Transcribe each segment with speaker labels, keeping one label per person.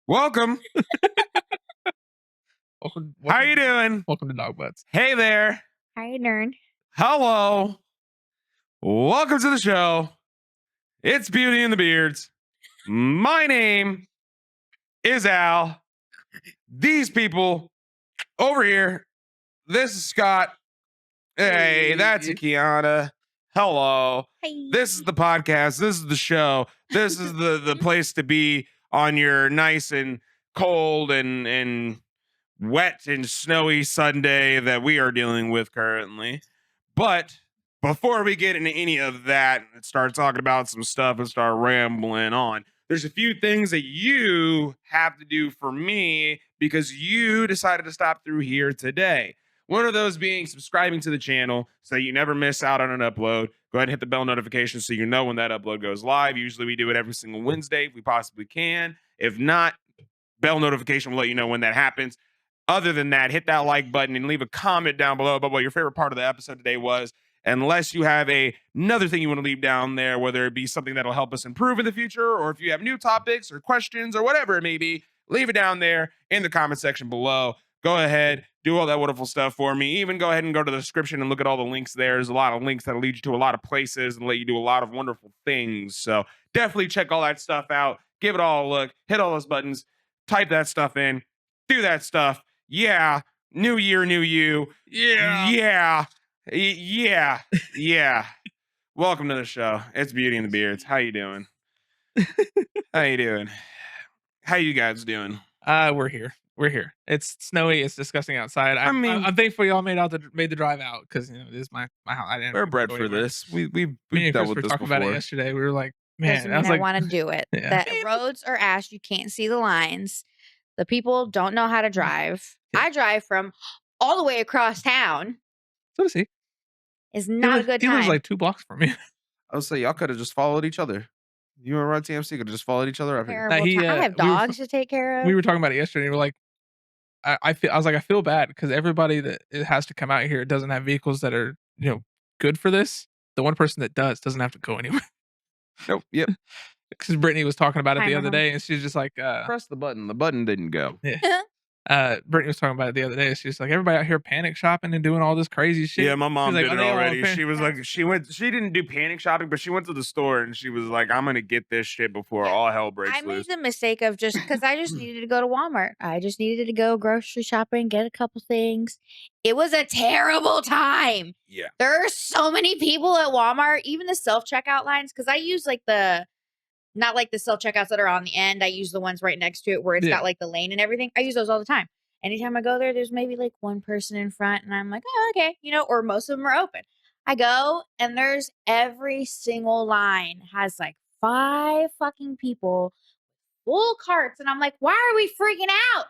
Speaker 1: Welcome. How you doing?
Speaker 2: Welcome to Dog Butts.
Speaker 1: Hey there.
Speaker 3: Hi, Nern.
Speaker 1: Hello. Welcome to the show. It's Beauty and the Beards. My name is Al. These people over here. This is Scott. Hey, that's Kiana. Hello.
Speaker 3: Hey.
Speaker 1: This is the podcast. This is the show. This is the place to be on your nice and cold and wet and snowy Sunday that we are dealing with currently. But before we get into any of that and start talking about some stuff and start rambling on, there's a few things that you have to do for me because you decided to stop through here today. One of those being subscribing to the channel so you never miss out on an upload. Go ahead and hit the bell notification so you know when that upload goes live. Usually we do it every single Wednesday if we possibly can. If not, bell notification will let you know when that happens. Other than that, hit that like button and leave a comment down below about what your favorite part of the episode today was. Unless you have another thing you want to leave down there, whether it be something that'll help us improve in the future, or if you have new topics or questions or whatever it may be, leave it down there in the comment section below. Go ahead, do all that wonderful stuff for me. Even go ahead and go to the description and look at all the links there. There's a lot of links that'll lead you to a lot of places and let you do a lot of wonderful things. So definitely check all that stuff out. Give it all a look. Hit all those buttons. Type that stuff in. Do that stuff. Yeah. New year, new you. Yeah. Welcome to the show. It's Beauty and the Beards. How you doing? How you guys doing?
Speaker 2: We're here. It's snowy. It's disgusting outside. I'm thankful y'all made the drive out because this is my house. I didn't.
Speaker 1: We're bred for this. We've dealt with this
Speaker 2: talking
Speaker 1: before.
Speaker 2: about it yesterday. We were like, man,
Speaker 3: Doesn't mean I want to do it.
Speaker 2: Yeah.
Speaker 3: The roads are ash. You can't see the lines. The people don't know how to drive.
Speaker 2: Yeah.
Speaker 3: I drive from all the way across town.
Speaker 2: So does he.
Speaker 3: It's not a good time.
Speaker 2: He lives like 2 blocks from me.
Speaker 1: I would say y'all could have just followed each other. You and Rod TMC could have just followed each other up here.
Speaker 3: I have dogs to take care of.
Speaker 2: We were talking about it yesterday. We were like, I feel bad because everybody that it has to come out here doesn't have vehicles that are good for this. The one person that doesn't have to go anywhere.
Speaker 1: Nope. Yep.
Speaker 2: Because Brittany was talking about it the other day, and she's just like,
Speaker 1: press the button. The button didn't go.
Speaker 2: Yeah. Brittany was talking about it the other day. She's like, everybody out here panic shopping and doing all this crazy shit.
Speaker 1: Yeah, my mom did it already. She was like, she didn't do panic shopping, but she went to the store and she was like, I'm gonna get this shit before all hell breaks loose.
Speaker 3: I made the mistake of because I just needed to go to Walmart. I just needed to go grocery shopping, get a couple things. It was a terrible time.
Speaker 1: Yeah.
Speaker 3: There are so many people at Walmart, even the self-checkout lines, because I use not like the self-checkouts that are on the end. I use the ones right next to it where it's got like the lane and everything. I use those all the time. Anytime I go there, there's maybe like one person in front and I'm like, oh, okay. Or most of them are open. I go and there's every single line has like 5 fucking people, full carts. And I'm like, why are we freaking out?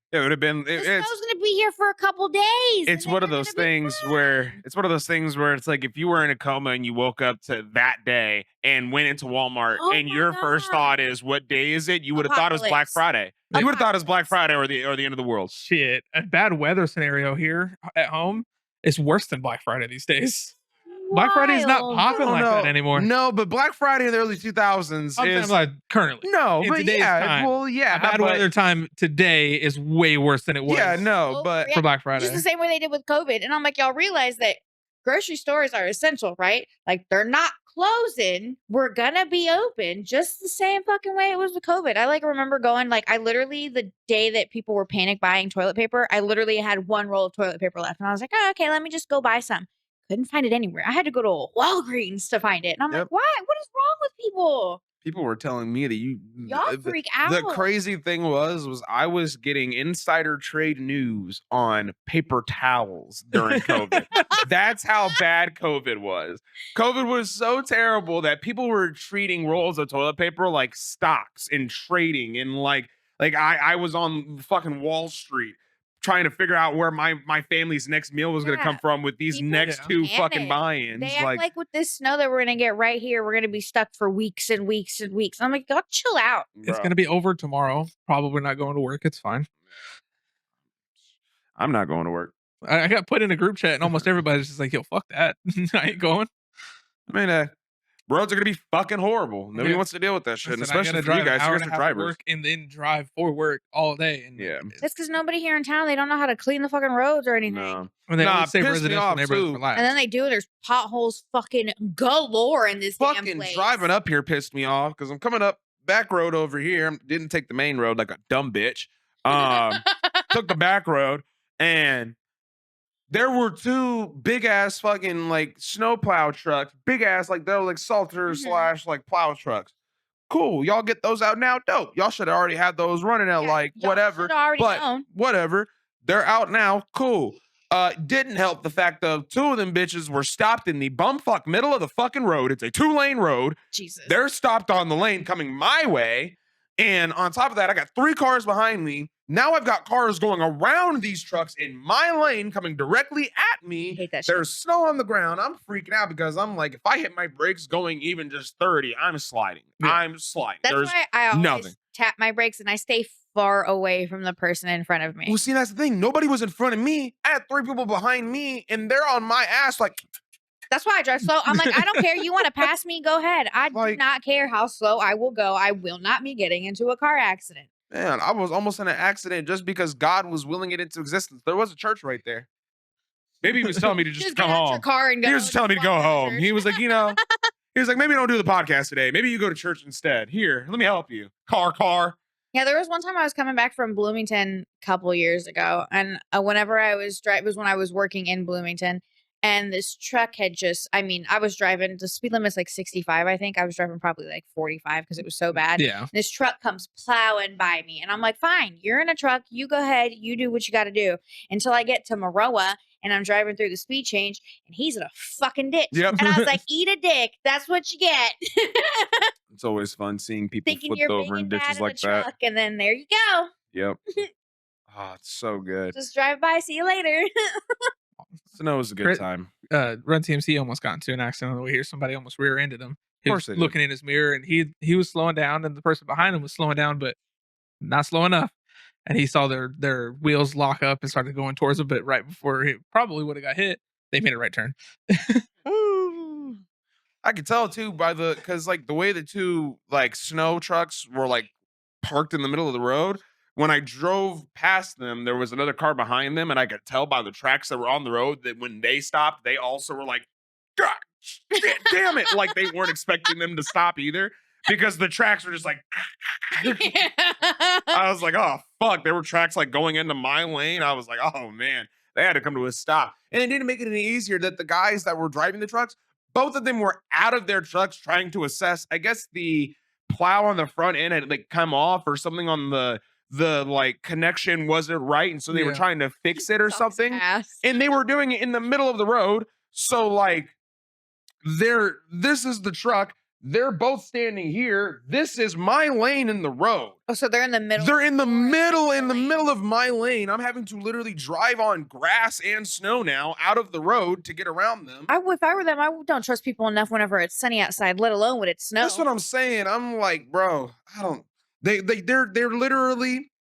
Speaker 1: It would have been.
Speaker 3: The snow's going to be here for a couple days.
Speaker 1: It's one of those things where it's like if you were in a coma and you woke up to that day and went into Walmart and your first thought is, what day is it? You would have thought it was Black Friday. You would have thought it was Black Friday or the end of the world.
Speaker 2: Shit, a bad weather scenario here at home is worse than Black Friday these days. Black Friday is not popping like that anymore.
Speaker 1: No, but Black Friday in the early 2000s is
Speaker 2: like currently.
Speaker 1: No, but
Speaker 2: time, bad weather time today is way worse than it was.
Speaker 1: Yeah, no, but
Speaker 2: for Black Friday,
Speaker 3: just the same way they did with COVID. And I'm like, y'all realize that grocery stores are essential, right? Like they're not closing. We're gonna be open just the same fucking way it was with COVID. I remember going I literally the day that people were panic buying toilet paper, I literally had 1 roll of toilet paper left, and I was like, oh, okay, let me just go buy some. Couldn't find it anywhere. I had to go to Walgreens to find it. And I'm like, why? What is wrong with people?
Speaker 1: People were telling me that
Speaker 3: y'all freak out.
Speaker 1: The crazy thing was I was getting insider trade news on paper towels during COVID. That's how bad COVID was. COVID was so terrible that people were treating rolls of toilet paper like stocks and trading. And I was on fucking Wall Street trying to figure out where my family's next meal was going to come from with these next 2 fucking buy-ins.
Speaker 3: They act like with this snow that we're going to get right here, we're going to be stuck for weeks and weeks and weeks. I'm like, God, chill out.
Speaker 2: It's going to be over tomorrow. Probably not going to work. It's fine.
Speaker 1: I'm not going to work.
Speaker 2: I got put in a group chat and almost everybody's just like, yo, fuck that. I ain't going.
Speaker 1: I mean, roads are gonna be fucking horrible. Nobody
Speaker 2: Yeah.
Speaker 1: wants to deal with that shit, and
Speaker 2: Listen, I
Speaker 1: especially
Speaker 2: gotta
Speaker 1: for you
Speaker 2: drive an
Speaker 1: guys.
Speaker 2: hour
Speaker 1: You
Speaker 2: and
Speaker 1: guys
Speaker 2: a
Speaker 1: are
Speaker 2: half to
Speaker 1: drivers.
Speaker 2: work and then drive for work all day. And
Speaker 1: Yeah.
Speaker 3: That's because nobody here in town, they don't know how to clean the fucking roads or anything.
Speaker 1: No.
Speaker 2: And they
Speaker 1: Nah,
Speaker 2: always say
Speaker 1: pissed me
Speaker 2: residential
Speaker 1: off,
Speaker 2: neighborhoods
Speaker 1: too.
Speaker 2: for life.
Speaker 3: And then they do. There's potholes fucking galore in this damn
Speaker 1: Fucking
Speaker 3: place.
Speaker 1: driving up here pissed me off because I'm coming up back road over here. Didn't take the main road like a dumb bitch. Took the back road, and there were two big ass fucking like snowplow trucks, big ass like they're like salter / like plow trucks. Cool, y'all get those out now. Dope. Y'all should have already had those running out,
Speaker 3: Yeah,
Speaker 1: like
Speaker 3: y'all
Speaker 1: whatever.
Speaker 3: shoulda already
Speaker 1: But
Speaker 3: known.
Speaker 1: whatever, they're out now. Cool. Didn't help the fact of two of them bitches were stopped in the bumfuck middle of the fucking road. It's a 2-lane road.
Speaker 3: Jesus.
Speaker 1: They're stopped on the lane coming my way. And on top of that, I got 3 cars behind me. Now I've got cars going around these trucks in my lane coming directly at me.
Speaker 3: I hate that shit.
Speaker 1: There's snow on the ground. I'm freaking out because I'm like, if I hit my brakes going even just 30, I'm sliding.
Speaker 2: Yeah.
Speaker 1: I'm sliding.
Speaker 3: That's
Speaker 1: There's
Speaker 3: why I always
Speaker 1: nothing.
Speaker 3: tap my brakes and I stay far away from the person in front of me.
Speaker 1: Well, see, that's the thing. Nobody was in front of me. I had 3 people behind me, and they're on my ass like,
Speaker 3: That's why I drive slow. I'm like, I don't care. You want to pass me? Go ahead. I do
Speaker 1: Like-
Speaker 3: not care how slow I will go. I will not be getting into a car accident.
Speaker 1: man, I was almost in an accident just because God was willing it into existence. There was a church right there. Maybe he was telling me to just come
Speaker 3: get out your
Speaker 1: home.
Speaker 3: car and go.
Speaker 1: He was just telling me to go
Speaker 3: walk down
Speaker 1: home.
Speaker 3: church.
Speaker 1: He was like, he was like, maybe don't do the podcast today. Maybe you go to church instead. Here, let me help you. Car.
Speaker 3: Yeah, there was one time I was coming back from Bloomington a couple years ago, and whenever I was driving, it was when I was working in Bloomington, and this truck had I was driving, the speed limit's like 65, I think. I was driving probably like 45 because it was so bad.
Speaker 2: Yeah.
Speaker 3: And this truck comes plowing by me, and I'm like, fine, you're in a truck, you go ahead, you do what you got to do, until I get to Maroa, and I'm driving through the speed change, and he's in a fucking ditch.
Speaker 1: Yep.
Speaker 3: And I was like, eat a dick, that's what you get.
Speaker 1: It's always fun seeing people
Speaker 3: Thinking
Speaker 1: flipped
Speaker 3: you're
Speaker 1: over
Speaker 3: big
Speaker 1: in
Speaker 3: and bad
Speaker 1: ditches
Speaker 3: in a
Speaker 1: like that.
Speaker 3: truck, and then there you go.
Speaker 1: Yep. Oh, it's so good.
Speaker 3: Just drive by, see you later.
Speaker 1: Snow is a good
Speaker 2: Crit-
Speaker 1: time.
Speaker 2: Run TMC almost got into an accident on the way here. Somebody almost rear-ended him. He
Speaker 1: course
Speaker 2: was
Speaker 1: they did.
Speaker 2: looking in his mirror, and he was slowing down, and the person behind him was slowing down, but not slow enough. And he saw their wheels lock up and started going towards him. But right before he probably would have got hit, they made a right turn.
Speaker 1: Ooh. I could tell too because like the way the two like snow trucks were like parked in the middle of the road. When I drove past them, there was another car behind them, and I could tell by the tracks that were on the road that when they stopped, they also were like, God, shit, damn it. Like they weren't expecting them to stop either because the tracks were just like, I was like, oh, fuck. There were tracks like going into my lane. I was like, oh, man, they had to come to a stop. And it didn't make it any easier that the guys that were driving the trucks, both of them were out of their trucks trying to assess. I guess the plow on the front end had like come off or something on the like connection wasn't right. And so they were
Speaker 2: Yeah.
Speaker 1: trying to fix it or
Speaker 3: Sucks
Speaker 1: something.
Speaker 3: ass.
Speaker 1: And they were doing it in the middle of the road. So like this is the truck. They're both standing here. This is my lane in the road.
Speaker 3: Oh, so they're in the middle.
Speaker 1: They're in the middle
Speaker 3: lane.
Speaker 1: of my lane. I'm having to literally drive on grass and snow now out of the road to get around them.
Speaker 3: If I were them, I don't trust people enough whenever it's sunny outside, let alone when it's snow.
Speaker 1: That's what I'm saying. I'm like, bro, I don't. They're literally,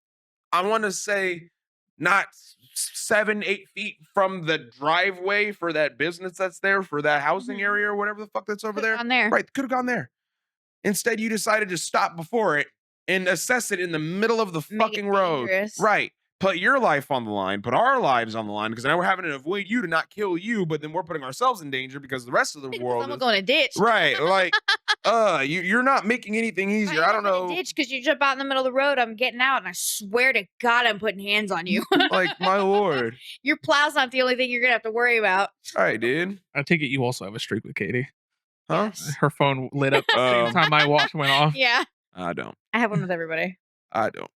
Speaker 1: I want to say, not 7-8 feet from the driveway for that business that's there for that housing
Speaker 3: Mhm.
Speaker 1: area or whatever the fuck that's over
Speaker 3: Put it
Speaker 1: there.
Speaker 3: on there.
Speaker 1: Right, could have gone there. Instead, you decided to stop before it and assess it in the middle of the
Speaker 3: Make it
Speaker 1: fucking road.
Speaker 3: dangerous.
Speaker 1: Right. Put your life on the line, put our lives on the line, because now we're having to avoid you to not kill you, but then we're putting ourselves in danger because the rest of the world
Speaker 3: Someone
Speaker 1: is
Speaker 3: going to ditch.
Speaker 1: right. Like, you're not making anything easier. I don't know.
Speaker 3: Ditch because you jump out in the middle of the road. I'm getting out, and I swear to God, I'm putting hands on you.
Speaker 1: Like, my lord.
Speaker 3: Your plow's not the only thing you're gonna have to worry about.
Speaker 1: All right, dude.
Speaker 2: I take it you also have a streak with Katie.
Speaker 1: Huh?
Speaker 3: Yes.
Speaker 2: Her phone lit up the same time my watch went off.
Speaker 3: Yeah,
Speaker 1: I don't.
Speaker 3: I have one with everybody.
Speaker 1: I don't.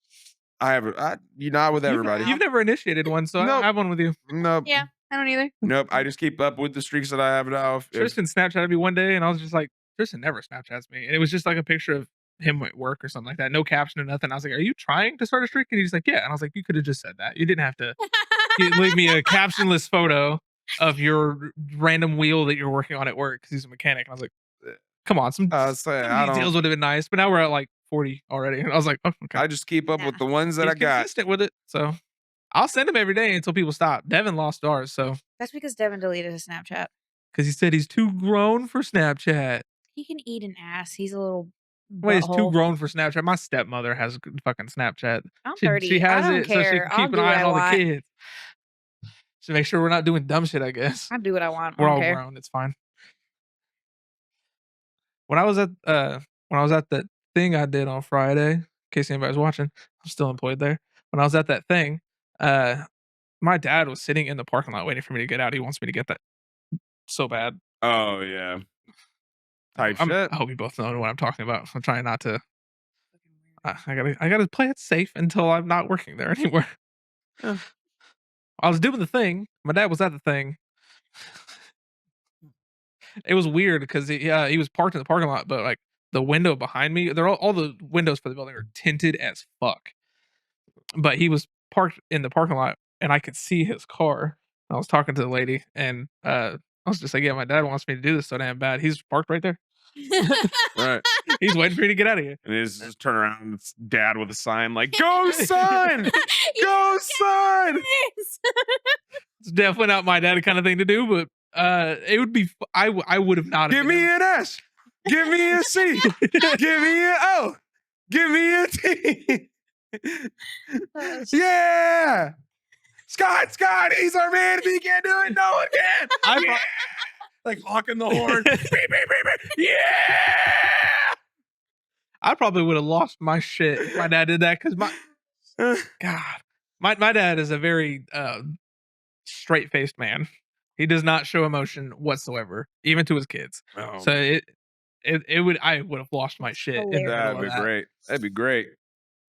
Speaker 1: I have you're not with everybody.
Speaker 2: You've never initiated one, so I
Speaker 1: Nope.
Speaker 2: don't have one with you.
Speaker 1: Nope.
Speaker 3: Yeah, I don't either.
Speaker 1: Nope. I just keep up with the streaks that I have now. If-
Speaker 2: Tristan Snapchatted me one day, and I was just like, Tristan never Snapchats me. And it was just like a picture of him at work or something like that. No caption or nothing. I was like, are you trying to start a streak? And he's like, yeah. And I was like, you could have just said that. You didn't have to leave me a captionless photo of your random wheel that you're working on at work because he's a mechanic. And I was like, come on, some
Speaker 1: I was saying, I
Speaker 2: details
Speaker 1: don't.
Speaker 2: would have been nice. But now we're at like 40 already. And I was like, oh, okay.
Speaker 1: I just keep up
Speaker 3: Nah.
Speaker 1: with the ones that
Speaker 2: He's
Speaker 1: I got.
Speaker 2: consistent with it. So I'll send him every day until people stop. Devin lost ours. So
Speaker 3: That's because Devin deleted his Snapchat.
Speaker 2: because he said he's too grown for Snapchat.
Speaker 3: He can eat an ass. He's a little
Speaker 2: Wait, he's too
Speaker 3: butthole.
Speaker 2: grown for Snapchat. My stepmother has fucking Snapchat.
Speaker 3: I'm
Speaker 2: She
Speaker 3: 30.
Speaker 2: has
Speaker 3: I don't
Speaker 2: it so she
Speaker 3: care.
Speaker 2: can
Speaker 3: I'll
Speaker 2: keep an
Speaker 3: do
Speaker 2: eye
Speaker 3: what
Speaker 2: on
Speaker 3: I
Speaker 2: all the
Speaker 3: want.
Speaker 2: kids. To make sure we're not doing dumb shit, I guess.
Speaker 3: I'll do what I want. I
Speaker 2: We're
Speaker 3: don't
Speaker 2: all
Speaker 3: care.
Speaker 2: grown. It's fine. When I was at that thing I did on Friday, in case anybody's watching, I'm still employed there. When I was at that thing, my dad was sitting in the parking lot waiting for me to get out. He wants me to get that so bad.
Speaker 1: Oh yeah. Type shit.
Speaker 2: I hope you both know what I'm talking about. I'm trying not to. I gotta play it safe until I'm not working there anymore.
Speaker 1: Yeah.
Speaker 2: I was doing the thing. My dad was at the thing. It was weird because he was parked in the parking lot, but like the window behind me, they're all the windows for the building are tinted as fuck. But he was parked in the parking lot, and I could see his car. I was talking to the lady, and I was just like, "Yeah, my dad wants me to do this so damn bad. He's parked right there.
Speaker 1: Right.
Speaker 2: He's waiting for you to get out of here."
Speaker 1: And it's just turn around and it's dad with a sign like, "Go son! Go son!"
Speaker 2: It's definitely not my dad kind of thing to do, but it would be. I would have not.
Speaker 1: Give me an S. Give me a C. Give me an O. Give me a T. Yeah. Scott, he's our man. If he can't do it, no one can. Yeah. Like honking the horn. Beep, beep, beep, beep. Yeah.
Speaker 2: I probably would have lost my shit if my dad did that because my dad is a very straight faced man. He does not show emotion whatsoever, even to his kids.
Speaker 1: Oh,
Speaker 2: so I would have lost my shit. In the middle
Speaker 1: that'd
Speaker 2: of
Speaker 1: be
Speaker 2: that.
Speaker 1: great. That'd be great.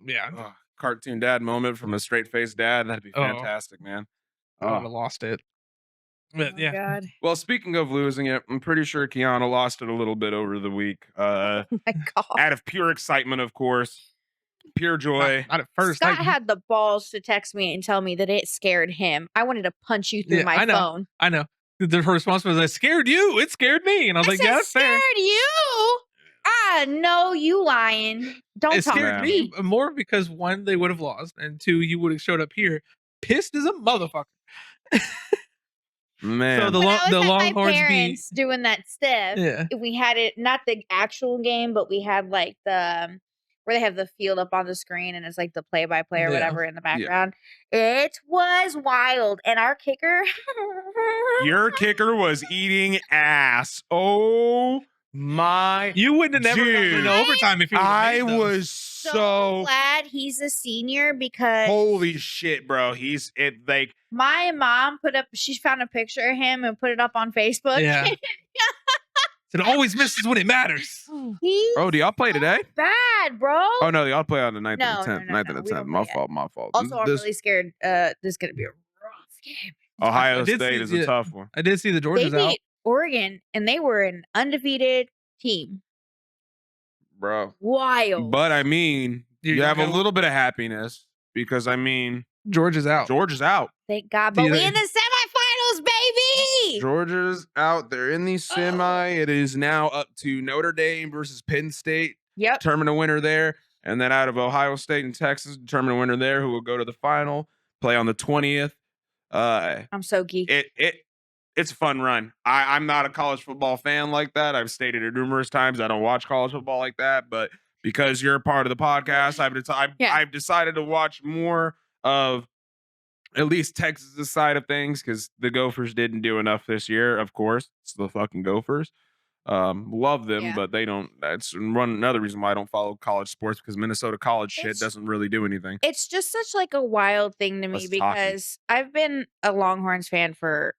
Speaker 2: Yeah.
Speaker 1: Oh, cartoon dad moment from a straight faced dad. That'd be fantastic, man.
Speaker 2: I would have lost it. But yeah.
Speaker 3: God.
Speaker 1: Well, speaking of losing it, I'm pretty sure Kiana lost it a little bit over the week.
Speaker 3: Oh my God.
Speaker 1: Out of pure excitement, of course. Pure joy.
Speaker 2: Not at first.
Speaker 3: Scott had the balls to text me and tell me that it scared him. I wanted to punch you through my phone.
Speaker 2: I know. The response was, "I scared you. It scared me." And I was like, "Yeah, that's fair."
Speaker 3: Scared you? I know you lying. Don't
Speaker 2: It
Speaker 3: talk
Speaker 2: scared
Speaker 3: to
Speaker 2: me more because one, they would have lost, and two, you would have showed up here pissed as a motherfucker.
Speaker 1: Man.
Speaker 2: So the
Speaker 3: When I was at my
Speaker 2: Longhorns
Speaker 3: parents doing that stuff.
Speaker 2: Yeah.
Speaker 3: We had it, not the actual game, but we had like the where they have the field up on the screen and it's like the play-by-play or whatever in the background. It was wild, and our kicker.
Speaker 1: Your kicker was eating ass. Oh my!
Speaker 2: You wouldn't have never gotten into overtime if you.
Speaker 1: I was so
Speaker 3: glad he's a senior because
Speaker 1: holy shit, bro. He's it like
Speaker 3: my mom she found a picture of him and put it up on Facebook.
Speaker 2: Yeah. It always misses when it matters.
Speaker 1: Oh, do y'all play today?
Speaker 3: Bad, bro.
Speaker 1: Oh no, y'all play on the 9th and the 10th.
Speaker 3: No,
Speaker 1: 9th and the 10th. My fault.
Speaker 3: Also, I'm really scared. This is gonna be a rough game.
Speaker 1: Ohio State is a tough one.
Speaker 2: I did see the Georgia's
Speaker 3: They
Speaker 2: out.
Speaker 3: beat Oregon, and they were an undefeated team.
Speaker 1: Bro.
Speaker 3: Wild.
Speaker 1: But I mean, you have a little bit of happiness because I mean,
Speaker 2: Georgia's out.
Speaker 3: Thank God. But we in the semifinals, baby.
Speaker 1: Georgia's out. They're in the semi. It is now up to Notre Dame versus Penn State.
Speaker 3: Yep.
Speaker 1: Determine a winner there. And then out of Ohio State and Texas, determine a winner there who will go to the final, play on the 20th.
Speaker 3: I'm so geeked.
Speaker 1: It's a fun run. I'm not a college football fan like that. I've stated it numerous times. I don't watch college football like that, but because you're a part of the podcast, I've decided to watch more of at least Texas' side of things because the Gophers didn't do enough this year. Of course, it's the fucking Gophers. Love them, but they don't. That's another reason why I don't follow college sports because Minnesota college shit doesn't really do anything.
Speaker 3: It's just such like a wild thing to me because I've been a Longhorns fan for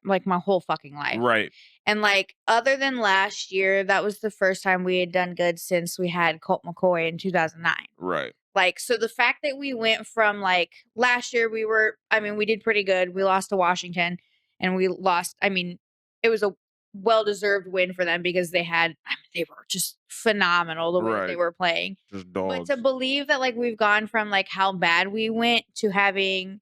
Speaker 3: like my whole fucking life.
Speaker 1: Right.
Speaker 3: And like other than last year, that was the first time we had done good since we had Colt McCoy in 2009.
Speaker 1: Right.
Speaker 3: Like, so the fact that we went from like last year, we did pretty good. We lost to Washington and it was a well-deserved win for them because they were just phenomenal the way they were playing.
Speaker 1: Just dogs.
Speaker 3: But to believe that like we've gone from like how bad we went to having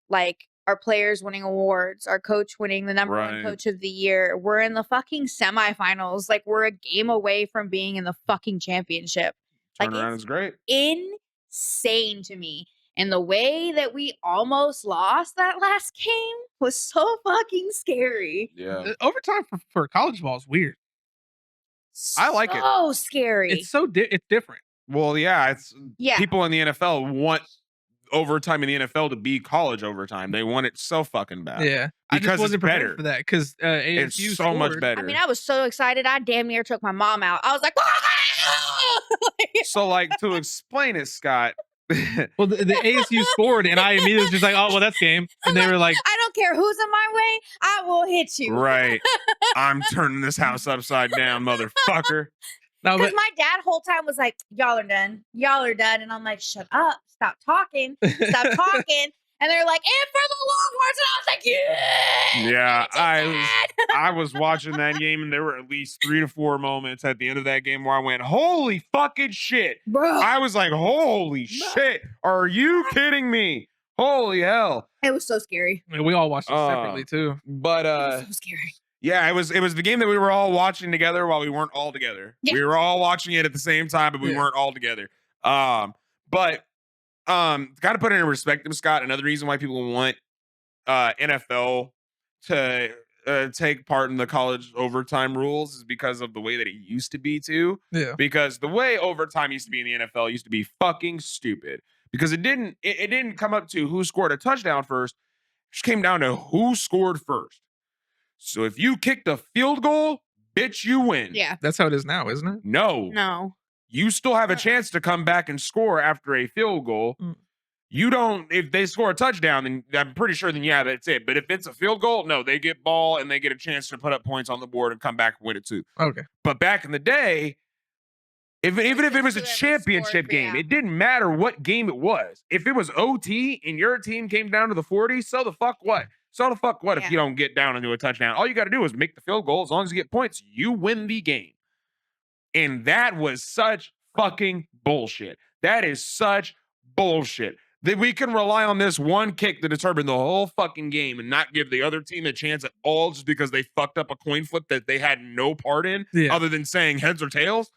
Speaker 3: like our players winning awards, our coach winning the number one coach of the year. We're in the fucking semifinals. Like we're a game away from being in the fucking championship.
Speaker 1: Turnaround is great.
Speaker 3: Insane to me. And the way that we almost lost that last game was so fucking scary.
Speaker 1: Yeah.
Speaker 2: Overtime for college ball is weird.
Speaker 1: I like it.
Speaker 3: So scary.
Speaker 2: It's so it's different.
Speaker 1: Well, yeah, it's
Speaker 3: Yeah.
Speaker 1: people in the NFL want overtime in the NFL to be college overtime. They want it so fucking bad.
Speaker 2: Yeah, I
Speaker 1: Because
Speaker 2: just wasn't
Speaker 1: it's
Speaker 2: prepared
Speaker 1: better.
Speaker 2: for that because ASU
Speaker 1: It's so much
Speaker 2: scored.
Speaker 1: better.
Speaker 3: I mean, I was so excited. I damn near took my mom out. I was like,
Speaker 1: So, like, to explain it, Scott.
Speaker 2: Well, the ASU scored, and I immediately was just like, "Oh, well, that's game." And they were like,
Speaker 3: I don't care who's in my way. I will hit you.
Speaker 1: Right. I'm turning this house upside down, motherfucker.
Speaker 2: "No,
Speaker 3: Because
Speaker 2: but
Speaker 3: my dad whole time was like, y'all are done. Y'all are done. And I'm like, shut up. Stop talking. Stop talking. And they're like, and for the Longhorns. And I was like, yeah.
Speaker 1: Yeah, I was watching that game, and there were at least 3 to 4 moments at the end of that game where I went, holy fucking shit.
Speaker 3: Bro.
Speaker 1: I was like, holy shit. Are you kidding me? Holy hell.
Speaker 3: It was so scary.
Speaker 2: I mean, we all watched it separately too."
Speaker 1: But
Speaker 3: It was so scary.
Speaker 1: yeah, it was the game that we were all watching together while we weren't all together.
Speaker 3: Yeah.
Speaker 1: We were all watching it at the same time, but we weren't all together. But got to put it in perspective, Scott. Another reason why people want NFL to take part in the college overtime rules is because of the way that it used to be too.
Speaker 2: Yeah,
Speaker 1: Because the way overtime used to be in the NFL used to be fucking stupid. Because it didn't come up to who scored a touchdown first. It just came down to who scored first. So if you kicked a field goal, bitch, you win.
Speaker 3: Yeah.
Speaker 2: that's how it is now, isn't it?
Speaker 3: No.
Speaker 1: You still have a chance to come back and score after a field goal.
Speaker 2: Mm.
Speaker 1: You don't, if they score a touchdown, then I'm pretty sure then yeah, that's it. But if it's a field goal, no, they get ball and they get a chance to put up points on the board and come back and win it too.
Speaker 2: Okay.
Speaker 1: But back in the day, even if it was a
Speaker 3: Whoever
Speaker 1: championship
Speaker 3: scored,
Speaker 1: game,
Speaker 3: yeah.
Speaker 1: it didn't matter what game it was. If it was OT and your team came down to the 40, so the fuck what? So the fuck what if
Speaker 3: Yeah.
Speaker 1: you don't get down into a touchdown? All you got to do is make the field goal. As long as you get points, you win the game. And that was such fucking bullshit. That is such bullshit. That we can rely on this one kick to determine the whole fucking game and not give the other team a chance at all just because they fucked up a coin flip that they had no part in
Speaker 2: Yeah.
Speaker 1: other than saying heads or tails.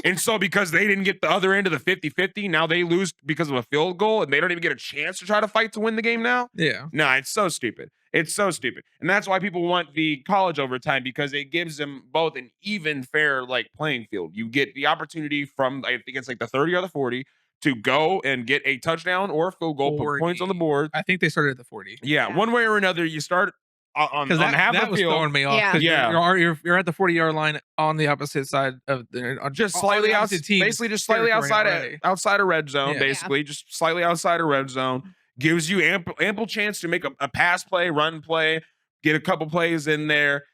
Speaker 1: And so because they didn't get the other end of the 50-50, now they lose because of a field goal and they don't even get a chance to try to fight to win the game now.
Speaker 2: Yeah.
Speaker 1: No, it's so stupid. It's so stupid. And that's why people want the college overtime, because it gives them both an even fair like playing field. You get the opportunity from, I think it's like the 30 or the 40 to go and get a touchdown or a field goal, put points on the
Speaker 2: 40.
Speaker 1: board.
Speaker 2: I think they started at the 40.
Speaker 1: Yeah,
Speaker 3: Yeah.
Speaker 1: one way or another, you start on
Speaker 2: Because
Speaker 1: half
Speaker 2: that
Speaker 1: the
Speaker 2: was
Speaker 1: field.
Speaker 2: throwing me off.
Speaker 3: Yeah.
Speaker 2: 'Cause
Speaker 1: Yeah.
Speaker 2: you're at the 40-yard line on the opposite side of
Speaker 1: Just
Speaker 2: on
Speaker 1: slightly
Speaker 2: the
Speaker 1: out,
Speaker 2: opposite team's
Speaker 1: basically just slightly
Speaker 2: territory
Speaker 1: outside of red zone,
Speaker 2: Yeah.
Speaker 1: basically just slightly outside of red zone. Gives you ample chance to make a pass play, run play, get a couple plays in there.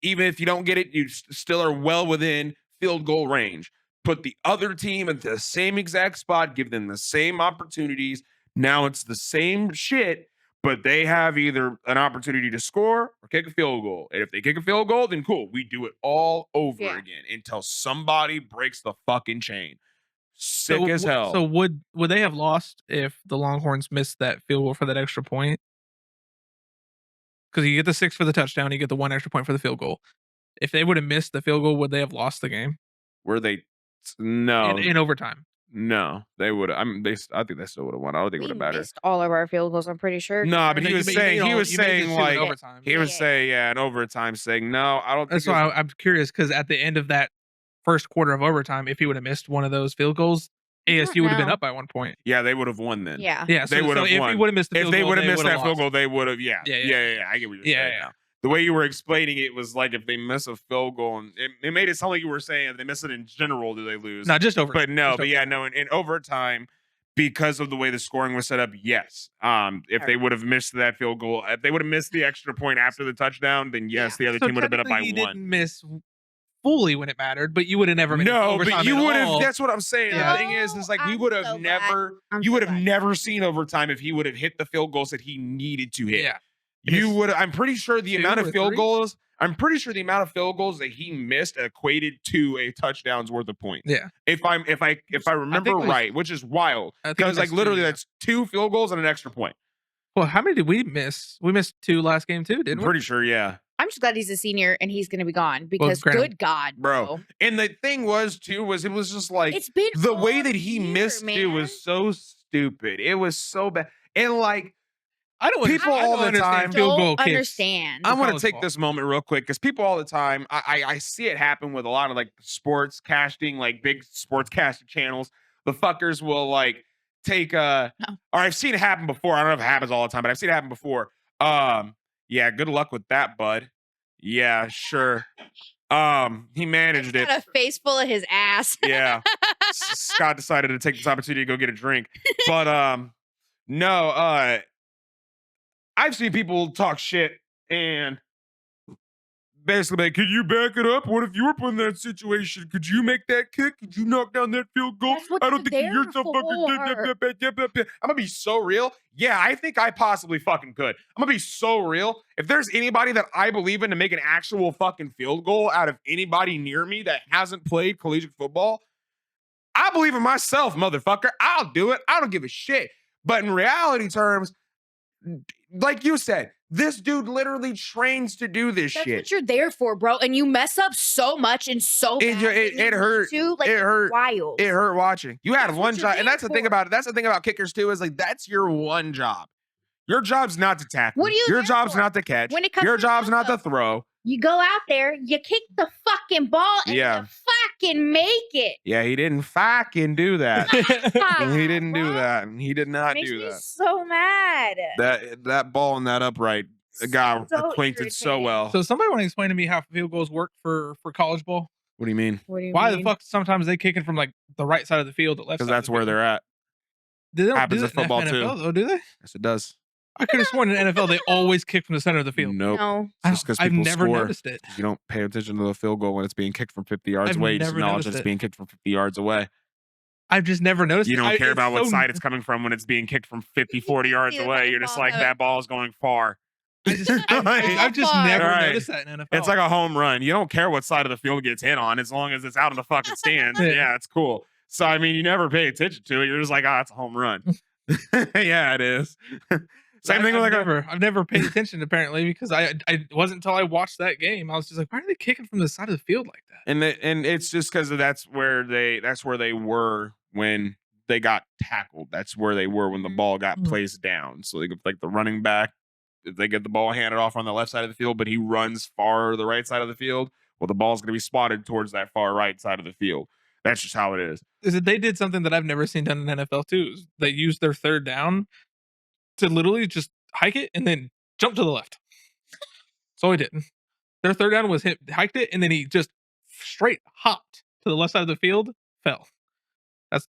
Speaker 1: Even if you don't get it, you still are well within field goal range. Put the other team at the same exact spot, give them the same opportunities. Now it's the same shit, but they have either an opportunity to score or kick a field goal. And if they kick a field goal, then cool. We do it all over
Speaker 3: Yeah.
Speaker 1: again until somebody breaks the fucking chain. Sick as hell.
Speaker 2: So would they have lost if the Longhorns missed that field goal for that extra point? Because you get the 6 for the touchdown, you get the 1 extra point for the field goal. If they would have missed the field goal, would they have lost the game
Speaker 1: Were they? No,
Speaker 2: in overtime?
Speaker 1: no, they would. I think they still would have won. I don't think it
Speaker 3: We
Speaker 1: would have mattered.
Speaker 3: missed all of our field goals, I'm pretty sure.
Speaker 1: No, but
Speaker 2: No,
Speaker 1: he
Speaker 2: you
Speaker 1: was
Speaker 2: made-
Speaker 1: saying
Speaker 2: you made
Speaker 1: he
Speaker 2: all-
Speaker 1: was
Speaker 2: you made
Speaker 1: saying
Speaker 2: the two in
Speaker 1: like
Speaker 2: overtime.
Speaker 1: he was
Speaker 3: Yeah.
Speaker 1: saying in overtime saying no. I don't.
Speaker 2: That's
Speaker 1: think
Speaker 2: why I'm curious because at the end of that first quarter of overtime, if he would have missed one of those field goals, ASU would have been
Speaker 3: know.
Speaker 2: up by 1 point.
Speaker 1: Yeah, they would have won then.
Speaker 3: Yeah.
Speaker 2: Yeah,
Speaker 1: They would have
Speaker 2: if
Speaker 1: won.
Speaker 2: he would have missed the
Speaker 1: If
Speaker 2: field
Speaker 1: they
Speaker 2: goal,
Speaker 1: would have missed that
Speaker 2: would've
Speaker 1: field goal,
Speaker 2: lost.
Speaker 1: they would have. Yeah.
Speaker 2: Yeah,
Speaker 1: I get what you're
Speaker 2: Yeah,
Speaker 1: saying.
Speaker 2: yeah.
Speaker 1: Now. The way you were explaining it was like if they miss a field goal, and it made it sound like you were saying if they miss it in general, do they lose?
Speaker 2: Not just over.
Speaker 1: But no,
Speaker 2: just
Speaker 1: but
Speaker 2: over.
Speaker 1: yeah, no. In overtime, because of the way the scoring was set up, yes. If they would have missed that field goal, if they would have missed the extra point after the touchdown, then yes, the other
Speaker 2: So
Speaker 1: team would have been up by
Speaker 2: technically you
Speaker 1: 1.
Speaker 2: didn't miss fully when it mattered, but you would have never made
Speaker 1: No,
Speaker 2: overtime
Speaker 1: but you
Speaker 2: at
Speaker 1: would have.
Speaker 2: all.
Speaker 1: That's what I'm saying.
Speaker 3: No,
Speaker 1: The thing is like we
Speaker 3: I'm
Speaker 1: would have
Speaker 3: so glad.
Speaker 1: never.
Speaker 3: I'm
Speaker 1: You
Speaker 3: so
Speaker 1: would have
Speaker 3: glad.
Speaker 1: never seen overtime if he would have hit the field goals that he needed to hit.
Speaker 2: Yeah.
Speaker 1: You would. I'm pretty sure the
Speaker 2: 2
Speaker 1: amount of
Speaker 2: or
Speaker 1: field
Speaker 2: 3?
Speaker 1: goals. I'm pretty sure the amount of field goals that he missed equated to a touchdown's worth of points.
Speaker 2: Yeah.
Speaker 1: If I remember
Speaker 2: it was-
Speaker 1: right, which is wild,
Speaker 2: I think
Speaker 1: because like
Speaker 2: that's
Speaker 1: literally
Speaker 2: 2, yeah.
Speaker 1: that's 2 field goals and an extra point.
Speaker 2: Well, how many did we miss? We missed 2 last game too,
Speaker 1: I'm
Speaker 2: didn't we?
Speaker 1: pretty sure, yeah,
Speaker 3: I'm just glad he's a senior and he's going to be gone because
Speaker 2: granted-
Speaker 3: good God,
Speaker 1: bro. And the thing was too was it was just like
Speaker 3: It's been
Speaker 1: the way
Speaker 3: all
Speaker 1: that he
Speaker 3: year,
Speaker 1: missed it
Speaker 3: man.
Speaker 1: was so stupid. It was so bad, and like
Speaker 2: I don't
Speaker 1: People
Speaker 2: understand.
Speaker 1: all
Speaker 2: I don't
Speaker 1: the
Speaker 2: understand
Speaker 1: time-
Speaker 2: field goal
Speaker 3: Don't
Speaker 2: kicks.
Speaker 3: understand.
Speaker 1: I'm gonna
Speaker 2: college
Speaker 1: take
Speaker 2: ball.
Speaker 1: this moment real quick because people all the time, I see it happen with a lot of like sports casting, like big sports casting channels. The fuckers will like take or I've seen it happen before. I don't know if it happens all the time, but I've seen it happen before. Yeah, good luck with that, bud. Yeah, sure. He managed it.
Speaker 3: Got a face full of his ass.
Speaker 1: Yeah. Scott decided to take this opportunity to go get a drink. But no, I've seen people talk shit and basically like, could you back it up? What if you were put in that situation? Could you make that kick? Could you knock down that field goal?
Speaker 3: That's what
Speaker 1: I don't
Speaker 3: they're
Speaker 1: think you're so
Speaker 3: for.
Speaker 1: fucking. I'm gonna be so real. Yeah, I think I possibly fucking could. I'm gonna be so real. If there's anybody that I believe in to make an actual fucking field goal out of anybody near me that hasn't played collegiate football, I believe in myself, motherfucker. I'll do it. I don't give a shit. But in reality terms, like you said, this dude literally trains to do this
Speaker 3: That's
Speaker 1: shit.
Speaker 3: what you're there for, bro. And you mess up so much and so
Speaker 1: It-
Speaker 3: bad.
Speaker 1: it-
Speaker 3: when you
Speaker 1: it
Speaker 3: need
Speaker 1: hurt.
Speaker 3: to. Like,
Speaker 1: It
Speaker 3: it's
Speaker 1: hurt.
Speaker 3: wild.
Speaker 1: It hurt watching. You had
Speaker 3: That's
Speaker 1: one
Speaker 3: what you're
Speaker 1: job, and
Speaker 3: there
Speaker 1: that's the thing
Speaker 3: for.
Speaker 1: about it. That's the thing about kickers too. Is like that's your one job. Your job's not to tackle.
Speaker 3: What are you
Speaker 1: Your
Speaker 3: there
Speaker 1: job's
Speaker 3: for?
Speaker 1: not to catch.
Speaker 3: When it comes
Speaker 1: Your
Speaker 3: to
Speaker 1: job's not to
Speaker 3: NFL,
Speaker 1: throw.
Speaker 3: You go out there, you kick the fucking ball, and
Speaker 1: Yeah.
Speaker 3: you fucking make it.
Speaker 1: Yeah, he didn't fucking do that. He didn't do
Speaker 3: Bro,
Speaker 1: that. He did not
Speaker 3: Makes
Speaker 1: do
Speaker 3: me
Speaker 1: that.
Speaker 3: so mad.
Speaker 1: That ball in that upright got
Speaker 3: So
Speaker 1: acquainted so
Speaker 3: irritating.
Speaker 1: well.
Speaker 2: So somebody want to explain to me how field goals work for college ball?
Speaker 1: What do you mean?
Speaker 3: What do you
Speaker 2: Why
Speaker 3: mean?
Speaker 2: the fuck sometimes they kicking from like the right side of the field, the left
Speaker 1: Because
Speaker 2: side?
Speaker 1: that's where they're at.
Speaker 2: They don't
Speaker 1: happens
Speaker 2: do
Speaker 1: in
Speaker 2: that
Speaker 1: football, too.
Speaker 2: NFL, though, do they?
Speaker 1: Yes, it does.
Speaker 2: I could have sworn in NFL they always kick from the center of the field.
Speaker 1: Nope.
Speaker 3: No.
Speaker 1: Just because
Speaker 2: I've
Speaker 1: people
Speaker 2: never
Speaker 1: score.
Speaker 2: noticed it.
Speaker 1: You don't pay attention to the field goal when it's being kicked from 50 yards
Speaker 2: I've
Speaker 1: away. You just
Speaker 2: never
Speaker 1: acknowledge
Speaker 2: noticed
Speaker 1: that it's
Speaker 2: it.
Speaker 1: being kicked from 50 yards away.
Speaker 2: I've just never noticed
Speaker 1: You
Speaker 2: it.
Speaker 1: don't care
Speaker 2: It's
Speaker 1: about what
Speaker 2: so-
Speaker 1: side it's coming from when it's being kicked from 50, 40 yards
Speaker 3: See the
Speaker 1: away.
Speaker 3: fucking
Speaker 1: You're just
Speaker 3: ball
Speaker 1: like,
Speaker 3: coming.
Speaker 1: that ball is going far.
Speaker 2: I've just never
Speaker 1: Right.
Speaker 2: noticed that in NFL.
Speaker 1: It's like a home run. You don't care what side of the field gets hit on as long as it's out of the fucking stands.
Speaker 2: Yeah.
Speaker 1: Yeah, it's cool. So, I mean, you never pay attention to it. You're just like, oh, it's a home run. Yeah, it is. Same thing with like
Speaker 2: I've never paid attention apparently because I wasn't until I watched that game. I was just like, why are they kicking from the side of the field like that?
Speaker 1: and it's just because that's where they were when they got tackled. That's where they were when the ball got
Speaker 2: Mhm.
Speaker 1: placed down. So like the running back, if they get the ball handed off on the left side of the field, but he runs far the right side of the field, well, the ball's gonna be spotted towards that far right side of the field. That's just how it is.
Speaker 2: Is that they did something that I've never seen done in NFL too. Is they used their third down to literally just hike it and then jump to the left. So he didn't. Their third down was hiked it and then he just straight hopped to the left side of the field, fell.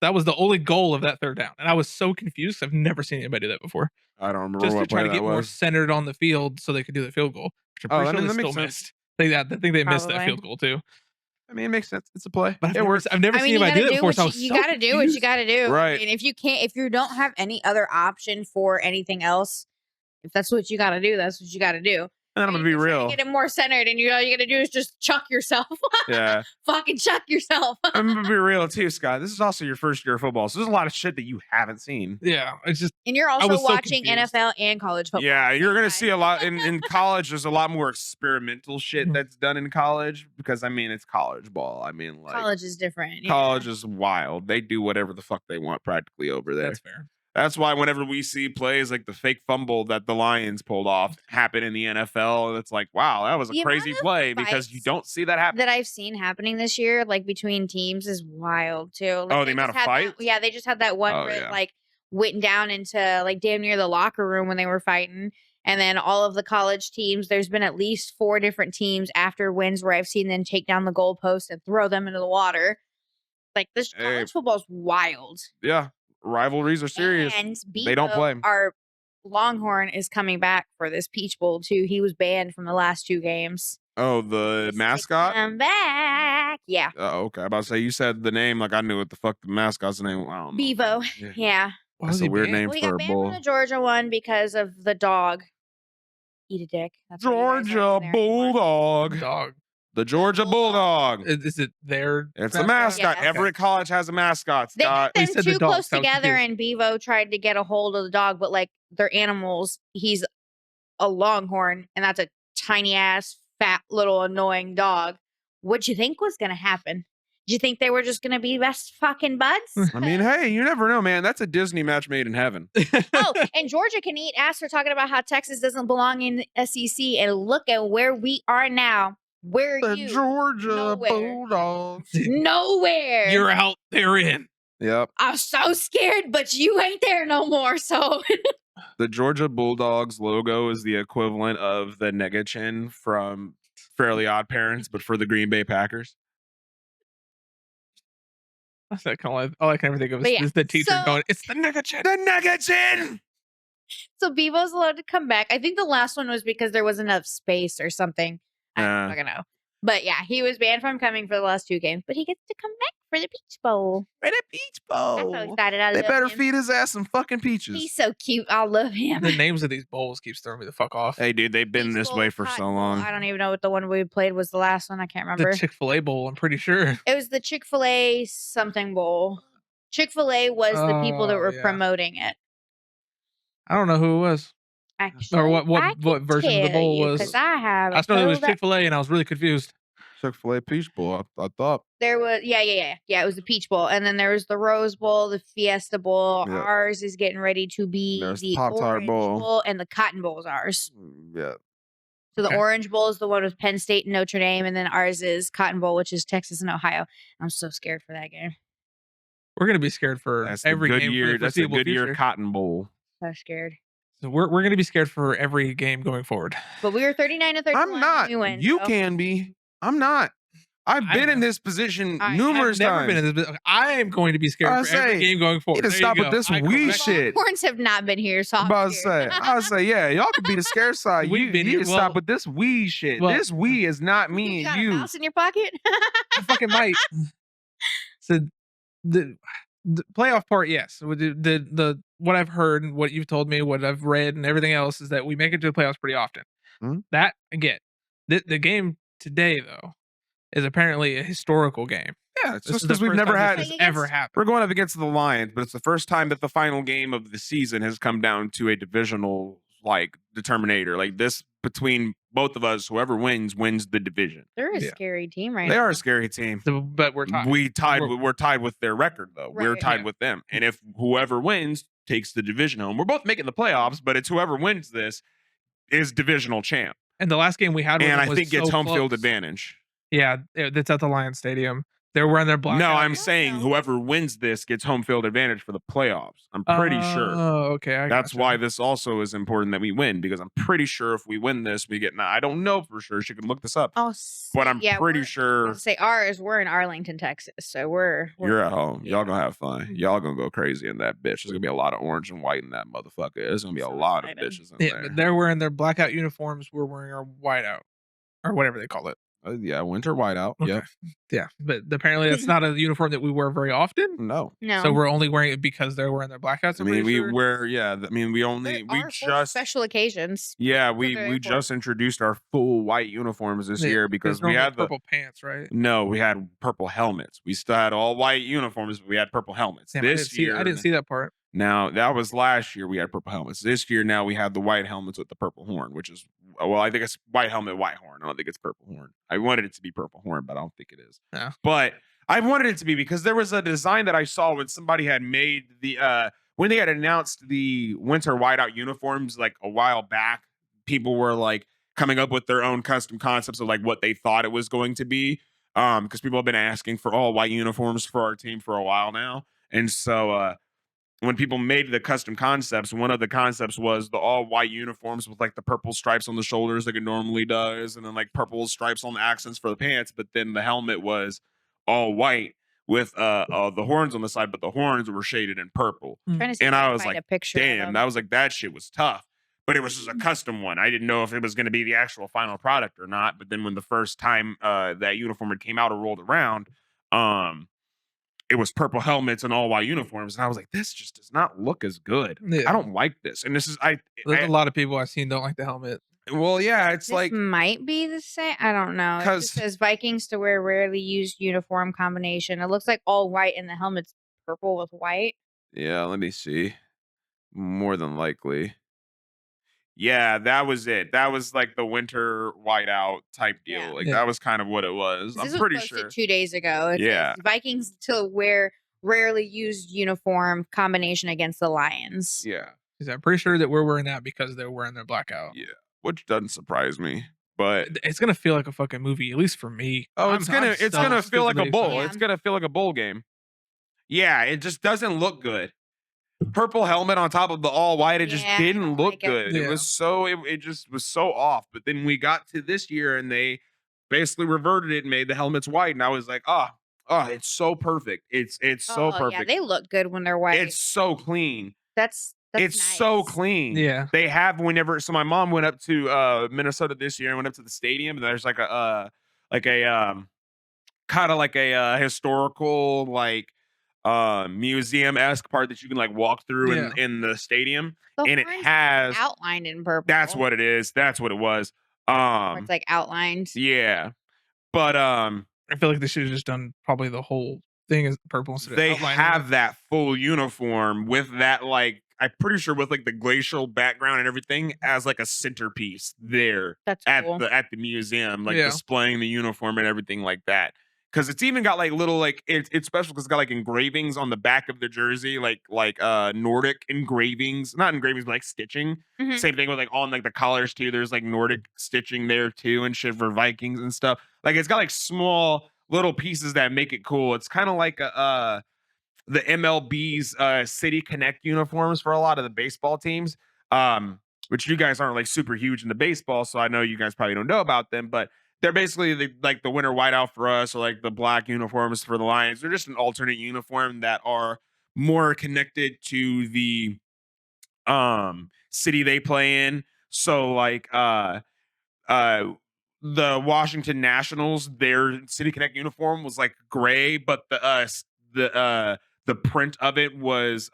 Speaker 2: That was the only goal of that third down, and I was so confused. I've never seen anybody do that before.
Speaker 1: I don't remember
Speaker 2: Just to
Speaker 1: what
Speaker 2: try
Speaker 1: play
Speaker 2: to get
Speaker 1: that
Speaker 2: more
Speaker 1: was.
Speaker 2: centered on the field so they could do the field goal. Which I'm
Speaker 1: Oh,
Speaker 2: pretty
Speaker 1: I
Speaker 2: sure
Speaker 1: mean,
Speaker 2: they
Speaker 1: that makes
Speaker 2: still
Speaker 1: sense.
Speaker 2: missed. I think they missed that
Speaker 3: Probably.
Speaker 2: field goal too.
Speaker 1: I mean, it makes sense. It's a play.
Speaker 2: But
Speaker 1: It works.
Speaker 2: I've never
Speaker 3: I
Speaker 2: seen
Speaker 3: mean, you
Speaker 2: anybody
Speaker 3: gotta
Speaker 2: do it
Speaker 3: do
Speaker 2: before.
Speaker 3: what
Speaker 2: So I
Speaker 3: you,
Speaker 2: was
Speaker 3: you
Speaker 2: so
Speaker 3: gotta do what you
Speaker 2: confused.
Speaker 3: gotta do.
Speaker 1: Right.
Speaker 3: And if you don't have any other option for anything else, if that's what you gotta do, that's what you gotta do.
Speaker 1: And I'm gonna
Speaker 3: If
Speaker 1: be
Speaker 3: you're trying to
Speaker 1: real.
Speaker 3: Get it more centered, and all you gotta do is just chuck yourself.
Speaker 1: Yeah.
Speaker 3: Fucking chuck yourself.
Speaker 1: I'm gonna be real too, Scott. This is also your first year of football, so there's a lot of shit that you haven't seen.
Speaker 2: Yeah, it's just
Speaker 3: And you're also
Speaker 2: was so
Speaker 3: watching
Speaker 2: confused.
Speaker 3: NFL and college football.
Speaker 1: Yeah,
Speaker 3: at the
Speaker 1: you're
Speaker 3: same
Speaker 1: gonna
Speaker 3: time.
Speaker 1: see a lot in college. There's a lot more experimental shit
Speaker 2: Mhm.
Speaker 1: that's done in college because I mean it's college ball. I mean like
Speaker 3: College is different.
Speaker 1: college is wild. They do whatever the fuck they want practically over there.
Speaker 2: that's fair.
Speaker 1: That's why whenever we see plays like the fake fumble that the Lions pulled off happen in the NFL, it's like, wow, that was a
Speaker 3: The
Speaker 1: crazy
Speaker 3: amount of
Speaker 1: play because you
Speaker 3: fights
Speaker 1: don't see that happen.
Speaker 3: that I've seen happening this year, like between teams, is wild too. Like,
Speaker 1: Oh, the
Speaker 3: they
Speaker 1: amount
Speaker 3: just
Speaker 1: of
Speaker 3: had
Speaker 1: fights?
Speaker 3: yeah, they just had that one
Speaker 1: Oh,
Speaker 3: where
Speaker 1: yeah.
Speaker 3: it, like went down into like damn near the locker room when they were fighting. And then all of the college teams, there's been at least 4 different teams after wins where I've seen them take down the goalpost and throw them into the water. Like this
Speaker 1: Hey.
Speaker 3: college football's wild.
Speaker 1: Yeah, rivalries are serious.
Speaker 3: And
Speaker 1: They don't
Speaker 3: Bevo,
Speaker 1: play.
Speaker 3: Our Longhorn is coming back for this Peach Bowl too. He was banned from the last 2 games.
Speaker 1: Oh, the
Speaker 3: He's
Speaker 1: mascot.
Speaker 3: come back. Yeah.
Speaker 1: Oh, okay. I'm about to say you said the name like I knew what the fuck the mascot's name. I don't know.
Speaker 3: Bevo.
Speaker 1: Yeah.
Speaker 3: Yeah.
Speaker 2: Why
Speaker 1: That's
Speaker 2: was
Speaker 1: a
Speaker 2: he
Speaker 1: weird
Speaker 2: banned?
Speaker 1: name
Speaker 3: Well, he
Speaker 1: for
Speaker 3: got
Speaker 1: a
Speaker 3: banned
Speaker 1: bull.
Speaker 3: from the Georgia one because of the dog. Eat a dick. That's what you guys aren't
Speaker 1: Georgia
Speaker 3: in there anymore.
Speaker 1: Bulldog.
Speaker 2: Dog.
Speaker 1: The Georgia Bulldog.
Speaker 2: Is it their?
Speaker 1: It's a mascot.
Speaker 3: Yeah.
Speaker 1: Every college has a mascot,
Speaker 3: They had
Speaker 1: Scott.
Speaker 2: They
Speaker 3: them
Speaker 2: said the
Speaker 3: too
Speaker 2: dog,
Speaker 3: close
Speaker 2: so I was
Speaker 3: together,
Speaker 2: confused.
Speaker 3: and Bevo tried to get a hold of the dog, but like they're animals. He's a Longhorn, and that's a tiny ass, fat, little, annoying dog. What'd you think was gonna happen? Do you think they were just gonna be best fucking buds?
Speaker 1: I mean, hey, you never know, man. That's a Disney match made in heaven.
Speaker 3: Oh, and Georgia can eat ass for talking about how Texas doesn't belong in the SEC, and look at where we are now. Where are
Speaker 1: The
Speaker 3: you?
Speaker 1: Georgia
Speaker 3: Nowhere.
Speaker 1: Bulldogs.
Speaker 3: Nowhere.
Speaker 2: You're out, they're in.
Speaker 1: Yep.
Speaker 3: I'm so scared, but you ain't there no more. So
Speaker 1: The Georgia Bulldogs logo is the equivalent of the Negachin from Fairly Odd Parents, but for the Green Bay Packers.
Speaker 2: That's that kind of all I can ever think of
Speaker 3: But yeah,
Speaker 2: is the teacher
Speaker 3: so-
Speaker 2: going, "It's the Negachin."
Speaker 1: The Negachin!
Speaker 3: so Bevo's allowed to come back. I think the last one was because there wasn't enough space or something. I don't fucking know. But yeah, he was banned from coming for the last 2 games, but he gets to come back for the Peach Bowl.
Speaker 1: For the Peach
Speaker 3: I'm so
Speaker 1: Bowl.
Speaker 3: excited. I
Speaker 1: They
Speaker 3: love
Speaker 1: better
Speaker 3: him.
Speaker 1: feed his ass some fucking peaches.
Speaker 3: He's so cute. I love him.
Speaker 2: The names of these bowls keeps throwing me the fuck off.
Speaker 1: Hey, dude, they've been
Speaker 3: Peach
Speaker 1: this
Speaker 3: Bowl,
Speaker 1: way for so
Speaker 3: Cotton Bowl.
Speaker 1: long.
Speaker 3: I don't even know what the one we played was the last one. I can't remember.
Speaker 2: The Chick-fil-A bowl, I'm pretty sure.
Speaker 3: It was the Chick-fil-A something bowl. Chick-fil-A was the people that
Speaker 2: Oh,
Speaker 3: were
Speaker 2: yeah.
Speaker 3: promoting it.
Speaker 2: I don't know who it was.
Speaker 3: Actually,
Speaker 2: Or
Speaker 3: I
Speaker 2: what
Speaker 3: can
Speaker 2: version of the
Speaker 3: tell
Speaker 2: bowl
Speaker 3: you,
Speaker 2: was.
Speaker 3: 'cause I have
Speaker 2: I just know there was
Speaker 3: pulled up-
Speaker 2: Chick-fil-A and I was really confused.
Speaker 1: Chick-fil-A Peach Bowl, I thought.
Speaker 3: There was yeah, it was the Peach Bowl, and then there was the Rose Bowl, the Fiesta Bowl.
Speaker 1: Yep.
Speaker 3: Ours is getting ready to be
Speaker 1: There's
Speaker 3: the
Speaker 1: Pop-Tart
Speaker 3: Orange
Speaker 1: Bowl.
Speaker 3: Bowl, and the Cotton Bowl is ours.
Speaker 1: Yeah.
Speaker 3: So the
Speaker 2: Okay.
Speaker 3: Orange Bowl is the one with Penn State and Notre Dame, and then ours is Cotton Bowl, which is Texas and Ohio. I'm so scared for that game.
Speaker 2: We're gonna be scared for
Speaker 1: That's the
Speaker 2: every
Speaker 1: good
Speaker 2: game for
Speaker 1: year.
Speaker 2: the
Speaker 1: That's a
Speaker 2: foreseeable
Speaker 1: good year
Speaker 2: future.
Speaker 1: Cotton Bowl.
Speaker 3: So scared.
Speaker 2: So we're gonna be scared for every game going forward.
Speaker 3: But we were 39-31.
Speaker 1: I'm not.
Speaker 3: We win,
Speaker 1: You
Speaker 3: so.
Speaker 1: can be. I'm not. I've
Speaker 2: I
Speaker 1: been in
Speaker 2: am.
Speaker 1: this position
Speaker 3: I have
Speaker 1: numerous
Speaker 2: I've never
Speaker 1: times.
Speaker 2: been in this. I am going to be scared
Speaker 1: I
Speaker 2: for every
Speaker 1: say,
Speaker 2: game going forward.
Speaker 1: need to
Speaker 2: There
Speaker 1: stop
Speaker 2: you
Speaker 1: with
Speaker 2: go.
Speaker 1: this
Speaker 2: I
Speaker 1: wee
Speaker 2: correct-
Speaker 1: shit.
Speaker 3: Horns have not been here, so
Speaker 1: I'm
Speaker 3: I'm
Speaker 1: about to
Speaker 3: scared.
Speaker 1: say, I was say, yeah, y'all could be the scared side.
Speaker 2: We've
Speaker 1: You
Speaker 2: been
Speaker 1: need
Speaker 2: here-
Speaker 1: to stop
Speaker 2: well-
Speaker 1: with this wee shit.
Speaker 2: well-
Speaker 1: This wee is not
Speaker 3: You
Speaker 1: me
Speaker 3: got
Speaker 1: and
Speaker 3: a
Speaker 1: you.
Speaker 3: mouse in your pocket?
Speaker 2: I fucking might. So the playoff part, yes. With the what I've heard, and what you've told me, what I've read, and everything else is that we make it to the playoffs pretty often.
Speaker 1: Mhm.
Speaker 2: That I get. The game today though is apparently a historical game.
Speaker 1: Yeah, it's
Speaker 2: This
Speaker 1: just
Speaker 2: is the
Speaker 1: because we've
Speaker 2: first
Speaker 1: never
Speaker 2: time
Speaker 1: had.
Speaker 2: this
Speaker 3: Like
Speaker 2: has ever
Speaker 3: against-
Speaker 2: happened.
Speaker 1: We're going up against the Lions, but it's the first time that the final game of the season has come down to a divisional like determinator. Like this between both of us, whoever wins the division.
Speaker 3: They're a
Speaker 2: Yeah.
Speaker 3: scary team right
Speaker 1: They
Speaker 3: now.
Speaker 1: are a scary team.
Speaker 2: So, but we're tied.
Speaker 1: We're tied with their record though. We're
Speaker 3: Right.
Speaker 1: tied
Speaker 2: Yeah.
Speaker 1: with them. And if whoever wins takes the division home, we're both making the playoffs, but it's whoever wins this is divisional champ.
Speaker 2: And the last game we had, with
Speaker 1: And
Speaker 2: them
Speaker 1: I
Speaker 2: was
Speaker 1: think gets
Speaker 2: so
Speaker 1: home field
Speaker 2: close.
Speaker 1: advantage.
Speaker 2: Yeah, that's at the Lions Stadium. They're wearing their black.
Speaker 1: No, I'm
Speaker 3: Yeah,
Speaker 1: saying
Speaker 3: no.
Speaker 1: whoever wins this gets home field advantage for the playoffs. I'm pretty sure.
Speaker 2: Oh, okay.
Speaker 1: That's
Speaker 2: gotcha.
Speaker 1: why this also is important that we win, because I'm pretty sure if we win this, we get. Now, I don't know for sure. She can look this up,
Speaker 3: Oh,
Speaker 1: but I'm pretty sure
Speaker 3: Say ours. We're in Arlington, Texas, so we're
Speaker 1: you're at home. Y'all
Speaker 3: yeah.
Speaker 1: gonna have fun. Y'all gonna go crazy in that bitch. There's gonna be a lot of orange and white in that motherfucker. There's gonna be a
Speaker 3: So
Speaker 1: lot of
Speaker 3: excited.
Speaker 1: bitches in
Speaker 2: Yeah,
Speaker 1: there.
Speaker 2: but they're wearing their blackout uniforms. We're wearing our whiteout, or whatever they call it.
Speaker 1: Yeah, winter whiteout.
Speaker 2: Okay.
Speaker 1: Yep.
Speaker 2: Yeah, but apparently that's not a uniform that we wear very often.
Speaker 1: No.
Speaker 3: no.
Speaker 2: So we're only wearing it because they're wearing their blackouts.
Speaker 1: I
Speaker 2: I'm
Speaker 1: mean,
Speaker 2: pretty
Speaker 1: we
Speaker 2: sure.
Speaker 1: wear. Yeah. I mean, we
Speaker 3: There
Speaker 1: we
Speaker 3: are for
Speaker 1: just.
Speaker 3: special occasions.
Speaker 1: Yeah,
Speaker 3: what
Speaker 1: we
Speaker 3: they're there for.
Speaker 1: just introduced our full white uniforms this
Speaker 2: Yeah,
Speaker 1: year
Speaker 2: there's
Speaker 1: because we
Speaker 2: normally
Speaker 1: had the
Speaker 2: purple pants, right?
Speaker 1: no, we had purple helmets. We still had all white uniforms, but we had purple helmets.
Speaker 2: Damn, I didn't
Speaker 1: This
Speaker 2: see.
Speaker 1: year,
Speaker 2: I didn't see that part.
Speaker 1: now that was last year. We had purple helmets. This year, now we have the white helmets with the purple horn, which is well, I think it's white helmet, white horn. I don't think it's purple horn. I wanted it to be purple horn, but I don't think it is.
Speaker 2: Yeah.
Speaker 1: But I wanted it to be because there was a design that I saw when somebody had made the when they had announced the winter whiteout uniforms like a while back. People were like coming up with their own custom concepts of like what they thought it was going to be. Because people have been asking for all white uniforms for our team for a while now. And so when people made the custom concepts, one of the concepts was the all white uniforms with like the purple stripes on the shoulders like it normally does, and then like purple stripes on the accents for the pants, but then the helmet was all white with the horns on the side, but the horns were shaded in purple.
Speaker 3: Trying to see
Speaker 1: And
Speaker 3: if
Speaker 1: I
Speaker 3: can
Speaker 1: was
Speaker 3: find
Speaker 1: like,
Speaker 3: a picture. of
Speaker 1: Damn,
Speaker 3: them.
Speaker 1: that was like that shit was tough. But it was just a custom one. I didn't know if it was going to be the actual final product or not. But then when the first time that uniform had came out or rolled around, it was purple helmets and all white uniforms, and I was like, this just does not look as good.
Speaker 2: Yeah.
Speaker 1: I don't like this. And this is
Speaker 2: There's a lot of people I've seen don't like the helmet.
Speaker 1: well, yeah, it's
Speaker 3: This
Speaker 1: like
Speaker 3: might be the same. I don't know. It
Speaker 1: 'Cause-
Speaker 3: just says Vikings to wear rarely used uniform combination. It looks like all white and the helmet's purple with white.
Speaker 1: yeah, let me see. More than likely. Yeah, that was it. That was like the winter whiteout type deal.
Speaker 3: Yeah.
Speaker 1: Like
Speaker 2: Yeah.
Speaker 1: that was kind of what it was.
Speaker 3: 'Cause
Speaker 1: I'm
Speaker 3: this was
Speaker 1: pretty
Speaker 3: posted
Speaker 1: sure.
Speaker 3: 2 days ago. It
Speaker 1: Yeah.
Speaker 3: says Vikings to wear rarely used uniform combination against the Lions.
Speaker 1: Yeah.
Speaker 2: 'Cause I'm pretty sure that we're wearing that because they're wearing their blackout.
Speaker 1: Yeah. Which doesn't surprise me. But
Speaker 2: It's gonna feel like a fucking movie, at least for me.
Speaker 1: it's gonna
Speaker 2: so
Speaker 1: feel like a
Speaker 2: stupidly
Speaker 1: bowl.
Speaker 2: excited.
Speaker 3: Yeah.
Speaker 1: It's gonna feel like a bowl game. Yeah, it just doesn't look good. Purple helmet on top of the all white, it just
Speaker 3: Yeah, I
Speaker 1: didn't
Speaker 3: don't
Speaker 1: look
Speaker 3: like it.
Speaker 1: good. It
Speaker 2: Yeah.
Speaker 1: was so it just was so off. But then we got to this year and they basically reverted it and made the helmets white. And I was like, it's so perfect. It's so
Speaker 3: Oh,
Speaker 1: perfect.
Speaker 3: yeah, they look good when they're white.
Speaker 1: It's so clean.
Speaker 3: That's
Speaker 1: It's
Speaker 3: nice.
Speaker 1: so clean.
Speaker 2: Yeah.
Speaker 1: They have whenever so my mom went up to Minnesota this year and went up to the stadium and there's like a kind of like a historical museum-esque part that you can like walk through
Speaker 2: Yeah.
Speaker 1: in the stadium.
Speaker 3: The
Speaker 1: And it
Speaker 3: horns
Speaker 1: has
Speaker 3: outlined in purple.
Speaker 1: that's what it is. That's what it was.
Speaker 3: Where it's like outlined.
Speaker 1: Yeah. But
Speaker 2: I feel like they should have just done probably the whole thing is purple instead
Speaker 1: they
Speaker 2: of outlining
Speaker 1: have
Speaker 2: it.
Speaker 1: that full uniform with that like I'm pretty sure with like the glacial background and everything as like a centerpiece there
Speaker 3: That's
Speaker 1: at
Speaker 3: cool.
Speaker 1: the museum, like
Speaker 2: Yeah.
Speaker 1: displaying the uniform and everything like that. Because it's even got like little like it's special because it's got like engravings on the back of the jersey, like Nordic engravings, not engravings, but like stitching.
Speaker 3: Mhm.
Speaker 1: Same thing with like on like the collars too. There's like Nordic stitching there too and shit for Vikings and stuff. Like it's got like small little pieces that make it cool. It's kind of like the MLB's City Connect uniforms for a lot of the baseball teams. Which you guys aren't like super huge into baseball, so I know you guys probably don't know about them, but they're basically like the winter whiteout for us, or like the black uniforms for the Lions. They're just an alternate uniform that are more connected to the city they play in. So like uh the Washington Nationals, their City Connect uniform was like gray, but the print of it was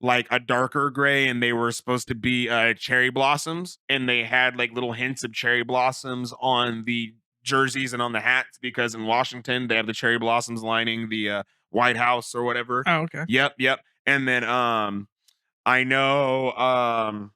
Speaker 1: like a darker gray, and they were supposed to be cherry blossoms, and they had like little hints of cherry blossoms on the jerseys and on the hats because in Washington they have the cherry blossoms lining the White House or whatever.
Speaker 2: Oh, okay.
Speaker 1: Yep. And then I know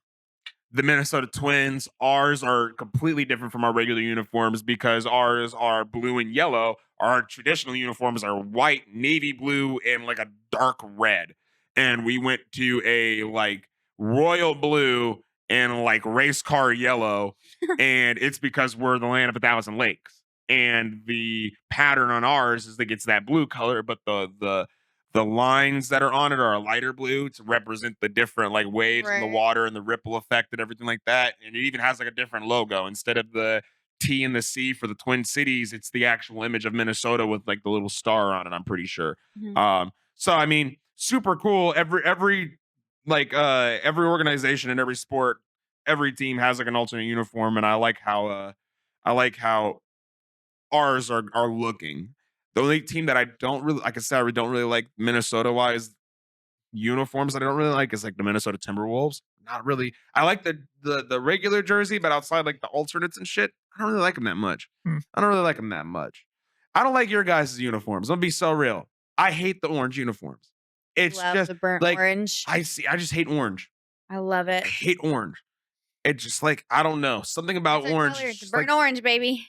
Speaker 1: the Minnesota Twins, ours are completely different from our regular uniforms because ours are blue and yellow. Our traditional uniforms are white, navy blue, and like a dark red. And we went to a like royal blue and like race car yellow. And it's because we're the land of 1,000 lakes. And the pattern on ours is that it's that blue color, but the lines that are on it are a lighter blue to represent the different like waves in the
Speaker 3: Right.
Speaker 1: water and the ripple effect and everything like that. And it even has like a different logo. Instead of the T and the C for the Twin Cities, it's the actual image of Minnesota with like the little star on it, I'm pretty sure.
Speaker 3: Mhm.
Speaker 1: So I mean, super cool. Every organization in every sport, every team has like an alternate uniform, and I like how ours are looking. The only team that I don't really, like I said, I don't really like Minnesota wise uniforms that I don't really like is like the Minnesota Timberwolves. Not really. I like the regular jersey, but outside like the alternates and shit, I don't really like them that much.
Speaker 2: Hmm.
Speaker 1: I don't really like them that much. I don't like your guys' uniforms. I'm gonna be so real. I hate the orange uniforms. It's
Speaker 3: Love
Speaker 1: just
Speaker 3: the burnt
Speaker 1: like
Speaker 3: orange.
Speaker 1: I just hate orange.
Speaker 3: I love it.
Speaker 1: I hate orange. It's just like I don't know something about
Speaker 3: It's a
Speaker 1: orange.
Speaker 3: color.
Speaker 1: It's
Speaker 3: It's
Speaker 1: just
Speaker 3: burnt
Speaker 1: like,
Speaker 3: orange, baby.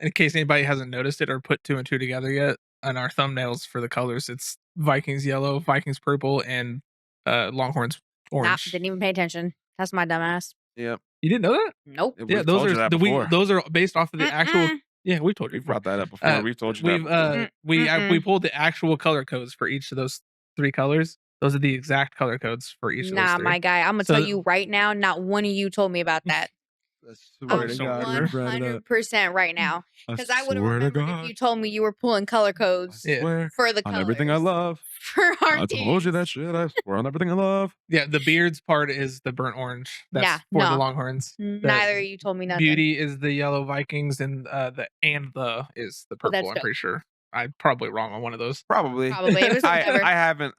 Speaker 2: In case anybody hasn't noticed it or put two and two together yet, on our thumbnails for the colors, it's Vikings yellow, Vikings purple, and Longhorns
Speaker 3: Nah,
Speaker 2: orange.
Speaker 3: didn't even pay attention. That's my dumbass.
Speaker 1: yep.
Speaker 2: You didn't know that?
Speaker 3: Nope.
Speaker 1: We've
Speaker 2: Yeah, those
Speaker 1: told you
Speaker 2: are
Speaker 1: that before.
Speaker 2: those are based off of the actual.
Speaker 3: Mm-mm.
Speaker 2: Yeah, we told you.
Speaker 1: We've
Speaker 2: before.
Speaker 1: brought that up before. We've told you that.
Speaker 2: We've
Speaker 1: before.
Speaker 2: we
Speaker 3: Mm-mm.
Speaker 2: pulled the actual color codes for each of those three colors. Those are the exact color codes for each of those
Speaker 3: Nah,
Speaker 2: three.
Speaker 3: my guy. I'm gonna
Speaker 2: So-
Speaker 3: tell you right now. Not one of you told me about that.
Speaker 1: I
Speaker 2: swear
Speaker 3: I'm
Speaker 2: to God, you brought it up.
Speaker 3: 100% right now. Because I would have
Speaker 1: swear to
Speaker 3: remembered
Speaker 1: God.
Speaker 3: if you told me you were pulling color codes
Speaker 2: Yeah.
Speaker 1: Swear
Speaker 3: for the
Speaker 1: on
Speaker 3: colors.
Speaker 1: everything I love.
Speaker 3: For our
Speaker 1: I told you
Speaker 3: teams.
Speaker 1: that shit. I swear on everything I love.
Speaker 2: Yeah, the beards part is the burnt orange. That's
Speaker 3: Yeah,
Speaker 2: for the
Speaker 3: no.
Speaker 2: Longhorns.
Speaker 3: Neither of you told me nothing.
Speaker 2: Beauty is the yellow Vikings, and the is the
Speaker 3: Oh, that's
Speaker 2: purple. I'm
Speaker 3: dope.
Speaker 2: pretty sure. I'm probably wrong on one of those.
Speaker 1: Probably.
Speaker 3: Probably. It was whatever.
Speaker 1: I haven't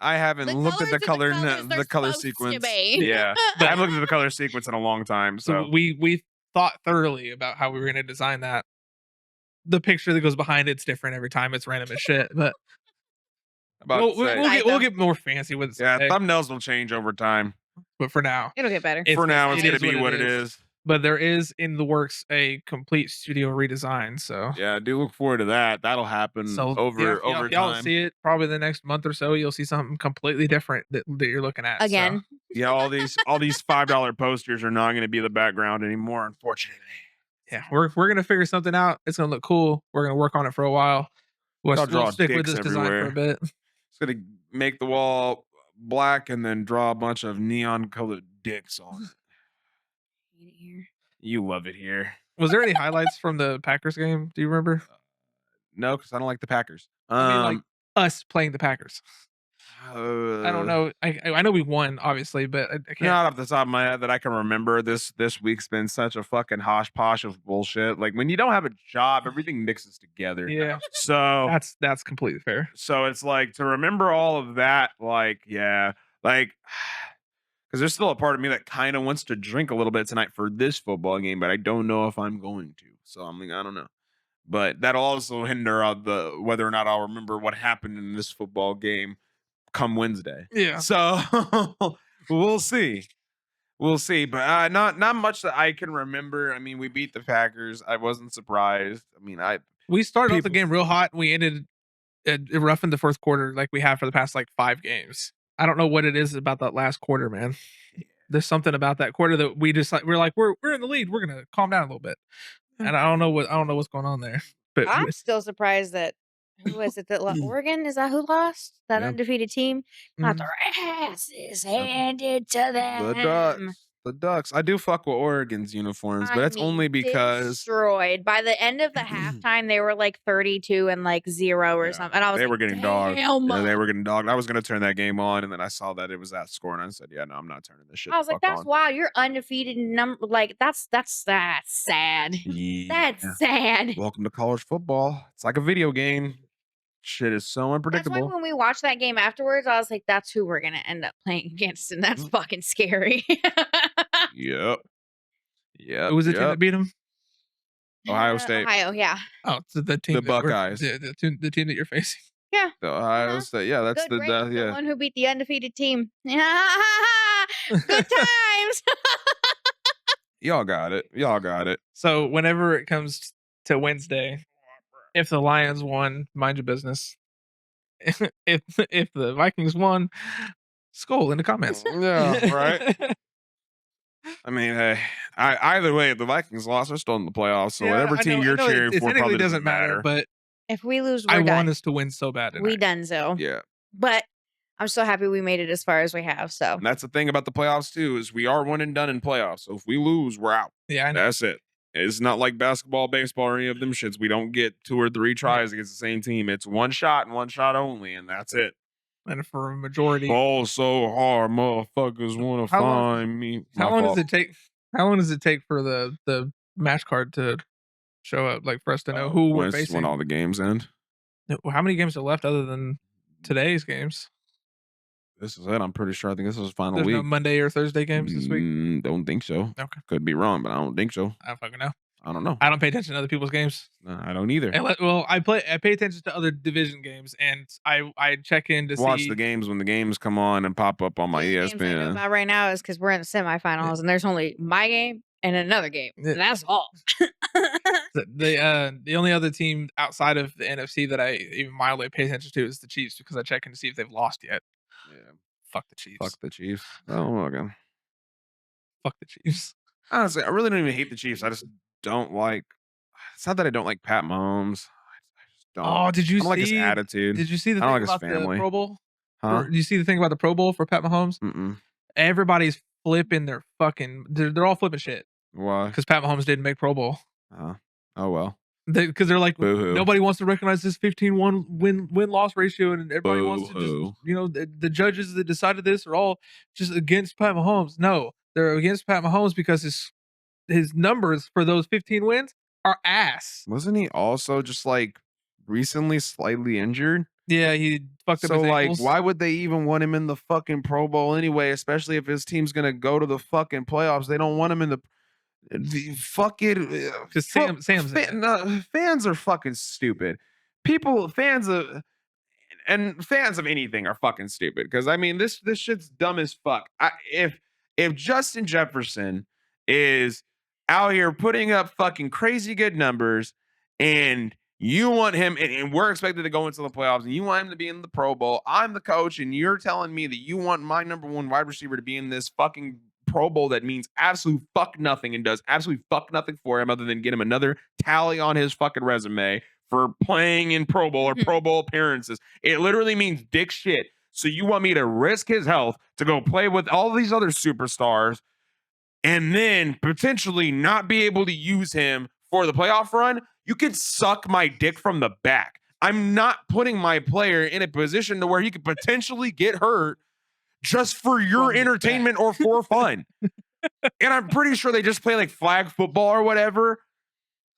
Speaker 3: The
Speaker 1: looked at the
Speaker 3: colors
Speaker 1: color
Speaker 3: are
Speaker 1: the color
Speaker 3: supposed to
Speaker 1: sequence.
Speaker 3: be.
Speaker 1: Yeah. I haven't looked at the color sequence in a long time.
Speaker 2: So
Speaker 1: So
Speaker 2: we thought thoroughly about how we were going to design that. The picture that goes behind it's different every time. It's random as shit, but
Speaker 1: about to say,
Speaker 2: we'll get more fancy with it.
Speaker 1: yeah,
Speaker 2: someday.
Speaker 1: thumbnails will change over time.
Speaker 2: But for now,
Speaker 3: It'll get better.
Speaker 1: For now, it's
Speaker 2: it
Speaker 1: gonna
Speaker 2: is
Speaker 1: be what it is.
Speaker 2: But there is in the works a complete studio redesign. So
Speaker 1: Yeah, I do look forward to that. That'll happen over
Speaker 2: y'all
Speaker 1: time.
Speaker 2: see it probably the next month or so. You'll see something completely different that you're looking at
Speaker 3: Again.
Speaker 2: So.
Speaker 1: Yeah, all these $5 posters are not going to be the background anymore, unfortunately.
Speaker 2: Yeah, we're gonna figure something out. It's gonna look cool. We're gonna work on it for a while.
Speaker 1: I'll draw
Speaker 2: We'll stick with
Speaker 1: dicks
Speaker 2: this design for a
Speaker 1: everywhere.
Speaker 2: bit.
Speaker 1: It's gonna make the wall black and then draw a bunch of neon colored dicks on it.
Speaker 3: Hate it here.
Speaker 1: You love it here.
Speaker 2: Was there any highlights from the Packers game? Do you remember?
Speaker 1: No, because I don't like the Packers.
Speaker 2: I mean, like us playing the Packers. I don't know. I know we won, obviously, but I can't.
Speaker 1: Not off the top of my head that I can remember. This week's been such a fucking hosh posh of bullshit. Like when you don't have a job, everything mixes together.
Speaker 2: Yeah.
Speaker 1: So
Speaker 2: That's completely fair.
Speaker 1: So it's like to remember all of that, like, yeah, like because there's still a part of me that kind of wants to drink a little bit tonight for this football game, but I don't know if I'm going to. So I'm like, I don't know. But that'll also hinder whether or not I'll remember what happened in this football game come Wednesday.
Speaker 2: Yeah.
Speaker 1: So we'll see. We'll see. But not much that I can remember. I mean, we beat the Packers. I wasn't surprised. I mean,
Speaker 2: we started off the game real hot. We ended rough in the fourth quarter, like we have for the past like 5 games. I don't know what it is about that last quarter, man. There's something about that quarter that we just like. We're in the lead. We're gonna calm down a little bit. And I don't know what's going on there. But
Speaker 3: I'm still surprised that who is it that lost? Oregon? Is that who lost? That undefeated team? Not their asses handed to them.
Speaker 1: The Ducks. I do fuck with Oregon's uniforms, but that's only because
Speaker 3: destroyed. By the end of the halftime, they were like 32 and like 0 or something. And I was
Speaker 1: they
Speaker 3: like,
Speaker 1: were getting dogged. Yeah, they were getting dogged. I was gonna turn that game on, and then I saw that it was that score, and I said, "Yeah, no, I'm not turning this shit."
Speaker 3: I was like, "That's wild. You're undefeated. Like that's sad.
Speaker 1: Yeah.
Speaker 3: That's sad."
Speaker 1: Welcome to college football. It's like a video game. Shit is so unpredictable.
Speaker 3: That's why when we watched that game afterwards, I was like, "That's who we're gonna end up playing against," and that's fucking scary.
Speaker 1: Yep.
Speaker 2: Who was the team that beat them?
Speaker 1: Ohio State.
Speaker 3: Ohio, yeah.
Speaker 2: Oh, so the team.
Speaker 1: The Buckeyes.
Speaker 2: The team that you're facing.
Speaker 3: Yeah.
Speaker 1: The Ohio State. Yeah, that's
Speaker 3: Good grades,
Speaker 1: the
Speaker 3: the one who beat the undefeated team. Good times.
Speaker 1: Y'all got it.
Speaker 2: So whenever it comes to Wednesday, if the Lions won, mind your business. if the Vikings won, skull in the comments.
Speaker 1: Yeah, right. I mean, hey, either way, if the Vikings lost, they're still in the playoffs. So whatever team you're cheering for probably doesn't matter.
Speaker 2: But
Speaker 3: if we lose,
Speaker 2: I want us to win so bad.
Speaker 3: We done so.
Speaker 1: Yeah.
Speaker 3: But I'm so happy we made it as far as we have. So
Speaker 1: and that's the thing about the playoffs too, is we are one and done in playoffs. So if we lose, we're out.
Speaker 2: Yeah, I know.
Speaker 1: That's it. It's not like basketball, baseball, or any of them shits. We don't get 2 or 3 tries against the same team. It's one shot and one shot only, and that's it.
Speaker 2: And for a majority,
Speaker 1: ball so hard, motherfuckers want to find me.
Speaker 2: How long does it take? How long does it take for the match card to show up? Like for us to know who we're facing
Speaker 1: when all the games end.
Speaker 2: How many games are left other than today's games?
Speaker 1: This is it. I'm pretty sure. I think this is the final
Speaker 2: There's
Speaker 1: week.
Speaker 2: no Monday or Thursday games this week.
Speaker 1: Don't think so.
Speaker 2: Okay,
Speaker 1: could be wrong, but I don't think so.
Speaker 2: I don't fucking know.
Speaker 1: I don't know.
Speaker 2: I don't pay attention to other people's games.
Speaker 1: No, I don't either.
Speaker 2: Well, I pay attention to other division games, and I check in to
Speaker 1: watch
Speaker 2: see
Speaker 1: the games when the games come on and pop up on my ESPN.
Speaker 3: About right now is because we're in the semifinals, and there's only my game and another game. And that's all.
Speaker 2: The only other team outside of the NFC that I even mildly pay attention to is the Chiefs, because I check in to see if they've lost yet.
Speaker 1: Yeah.
Speaker 2: Fuck the Chiefs.
Speaker 1: Fuck the Chiefs. Oh, okay.
Speaker 2: Fuck the Chiefs.
Speaker 1: Honestly, I really don't even hate the Chiefs. I just don't like. It's not that I don't like Pat Mahomes. I just don't.
Speaker 2: Oh, did you see?
Speaker 1: Like his attitude?
Speaker 2: Did you see the
Speaker 1: I
Speaker 2: thing
Speaker 1: don't like
Speaker 2: about
Speaker 1: his family.
Speaker 2: the Pro Bowl?
Speaker 1: Huh?
Speaker 2: Did you see the thing about the Pro Bowl for Pat Mahomes?
Speaker 1: Mm-mm.
Speaker 2: Everybody's flipping their fucking. They're all flipping shit.
Speaker 1: Why?
Speaker 2: Because Pat Mahomes didn't make Pro Bowl.
Speaker 1: Oh well.
Speaker 2: Because they're like,
Speaker 1: boo-hoo.
Speaker 2: Nobody wants to recognize this 15-1 win-loss ratio, and everybody wants to just, the judges that decided this are all just against Pat Mahomes. No, they're against Pat Mahomes because his numbers for those 15 wins are ass.
Speaker 1: Wasn't he also just like recently slightly injured?
Speaker 2: Yeah, he fucked up his ankles.
Speaker 1: So like, why would they even want him in the fucking Pro Bowl anyway? Especially if his team's gonna go to the fucking playoffs. They don't want him in the fuck it.
Speaker 2: Because Sam's
Speaker 1: fans are fucking stupid. Fans of anything are fucking stupid. Because I mean, this shit's dumb as fuck. If if Justin Jefferson is out here putting up fucking crazy good numbers and you want him, and we're expected to go into the playoffs, and you want him to be in the Pro Bowl. I'm the coach, and you're telling me that you want my number one wide receiver to be in this fucking Pro Bowl that means absolute fuck nothing and does absolutely fuck nothing for him other than get him another tally on his fucking resume for playing in Pro Bowl or Pro Bowl appearances. It literally means dick shit. So you want me to risk his health to go play with all these other superstars and then potentially not be able to use him for the playoff run? You could suck my dick from the back. I'm not putting my player in a position to where he could potentially get hurt just for your entertainment or for fun. And I'm pretty sure they just play like flag football or whatever.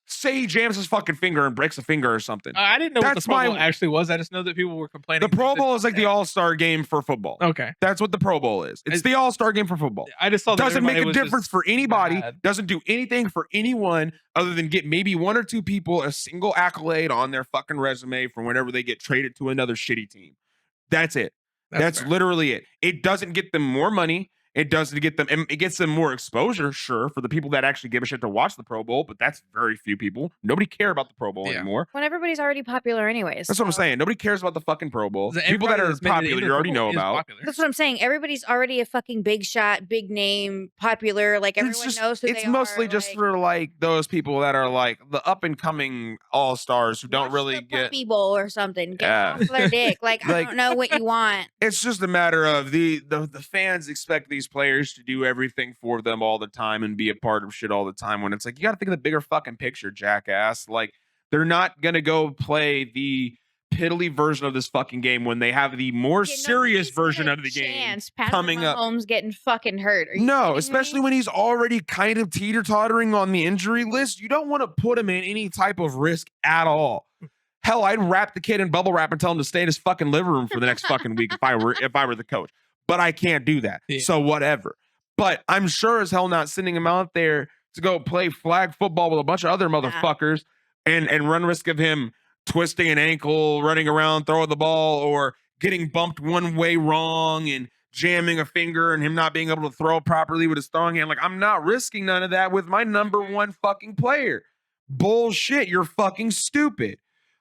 Speaker 1: Say he jams his fucking finger and breaks a finger or something.
Speaker 2: I didn't know what the Pro Bowl actually was. I just know that people were complaining.
Speaker 1: The Pro Bowl is like the all-star game for football.
Speaker 2: Okay.
Speaker 1: That's what the Pro Bowl is. It's the all-star game for football.
Speaker 2: I just saw that
Speaker 1: doesn't make a difference for anybody.
Speaker 2: Bad.
Speaker 1: Doesn't do anything for anyone other than get maybe one or two people a single accolade on their fucking resume from whenever they get traded to another shitty team. That's it. That's literally it. It doesn't get them more money. It doesn't get them, it gets them more exposure, sure, for the people that actually give a shit to watch the Pro Bowl, but that's very few people. Nobody care about the Pro Bowl anymore.
Speaker 3: When everybody's already popular anyways.
Speaker 1: That's what I'm saying. Nobody cares about the fucking Pro Bowl. People that are popular, you already know about.
Speaker 3: Popular. That's what I'm saying. Everybody's already a fucking big shot, big name, popular. Like everyone knows who they are.
Speaker 1: It's mostly just for like those people that are like the up and coming all stars who don't really get
Speaker 3: Puppy Bowl or something. Get off their dick. Like I don't know what you want.
Speaker 1: It's just a matter of the fans expect these players to do everything for them all the time and be a part of shit all the time, when it's like, you got to think of the bigger fucking picture, jackass. Like, they're not gonna go play the piddly version of this fucking game when they have the more serious version of the game coming up.
Speaker 3: Mahomes getting fucking hurt.
Speaker 1: No, especially when he's already kind of teeter-tottering on the injury list. You don't want to put him in any type of risk at all. Hell, I'd wrap the kid in bubble wrap and tell him to stay in his fucking living room for the next fucking week if I were the coach. But I can't do that. Yeah. So whatever. But I'm sure as hell not sending him out there to go play flag football with a bunch of other motherfuckers and run risk of him twisting an ankle, running around, throwing the ball, or getting bumped one way wrong and jamming a finger and him not being able to throw properly with his throwing hand. Like, I'm not risking none of that with my number one fucking player. Bullshit. You're fucking stupid.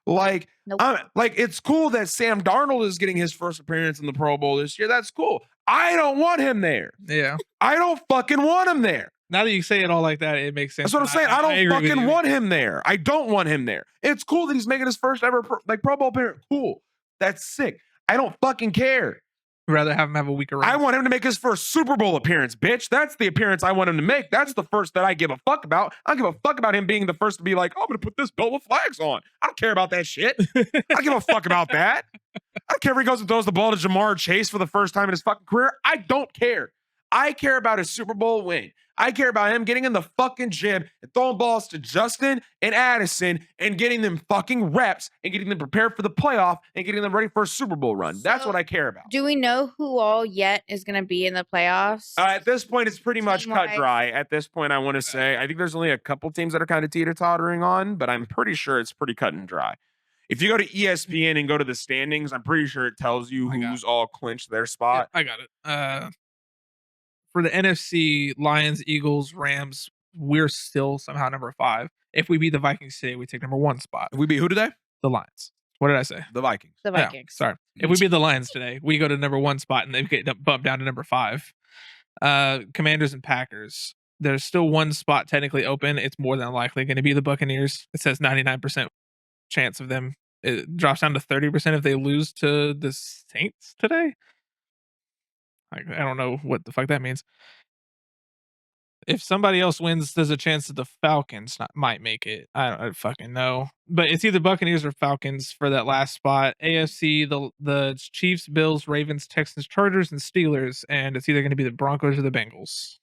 Speaker 1: Like, nope. Like, it's cool that Sam Darnold is getting his first appearance in the Pro Bowl this year. That's cool. I don't want him there.
Speaker 2: Yeah.
Speaker 1: I don't fucking want him there.
Speaker 2: Now that you say it all like that, it makes sense.
Speaker 1: That's what I'm saying. I don't fucking want him there. I don't want him there. It's cool that he's making his first ever Pro Bowl appearance. Cool. That's sick. I don't fucking care.
Speaker 2: Rather have him have a weaker run.
Speaker 1: I want him to make his first Super Bowl appearance, bitch. That's the appearance I want him to make. That's the first that I give a fuck about. I don't give a fuck about him being the first to be like, oh, I'm going to put this belt with flags on. I don't care about that shit. I don't give a fuck about that. I don't care if he goes and throws the ball to Jamar Chase for the first time in his fucking career. I don't care. I care about his Super Bowl win. I care about him getting in the fucking gym and throwing balls to Justin and Addison and getting them fucking reps and getting them prepared for the playoff and getting them ready for a Super Bowl run. That's what I care about.
Speaker 3: Do we know who all yet is going to be in the playoffs?
Speaker 1: At this point, it's pretty much cut dry. At this point, I want to say, I think there's only a couple teams that are kind of teeter-tottering on, but I'm pretty sure it's pretty cut and dry. If you go to ESPN and go to the standings, I'm pretty sure it tells you who's all clinched their spot.
Speaker 2: Yeah, I got it. For the NFC, Lions, Eagles, Rams, we're still somehow number 5. If we beat the Vikings today, we take number 1 spot.
Speaker 1: If we beat who today?
Speaker 2: The Lions. What did I say?
Speaker 1: The Vikings.
Speaker 3: The Vikings.
Speaker 2: Yeah, sorry. If we beat the Lions today, we go to number 1 spot and they get bumped down to number 5. Commanders and Packers. There's still 1 spot technically open. It's more than likely going to be the Buccaneers. It says 99% chance of them. It drops down to 30% if they lose to the Saints today. I don't know what the fuck that means. If somebody else wins, there's a chance that the Falcons might make it. I don't fucking know. But it's either Buccaneers or Falcons for that last spot. AFC, the Chiefs, Bills, Ravens, Texans, Chargers, and Steelers. And it's either going to be the Broncos or the Bengals.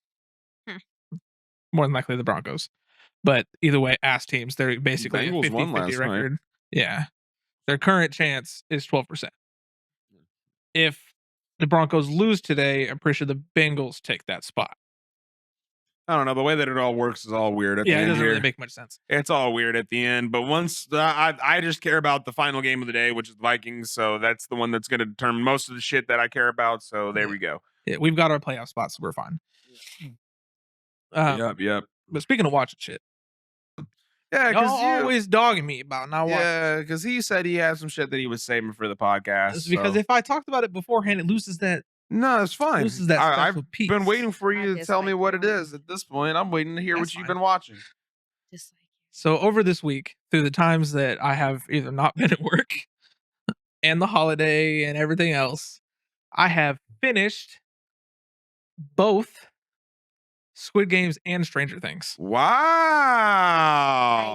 Speaker 2: More than likely the Broncos. But either way, ass teams. They're basically a 50-50 record. Night. Yeah. Their current chance is 12%. If the Broncos lose today, I'm pretty sure the Bengals take that spot.
Speaker 1: I don't know. The way that it all works is all weird.
Speaker 2: It doesn't really make much sense.
Speaker 1: It's all weird at the end. But once I just care about the final game of the day, which is the Vikings. So that's the one that's going to determine most of the shit that I care about. So there we go.
Speaker 2: Yeah, we've got our playoff spots, so we're fine.
Speaker 1: Yep.
Speaker 2: But speaking of watching shit,
Speaker 1: Yeah,
Speaker 2: y'all
Speaker 1: because
Speaker 2: always dogging me about not watching.
Speaker 1: Yeah, because he said he had some shit that he was saving for the podcast.
Speaker 2: It's because
Speaker 1: so.
Speaker 2: if I talked about it beforehand, it loses that.
Speaker 1: No, it's fine.
Speaker 2: Loses that
Speaker 1: I've
Speaker 2: special piece.
Speaker 1: been waiting for
Speaker 3: I
Speaker 1: you to tell me
Speaker 3: dislike
Speaker 1: what
Speaker 3: you.
Speaker 1: it is at this point. I'm waiting to hear
Speaker 2: That's
Speaker 1: what you've
Speaker 2: fine.
Speaker 1: been watching.
Speaker 3: Just like
Speaker 2: So over this week, through the times that I have either not been at work and the holiday and everything else, I have finished both Squid Games and Stranger Things.
Speaker 1: Wow.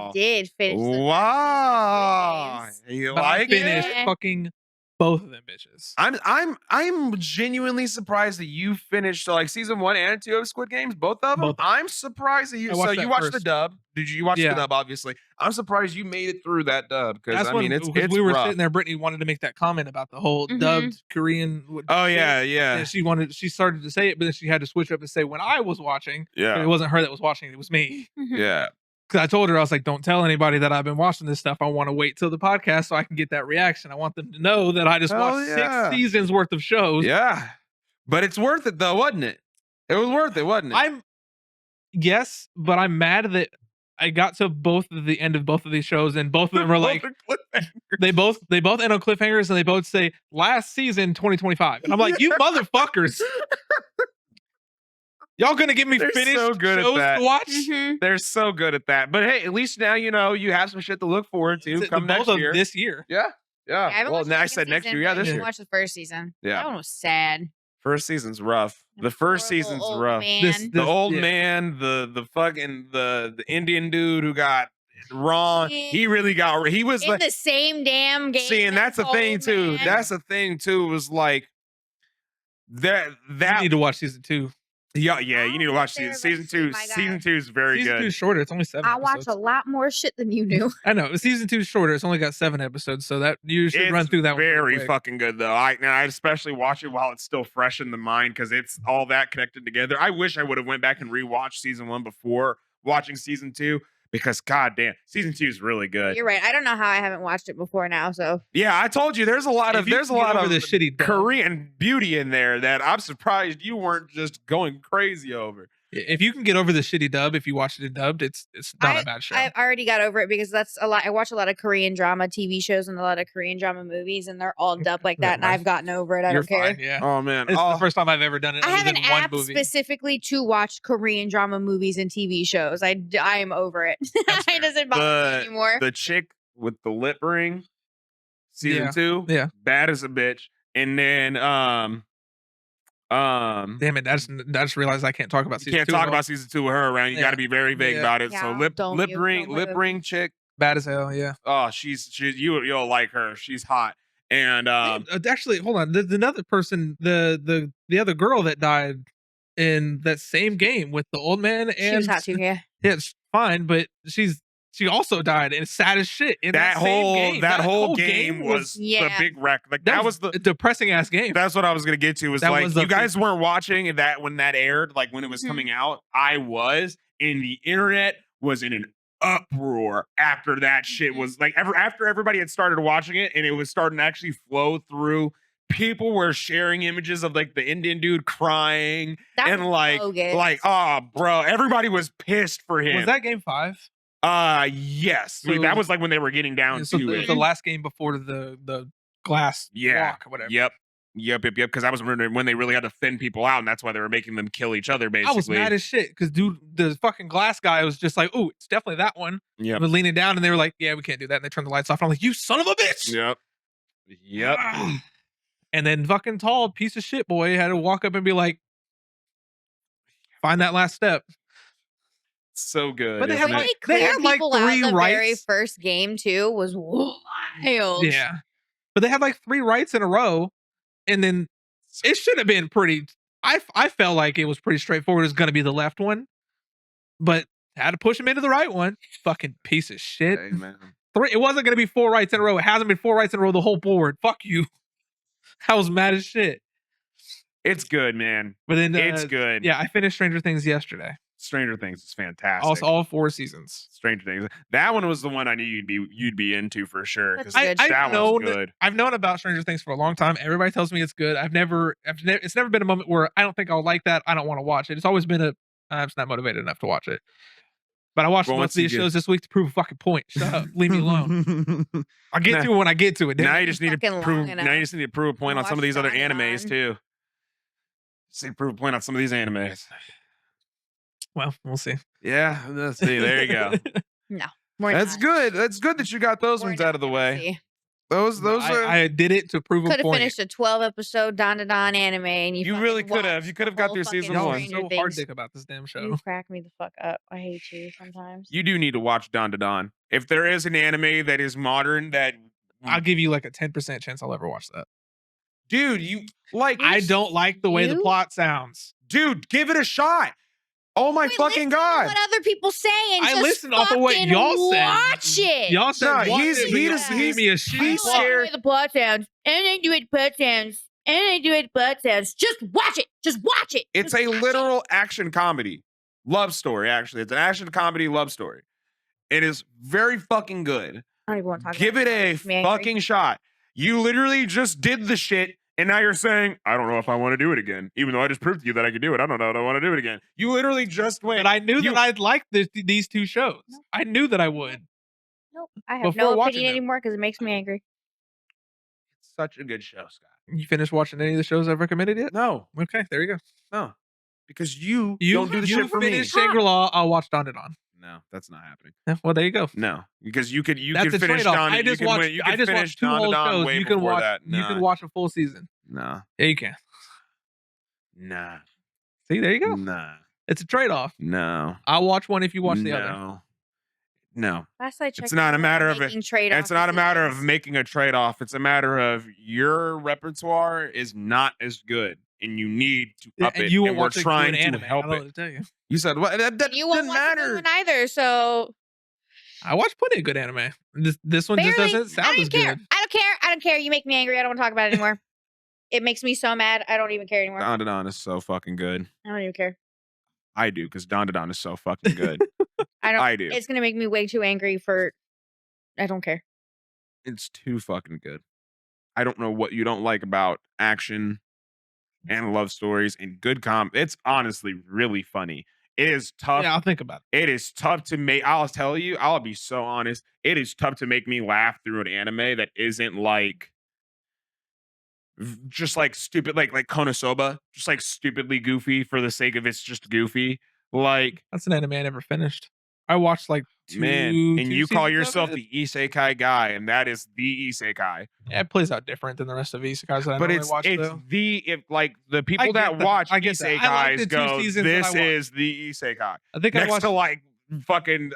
Speaker 3: I did finish. The
Speaker 1: Wow. You
Speaker 2: But I
Speaker 1: like
Speaker 2: finished
Speaker 1: it?
Speaker 2: fucking both of them bitches.
Speaker 1: I'm genuinely surprised that you finished like season 1 and 2 of Squid Games, both of them.
Speaker 2: Both.
Speaker 1: I'm surprised that you.
Speaker 2: I watched
Speaker 1: So
Speaker 2: that
Speaker 1: you watched the
Speaker 2: first.
Speaker 1: dub? Did you watch the
Speaker 2: Yeah.
Speaker 1: dub? Obviously, I'm surprised you made it through that dub because
Speaker 2: That's
Speaker 1: I
Speaker 2: when
Speaker 1: mean it's
Speaker 2: we were
Speaker 1: rough.
Speaker 2: sitting there. Brittany wanted to make that comment about the whole
Speaker 3: Mhm.
Speaker 2: dubbed Korean.
Speaker 1: Oh
Speaker 2: shit.
Speaker 1: yeah.
Speaker 2: And she started to say it, but then she had to switch up and say when I was watching.
Speaker 1: Yeah.
Speaker 2: It wasn't her that was watching; it was me.
Speaker 3: Mhm.
Speaker 1: Yeah.
Speaker 2: Because I told her I was like, "Don't tell anybody that I've been watching this stuff. I want to wait till the podcast so I can get that reaction. I want them to know that I just
Speaker 1: Hell
Speaker 2: watched
Speaker 1: yeah.
Speaker 2: 6 seasons worth of shows."
Speaker 1: Yeah. But it's worth it though, wasn't it? It was worth it, wasn't it?
Speaker 2: Yes, but I'm mad that I got to the end of both of these shows, and both of them were like they both end on cliffhangers, and they both say last season 2025, and I'm like, you motherfuckers, y'all gonna give me
Speaker 1: They're
Speaker 2: finished
Speaker 1: so good at
Speaker 2: shows
Speaker 1: that.
Speaker 2: to watch?
Speaker 3: Mhm.
Speaker 1: They're so good at that. But hey, at least now you know you have some shit to look forward to come
Speaker 2: Both
Speaker 1: next
Speaker 2: of
Speaker 1: year.
Speaker 2: this year.
Speaker 1: Yeah.
Speaker 3: I haven't
Speaker 1: Well,
Speaker 3: watched
Speaker 1: now
Speaker 3: the
Speaker 1: I
Speaker 3: second
Speaker 1: said next
Speaker 3: season,
Speaker 1: year. Yeah,
Speaker 3: but I
Speaker 1: this
Speaker 3: did
Speaker 1: year.
Speaker 3: watch the first season.
Speaker 1: Yeah.
Speaker 3: That one was sad.
Speaker 1: First season's rough. The first
Speaker 3: Horrible
Speaker 1: season's
Speaker 3: old
Speaker 1: rough.
Speaker 3: Man.
Speaker 1: The old
Speaker 2: yeah.
Speaker 1: man, the fucking the Indian dude who got wrong. He really got. He was
Speaker 3: in
Speaker 1: like,
Speaker 3: the same damn game.
Speaker 1: see, and that's the thing
Speaker 3: old
Speaker 1: too.
Speaker 3: man.
Speaker 1: That's the thing too. Was like that.
Speaker 2: You
Speaker 1: That
Speaker 2: need to watch season 2.
Speaker 1: yeah. You need to
Speaker 3: I'll
Speaker 1: watch
Speaker 3: get there
Speaker 1: season 2.
Speaker 3: eventually, my guy.
Speaker 1: Season 2 is very
Speaker 2: Season 2
Speaker 1: good.
Speaker 2: is shorter. It's only 7
Speaker 3: I watch
Speaker 2: episodes.
Speaker 3: a lot more shit than you do.
Speaker 2: I know. Season 2 is shorter. It's only got 7 episodes, so that you should run through that one.
Speaker 1: Very
Speaker 2: pretty quick.
Speaker 1: fucking good though. I especially watch it while it's still fresh in the mind because it's all that connected together. I wish I would have went back and rewatched season 1 before watching season 2 because goddamn, season 2 is really good.
Speaker 3: You're right. I don't know how I haven't watched it before now. So
Speaker 1: Yeah, I told you there's a lot of
Speaker 2: If you can get over the shitty dub.
Speaker 1: Korean beauty in there that I'm surprised you weren't just going crazy over.
Speaker 2: If you can get over the shitty dub, if you watch it dubbed, it's not a bad show.
Speaker 3: I already got over it because that's a lot. I watch a lot of Korean drama TV shows and a lot of Korean drama movies, and they're all dubbed like that. And I've gotten over it. I
Speaker 2: You're
Speaker 3: don't care.
Speaker 2: fine, yeah.
Speaker 1: Oh man,
Speaker 2: It's the first time I've ever done it.
Speaker 3: I
Speaker 2: other
Speaker 3: have an
Speaker 2: than one
Speaker 3: app
Speaker 2: movie.
Speaker 3: specifically to watch Korean drama movies and TV shows. I am over it.
Speaker 2: That's fair.
Speaker 3: It doesn't bother me anymore.
Speaker 1: the chick with the lip ring, season
Speaker 2: Yeah.
Speaker 1: 2,
Speaker 2: Yeah.
Speaker 1: bad as a bitch, and then
Speaker 2: Damn it! I just realized I can't talk about
Speaker 1: you
Speaker 2: season
Speaker 1: can't
Speaker 2: 2
Speaker 1: talk
Speaker 2: at all.
Speaker 1: about season 2 with her around. You
Speaker 2: Yeah.
Speaker 1: got to be very vague
Speaker 2: Yeah.
Speaker 1: about it.
Speaker 3: Yeah,
Speaker 1: So lip
Speaker 3: don't
Speaker 1: ring chick.
Speaker 2: Bad as hell. Yeah.
Speaker 1: Oh, she's you'll like her. She's hot. And
Speaker 2: Actually, hold on. There's another person, the other girl that died in that same game with the old man, and
Speaker 3: She was hot too. Yeah.
Speaker 2: yeah, it's fine, but she also died, and it's sad as shit. In that
Speaker 1: whole game was the big wreck. Like that was the
Speaker 2: depressing ass game.
Speaker 1: That's what I was gonna get to. Was
Speaker 2: That
Speaker 1: like
Speaker 2: was the
Speaker 1: you guys weren't watching that when that aired, like when it was coming out. I was, and the internet was in an uproar after that shit was like after everybody had started watching it and it was starting to actually flow through. People were sharing images of like the Indian dude crying
Speaker 3: That
Speaker 1: and
Speaker 3: was bogus.
Speaker 1: oh bro, everybody was pissed for him.
Speaker 2: Was that game 5?
Speaker 1: Yes.
Speaker 2: So-
Speaker 1: That was like when they were getting down
Speaker 2: So
Speaker 1: to
Speaker 2: the
Speaker 1: it.
Speaker 2: last game before the glass walk or whatever.
Speaker 1: Yep. Because that was when they really had to thin people out, and that's why they were making them kill each other. Basically,
Speaker 2: I was mad as shit because dude, the fucking glass guy was just like, "Oh, it's definitely that one."
Speaker 1: Yep.
Speaker 2: I was leaning down, and they were like, "Yeah, we can't do that." And they turned the lights off. And I'm like, "You son of a bitch!"
Speaker 1: Yep.
Speaker 2: And then fucking tall piece of shit boy had to walk up and be like, "Find that last step."
Speaker 1: So good.
Speaker 2: But they
Speaker 1: isn't
Speaker 2: have
Speaker 1: it?
Speaker 2: they had like
Speaker 3: people out
Speaker 2: 3
Speaker 3: the very
Speaker 2: rights.
Speaker 3: first game too was wild.
Speaker 2: Yeah, but they had like 3 rights in a row, and then it should have been pretty. I felt like it was pretty straightforward. It was going to be the left one, but had to push him into the right one. Fucking piece of shit.
Speaker 1: Hey, man.
Speaker 2: 3. It wasn't going to be 4 rights in a row. It hasn't been 4 rights in a row the whole board. Fuck you. I was mad as shit.
Speaker 1: It's good, man.
Speaker 2: But then
Speaker 1: It's good.
Speaker 2: Yeah, I finished Stranger Things yesterday.
Speaker 1: Stranger Things is fantastic.
Speaker 2: Also, all 4 seasons.
Speaker 1: Stranger Things. That one was the one I knew you'd be into for sure.
Speaker 3: That's
Speaker 1: Because
Speaker 3: good.
Speaker 1: that one's good.
Speaker 2: I've known about Stranger Things for a long time. Everybody tells me it's good. It's never been a moment where I don't think I'll like that. I don't want to watch it. It's always been I'm just not motivated enough to watch it. But I watched
Speaker 1: Well,
Speaker 2: both
Speaker 1: once
Speaker 2: of
Speaker 1: you
Speaker 2: these shows this week to prove a fucking point. Shut up. Leave me alone. I'll get to it when I get to it.
Speaker 1: Now
Speaker 2: damn
Speaker 1: you
Speaker 2: it.
Speaker 1: just need to
Speaker 3: Fucking long
Speaker 1: prove.
Speaker 3: enough.
Speaker 1: Now you just need to prove a point on some of these other
Speaker 3: Watch
Speaker 1: animes
Speaker 3: Don.
Speaker 1: too. Just need to prove a point on some of these animes.
Speaker 2: Well, we'll see.
Speaker 1: Yeah, let's see. There you go.
Speaker 3: No, we're
Speaker 1: That's
Speaker 3: not.
Speaker 1: good. That's good that you got those
Speaker 3: We're
Speaker 1: ones
Speaker 3: not
Speaker 1: out of the
Speaker 3: gonna
Speaker 1: way.
Speaker 3: see.
Speaker 1: Those are.
Speaker 2: I did it to prove a
Speaker 3: Could have
Speaker 2: point.
Speaker 3: finished a 12-episode Don to Don anime, and
Speaker 1: You
Speaker 3: fucking
Speaker 1: really could have.
Speaker 3: watched
Speaker 1: You could have
Speaker 3: the
Speaker 1: got
Speaker 3: whole
Speaker 1: through
Speaker 3: fucking
Speaker 1: season
Speaker 2: Y'all are
Speaker 1: one.
Speaker 3: Stranger
Speaker 2: so hard
Speaker 3: Things.
Speaker 2: dick about this damn show.
Speaker 3: You crack me the fuck up. I hate you sometimes.
Speaker 1: You do need to watch Don to Don. If there is an anime that is modern, that
Speaker 2: I'll give you like a 10% chance I'll ever watch that.
Speaker 1: dude, you like.
Speaker 2: I don't like the way the
Speaker 3: You?
Speaker 2: plot sounds.
Speaker 1: Dude, give it a shot. Oh my
Speaker 3: Quit
Speaker 1: fucking
Speaker 3: listening to
Speaker 1: god.
Speaker 3: What other people say and
Speaker 2: I
Speaker 3: just
Speaker 2: listened off of what
Speaker 3: fucking
Speaker 2: y'all said.
Speaker 3: watch it.
Speaker 2: Y'all said
Speaker 1: No,
Speaker 2: watch
Speaker 1: he's-
Speaker 2: it, but
Speaker 1: he
Speaker 2: y'all
Speaker 1: does-
Speaker 2: gave me a shitty
Speaker 1: he's
Speaker 2: plot.
Speaker 1: scared.
Speaker 3: I don't like the plot sounds, and I do it plot sounds, and I do it plot sounds. Just watch it. Just watch it.
Speaker 1: It's
Speaker 3: Just
Speaker 1: a
Speaker 3: watch it.
Speaker 1: literal action comedy. Love story, actually. It's an action comedy love story. It is very fucking good.
Speaker 3: I don't even want to talk
Speaker 1: Give
Speaker 3: about
Speaker 1: it a
Speaker 3: Makes me angry.
Speaker 1: fucking shot. You literally just did the shit, and now you're saying, I don't know if I want to do it again. Even though I just proved to you that I could do it. I don't know if I want to do it again. You literally just went.
Speaker 2: But I knew
Speaker 1: You-
Speaker 2: that I'd like these 2 shows.
Speaker 3: No.
Speaker 2: I knew that I would.
Speaker 3: Nope. I have
Speaker 2: Before
Speaker 3: no
Speaker 2: watching
Speaker 3: opinion
Speaker 2: them.
Speaker 3: anymore because it makes me angry.
Speaker 1: It's such a good show, Scott.
Speaker 2: You finished watching any of the shows I've recommended yet?
Speaker 1: No,
Speaker 2: Okay, there you go.
Speaker 1: no. Because you don't do the
Speaker 2: you
Speaker 1: shit for me.
Speaker 2: finish Shangri-La, I'll watch Don to Don.
Speaker 1: No, that's not happening.
Speaker 2: Yeah, well, there you go.
Speaker 1: No, because you could
Speaker 2: That's
Speaker 1: finish
Speaker 2: a trade-off.
Speaker 1: Don.
Speaker 2: I
Speaker 1: You
Speaker 2: just
Speaker 1: could
Speaker 2: watched.
Speaker 1: win- you
Speaker 2: I
Speaker 1: could
Speaker 2: just
Speaker 1: finish
Speaker 2: watched 2
Speaker 1: Don to
Speaker 2: old
Speaker 1: Don
Speaker 2: shows.
Speaker 1: way
Speaker 2: You can
Speaker 1: before
Speaker 2: watch.
Speaker 1: that.
Speaker 2: You can watch a full season.
Speaker 1: Nah,
Speaker 2: Yeah, you can.
Speaker 1: nah,
Speaker 2: See, there you go.
Speaker 1: nah,
Speaker 2: It's a trade-off.
Speaker 1: no.
Speaker 2: I'll watch one if you watch the other.
Speaker 1: No.
Speaker 3: Last I checked,
Speaker 1: It's not a matter of it.
Speaker 3: making trade-off
Speaker 1: It's not a matter of
Speaker 3: decisions.
Speaker 1: making a trade-off. It's a matter of your repertoire is not as good, and you need to up
Speaker 2: And
Speaker 1: it.
Speaker 2: you won't
Speaker 1: and we're
Speaker 2: watch a good
Speaker 1: trying to
Speaker 2: anime.
Speaker 1: help
Speaker 2: I don't know
Speaker 1: it.
Speaker 2: what to tell you.
Speaker 1: You said what? That
Speaker 3: You won't
Speaker 1: doesn't
Speaker 3: watch a good
Speaker 1: matter.
Speaker 3: one either. So
Speaker 2: I watch plenty of good anime. This one just
Speaker 3: barely.
Speaker 2: doesn't sound
Speaker 3: I
Speaker 2: as
Speaker 3: don't care.
Speaker 2: good.
Speaker 3: I don't care. I don't care. You make me angry. I don't want to talk about it anymore. It makes me so mad. I don't even care anymore.
Speaker 1: Don to Don is so fucking good.
Speaker 3: I don't even care.
Speaker 1: I do, because Don to Don is so fucking good.
Speaker 3: I don't.
Speaker 1: I do.
Speaker 3: It's gonna make me way too angry for. I don't care.
Speaker 1: It's too fucking good. I don't know what you don't like about action and love stories and good It's honestly really funny. It is tough.
Speaker 2: Yeah, I'll think about
Speaker 1: It is tough to make. I'll tell you, I'll be so honest. It is tough to make me laugh through an anime that isn't like just like stupid, like Konosuba, just like stupidly goofy for the sake of it's just goofy. Like,
Speaker 2: That's an anime I never finished. I watched like 2.
Speaker 1: man, and
Speaker 2: 2
Speaker 1: you call
Speaker 2: seasons of
Speaker 1: yourself
Speaker 2: it.
Speaker 1: the isekai guy, and that is the isekai.
Speaker 2: Yeah, it plays out different than the rest of isekais that I
Speaker 1: But
Speaker 2: normally
Speaker 1: it's
Speaker 2: watch. Though.
Speaker 1: like the people
Speaker 2: get
Speaker 1: that
Speaker 2: that.
Speaker 1: watch
Speaker 2: I get that. I like
Speaker 1: isekais
Speaker 2: the 2
Speaker 1: go,
Speaker 2: seasons that I
Speaker 1: this
Speaker 2: watched.
Speaker 1: is the isekai.
Speaker 2: I think I
Speaker 1: Next
Speaker 2: watched.
Speaker 1: to like fucking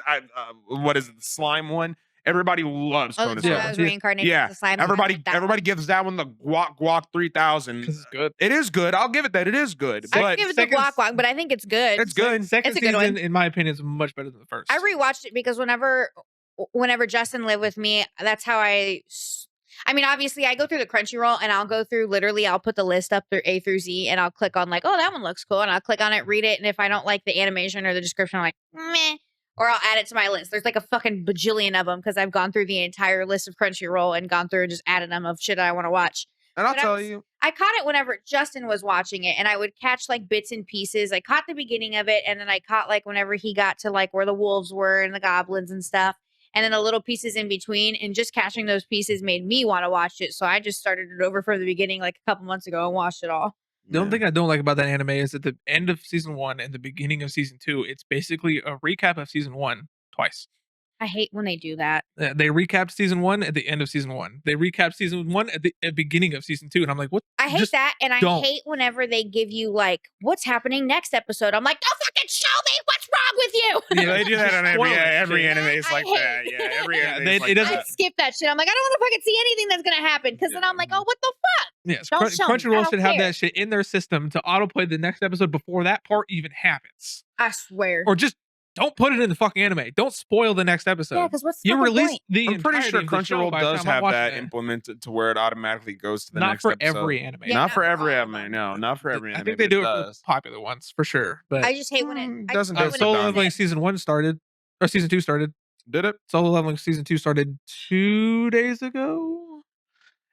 Speaker 1: what is it, the slime one? Everybody loves
Speaker 3: Oh, the
Speaker 1: Konosuba.
Speaker 3: one
Speaker 2: Yeah.
Speaker 3: that was reincarnated
Speaker 1: Yeah.
Speaker 3: as a slime.
Speaker 1: Everybody gives that one the guac 3000.
Speaker 2: Because it's good.
Speaker 1: It is good. I'll give it that. It is good.
Speaker 3: I
Speaker 1: But
Speaker 3: give it the
Speaker 2: second-
Speaker 3: guac guac, but I think it's good.
Speaker 1: it's good.
Speaker 2: Second
Speaker 3: It's a good
Speaker 2: season,
Speaker 3: one.
Speaker 2: in my opinion, is much better than the first.
Speaker 3: I rewatched it because whenever Justin lived with me, that's how I mean, obviously, I go through the Crunchyroll and I'll go through I'll put the list up through A through Z and I'll click on like, oh, that one looks cool. And I'll click on it, read it. And if I don't like the animation or the description, I'm like, meh. Or I'll add it to my list. There's like a fucking bajillion of them because I've gone through the entire list of Crunchyroll and gone through and just added them of shit I want to watch.
Speaker 1: And I'll
Speaker 3: But I
Speaker 1: tell
Speaker 3: was-
Speaker 1: you,
Speaker 3: I caught it whenever Justin was watching it, and I would catch like bits and pieces. I caught the beginning of it, and then I caught like whenever he got to like where the wolves were and the goblins and stuff, and then the little pieces in between. And just catching those pieces made me want to watch it. So I just started it over from the beginning like a couple months ago and watched it all.
Speaker 2: The only thing I don't like about that anime is at the end of season 1 and the beginning of season 2, it's basically a recap of season 1 twice.
Speaker 3: I hate when they do that.
Speaker 2: They recapped season 1 at the end of season 1. They recapped season 1 at the beginning of season 2, and I'm like, what?
Speaker 3: I hate
Speaker 2: Just
Speaker 3: that, and I
Speaker 2: don't.
Speaker 3: hate whenever they give you like what's happening next episode. I'm like, don't fucking show me what's wrong with you.
Speaker 1: Yeah, they do that on
Speaker 2: Spoil
Speaker 1: every
Speaker 2: it.
Speaker 1: anime is
Speaker 3: I
Speaker 1: like
Speaker 3: hate
Speaker 1: that. Yeah, every
Speaker 2: Yeah,
Speaker 1: anime
Speaker 2: they-
Speaker 1: is like
Speaker 2: it doesn't-
Speaker 3: I
Speaker 1: that.
Speaker 3: skip that shit. I'm like, I don't want to fucking see anything that's gonna happen because then I'm like, oh, what the fuck?
Speaker 2: Yes,
Speaker 3: Don't show me. I
Speaker 2: Crunchyroll
Speaker 3: don't
Speaker 2: should have
Speaker 3: care.
Speaker 2: that shit in their system to autoplay the next episode before that part even happens.
Speaker 3: I swear.
Speaker 2: Or just don't put it in the fucking anime. Don't spoil the next episode.
Speaker 3: Yeah, because what's the
Speaker 2: You
Speaker 3: fucking
Speaker 2: release
Speaker 3: point?
Speaker 2: the
Speaker 1: I'm pretty sure
Speaker 2: entirety of the show
Speaker 1: Crunchyroll
Speaker 2: by the
Speaker 1: does
Speaker 2: time I'm
Speaker 1: have
Speaker 2: watching
Speaker 1: that
Speaker 2: it.
Speaker 1: implemented to where it automatically goes to the
Speaker 2: Not
Speaker 1: next
Speaker 2: for
Speaker 1: episode.
Speaker 2: every anime.
Speaker 3: Yeah,
Speaker 1: not for every
Speaker 3: all of
Speaker 1: anime.
Speaker 3: them.
Speaker 1: No, not for every
Speaker 2: I
Speaker 1: anime.
Speaker 2: think they
Speaker 1: but
Speaker 2: do
Speaker 1: it
Speaker 2: it for
Speaker 1: does.
Speaker 2: popular ones for sure. But
Speaker 3: I just hate when it
Speaker 1: doesn't
Speaker 3: I
Speaker 1: do
Speaker 3: just
Speaker 1: it
Speaker 3: hate
Speaker 1: for
Speaker 3: when
Speaker 2: Solo
Speaker 3: it
Speaker 1: dumb.
Speaker 2: Leveling season 1 started, or season 2 started.
Speaker 1: Did it?
Speaker 2: Solo Leveling season 2 started 2 days ago.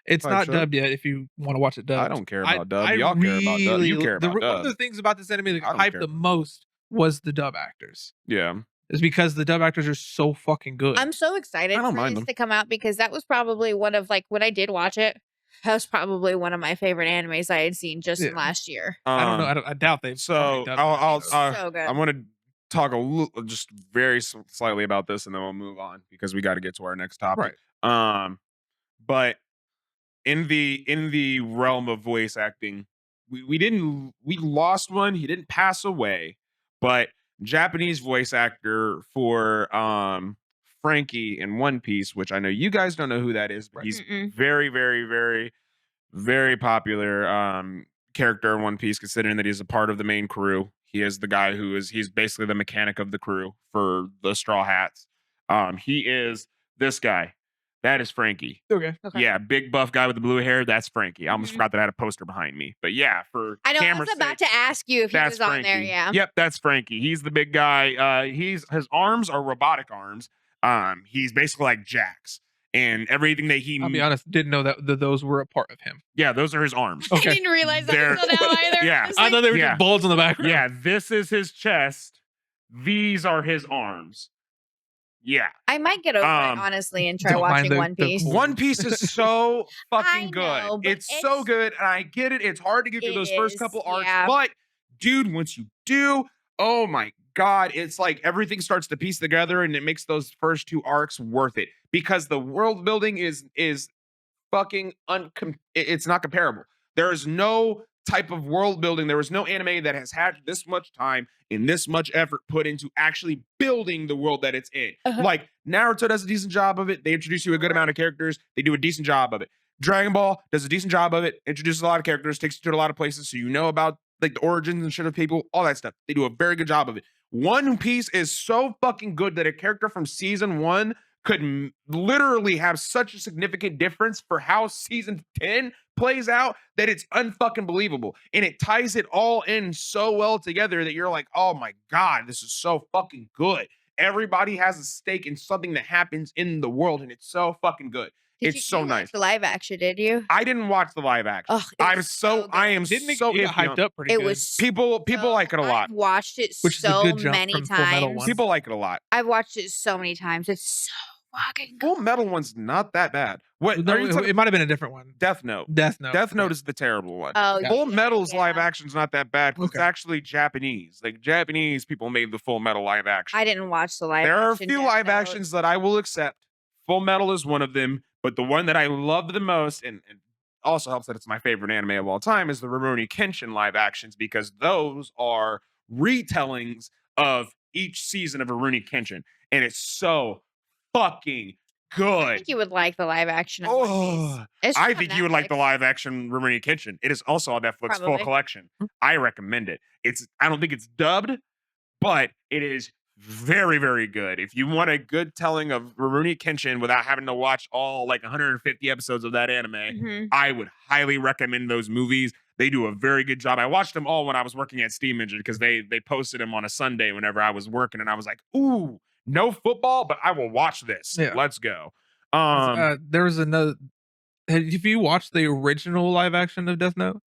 Speaker 2: It's
Speaker 1: Type
Speaker 2: not
Speaker 1: shit.
Speaker 2: dubbed yet. If you want to watch it dubbed,
Speaker 1: I don't care about dub.
Speaker 2: I
Speaker 1: Y'all care about dub. You
Speaker 2: really-
Speaker 1: care about
Speaker 2: One of the
Speaker 1: dub.
Speaker 2: things about this anime that
Speaker 1: I
Speaker 2: got
Speaker 1: don't
Speaker 2: hyped
Speaker 1: care
Speaker 2: the
Speaker 1: about dub.
Speaker 2: most was the dub actors.
Speaker 1: Yeah.
Speaker 2: Is because the dub actors are so fucking good.
Speaker 3: I'm so excited
Speaker 1: I don't
Speaker 3: for
Speaker 1: mind
Speaker 3: this
Speaker 1: them.
Speaker 3: to come out because that was probably one of when I did watch it, that was probably one of my favorite animes I had seen just in
Speaker 2: Yeah.
Speaker 3: last year.
Speaker 2: I don't know. I doubt they've.
Speaker 1: So
Speaker 2: already dubbed
Speaker 1: I'll
Speaker 3: It's
Speaker 2: it.
Speaker 3: so good.
Speaker 1: I want to talk a little, just very slightly about this, and then we'll move on because we got to get to our next topic. But in the realm of voice acting, we lost one. He didn't pass away, but Japanese voice actor for Frankie in One Piece, which I know you guys don't know who that is, but
Speaker 2: Right.
Speaker 1: he's
Speaker 3: Mm-mm.
Speaker 1: very, very, very, very popular character in One Piece, considering that he's a part of the main crew. He is the guy he's basically the mechanic of the crew for the Straw Hats. He is this guy. That is Frankie.
Speaker 2: Okay.
Speaker 1: Yeah, big buff guy with the blue hair. That's Frankie. I almost
Speaker 3: Mhm.
Speaker 1: forgot that I had a poster behind me. But yeah, for
Speaker 3: I know I
Speaker 1: camera's
Speaker 3: was about
Speaker 1: sake,
Speaker 3: to ask you if he
Speaker 1: that's
Speaker 3: was on
Speaker 1: Frankie.
Speaker 3: there. Yeah.
Speaker 1: Yep, that's Frankie. He's the big guy. His arms are robotic arms. He's basically like Jax. And everything that he
Speaker 2: I'll be honest, didn't know that those were a part of him.
Speaker 1: Yeah, those are his arms.
Speaker 2: Okay.
Speaker 3: I didn't realize that
Speaker 1: They're-
Speaker 3: until now either.
Speaker 1: Yeah.
Speaker 3: honestly.
Speaker 2: I thought they were
Speaker 1: Yeah.
Speaker 2: just bulge in the background.
Speaker 1: Yeah, this is his chest. These are his arms. Yeah.
Speaker 3: I might get over it
Speaker 1: Um,
Speaker 3: honestly and try
Speaker 2: don't mind
Speaker 3: watching
Speaker 2: the-
Speaker 3: One
Speaker 2: the
Speaker 3: Piece.
Speaker 2: cool-
Speaker 1: One Piece is so fucking good.
Speaker 3: know, but
Speaker 1: It's so
Speaker 3: it's-
Speaker 1: good, and I get it. It's hard to get through
Speaker 3: It
Speaker 1: those first
Speaker 3: is,
Speaker 1: couple arcs,
Speaker 3: yeah.
Speaker 1: but dude, once you do, oh my god, it's like everything starts to piece together, and it makes those first 2 arcs worth it because the world building is fucking it's not comparable. There is no type of world building. There is no anime that has had this much time and this much effort put into actually building the world that it's in.
Speaker 3: Uh-huh.
Speaker 1: Like Naruto does a decent job of it. They introduce you a good amount of characters. They do a decent job of it. Dragon Ball does a decent job of it. Introduces a lot of characters, takes you to a lot of places, so you know about like the origins and shit of people, all that stuff. They do a very good job of it. One Piece is so fucking good that a character from season 1 could literally have such a significant difference for how season 10 plays out that it's unfucking believable. And it ties it all in so well together that you're like, oh my God, this is so fucking good. Everybody has a stake in something that happens in the world, and it's so fucking good.
Speaker 3: Did
Speaker 1: It's
Speaker 3: you
Speaker 1: so
Speaker 3: watch
Speaker 1: nice.
Speaker 3: The live action, did you?
Speaker 1: I didn't watch the live action.
Speaker 3: Oh,
Speaker 1: I am
Speaker 2: Didn't it
Speaker 1: so
Speaker 2: get
Speaker 1: iffy on-
Speaker 2: hyped up pretty
Speaker 3: It
Speaker 2: good?
Speaker 3: was
Speaker 1: People like it a lot.
Speaker 3: I've watched it
Speaker 2: Which is a
Speaker 3: so
Speaker 2: good jump
Speaker 3: many
Speaker 2: from Full Metal
Speaker 3: times.
Speaker 2: one.
Speaker 1: People like it a lot.
Speaker 3: I've watched it so many times. It's so fucking good.
Speaker 1: Full Metal one's not that bad. What
Speaker 2: No,
Speaker 1: are you talking?
Speaker 2: it might have been a different one.
Speaker 1: Death Note.
Speaker 2: Death Note.
Speaker 1: Death Note
Speaker 2: Yeah.
Speaker 1: is the terrible one.
Speaker 3: Oh,
Speaker 2: Yeah.
Speaker 1: Full
Speaker 3: yeah,
Speaker 1: Metal's
Speaker 3: yeah.
Speaker 1: live action's not that bad because
Speaker 2: Okay.
Speaker 1: it's actually Japanese. Like Japanese people made the Full Metal live action.
Speaker 3: I didn't watch the live
Speaker 1: There are a
Speaker 3: action
Speaker 1: few
Speaker 3: Death
Speaker 1: live
Speaker 3: Note.
Speaker 1: actions that I will accept. Full Metal is one of them, but the one that I love the most, and also helps that it's my favorite anime of all time, is the Rurouni Kenshin live actions because those are retellings of each season of Rurouni Kenshin, and it's so fucking
Speaker 3: I
Speaker 1: good.
Speaker 3: think you would like the live action. Of One Piece.
Speaker 1: Oh,
Speaker 3: It's
Speaker 1: I
Speaker 3: on
Speaker 1: think you would like the
Speaker 3: Netflix.
Speaker 1: live action Rurouni Kenshin. It is also on Netflix full
Speaker 3: Probably.
Speaker 1: collection. I recommend it. I don't think it's dubbed, but it is very, very good. If you want a good telling of Rurouni Kenshin without having to watch all like 150 episodes of that anime,
Speaker 3: Mhm.
Speaker 1: I would highly recommend those movies. They do a very good job. I watched them all when I was working at Steam Engine because they posted them on a Sunday whenever I was working, and I was like, ooh, no football, but I will watch this.
Speaker 2: Yeah.
Speaker 1: Let's go.
Speaker 2: There was another. Have you watched the original live action of Death Note?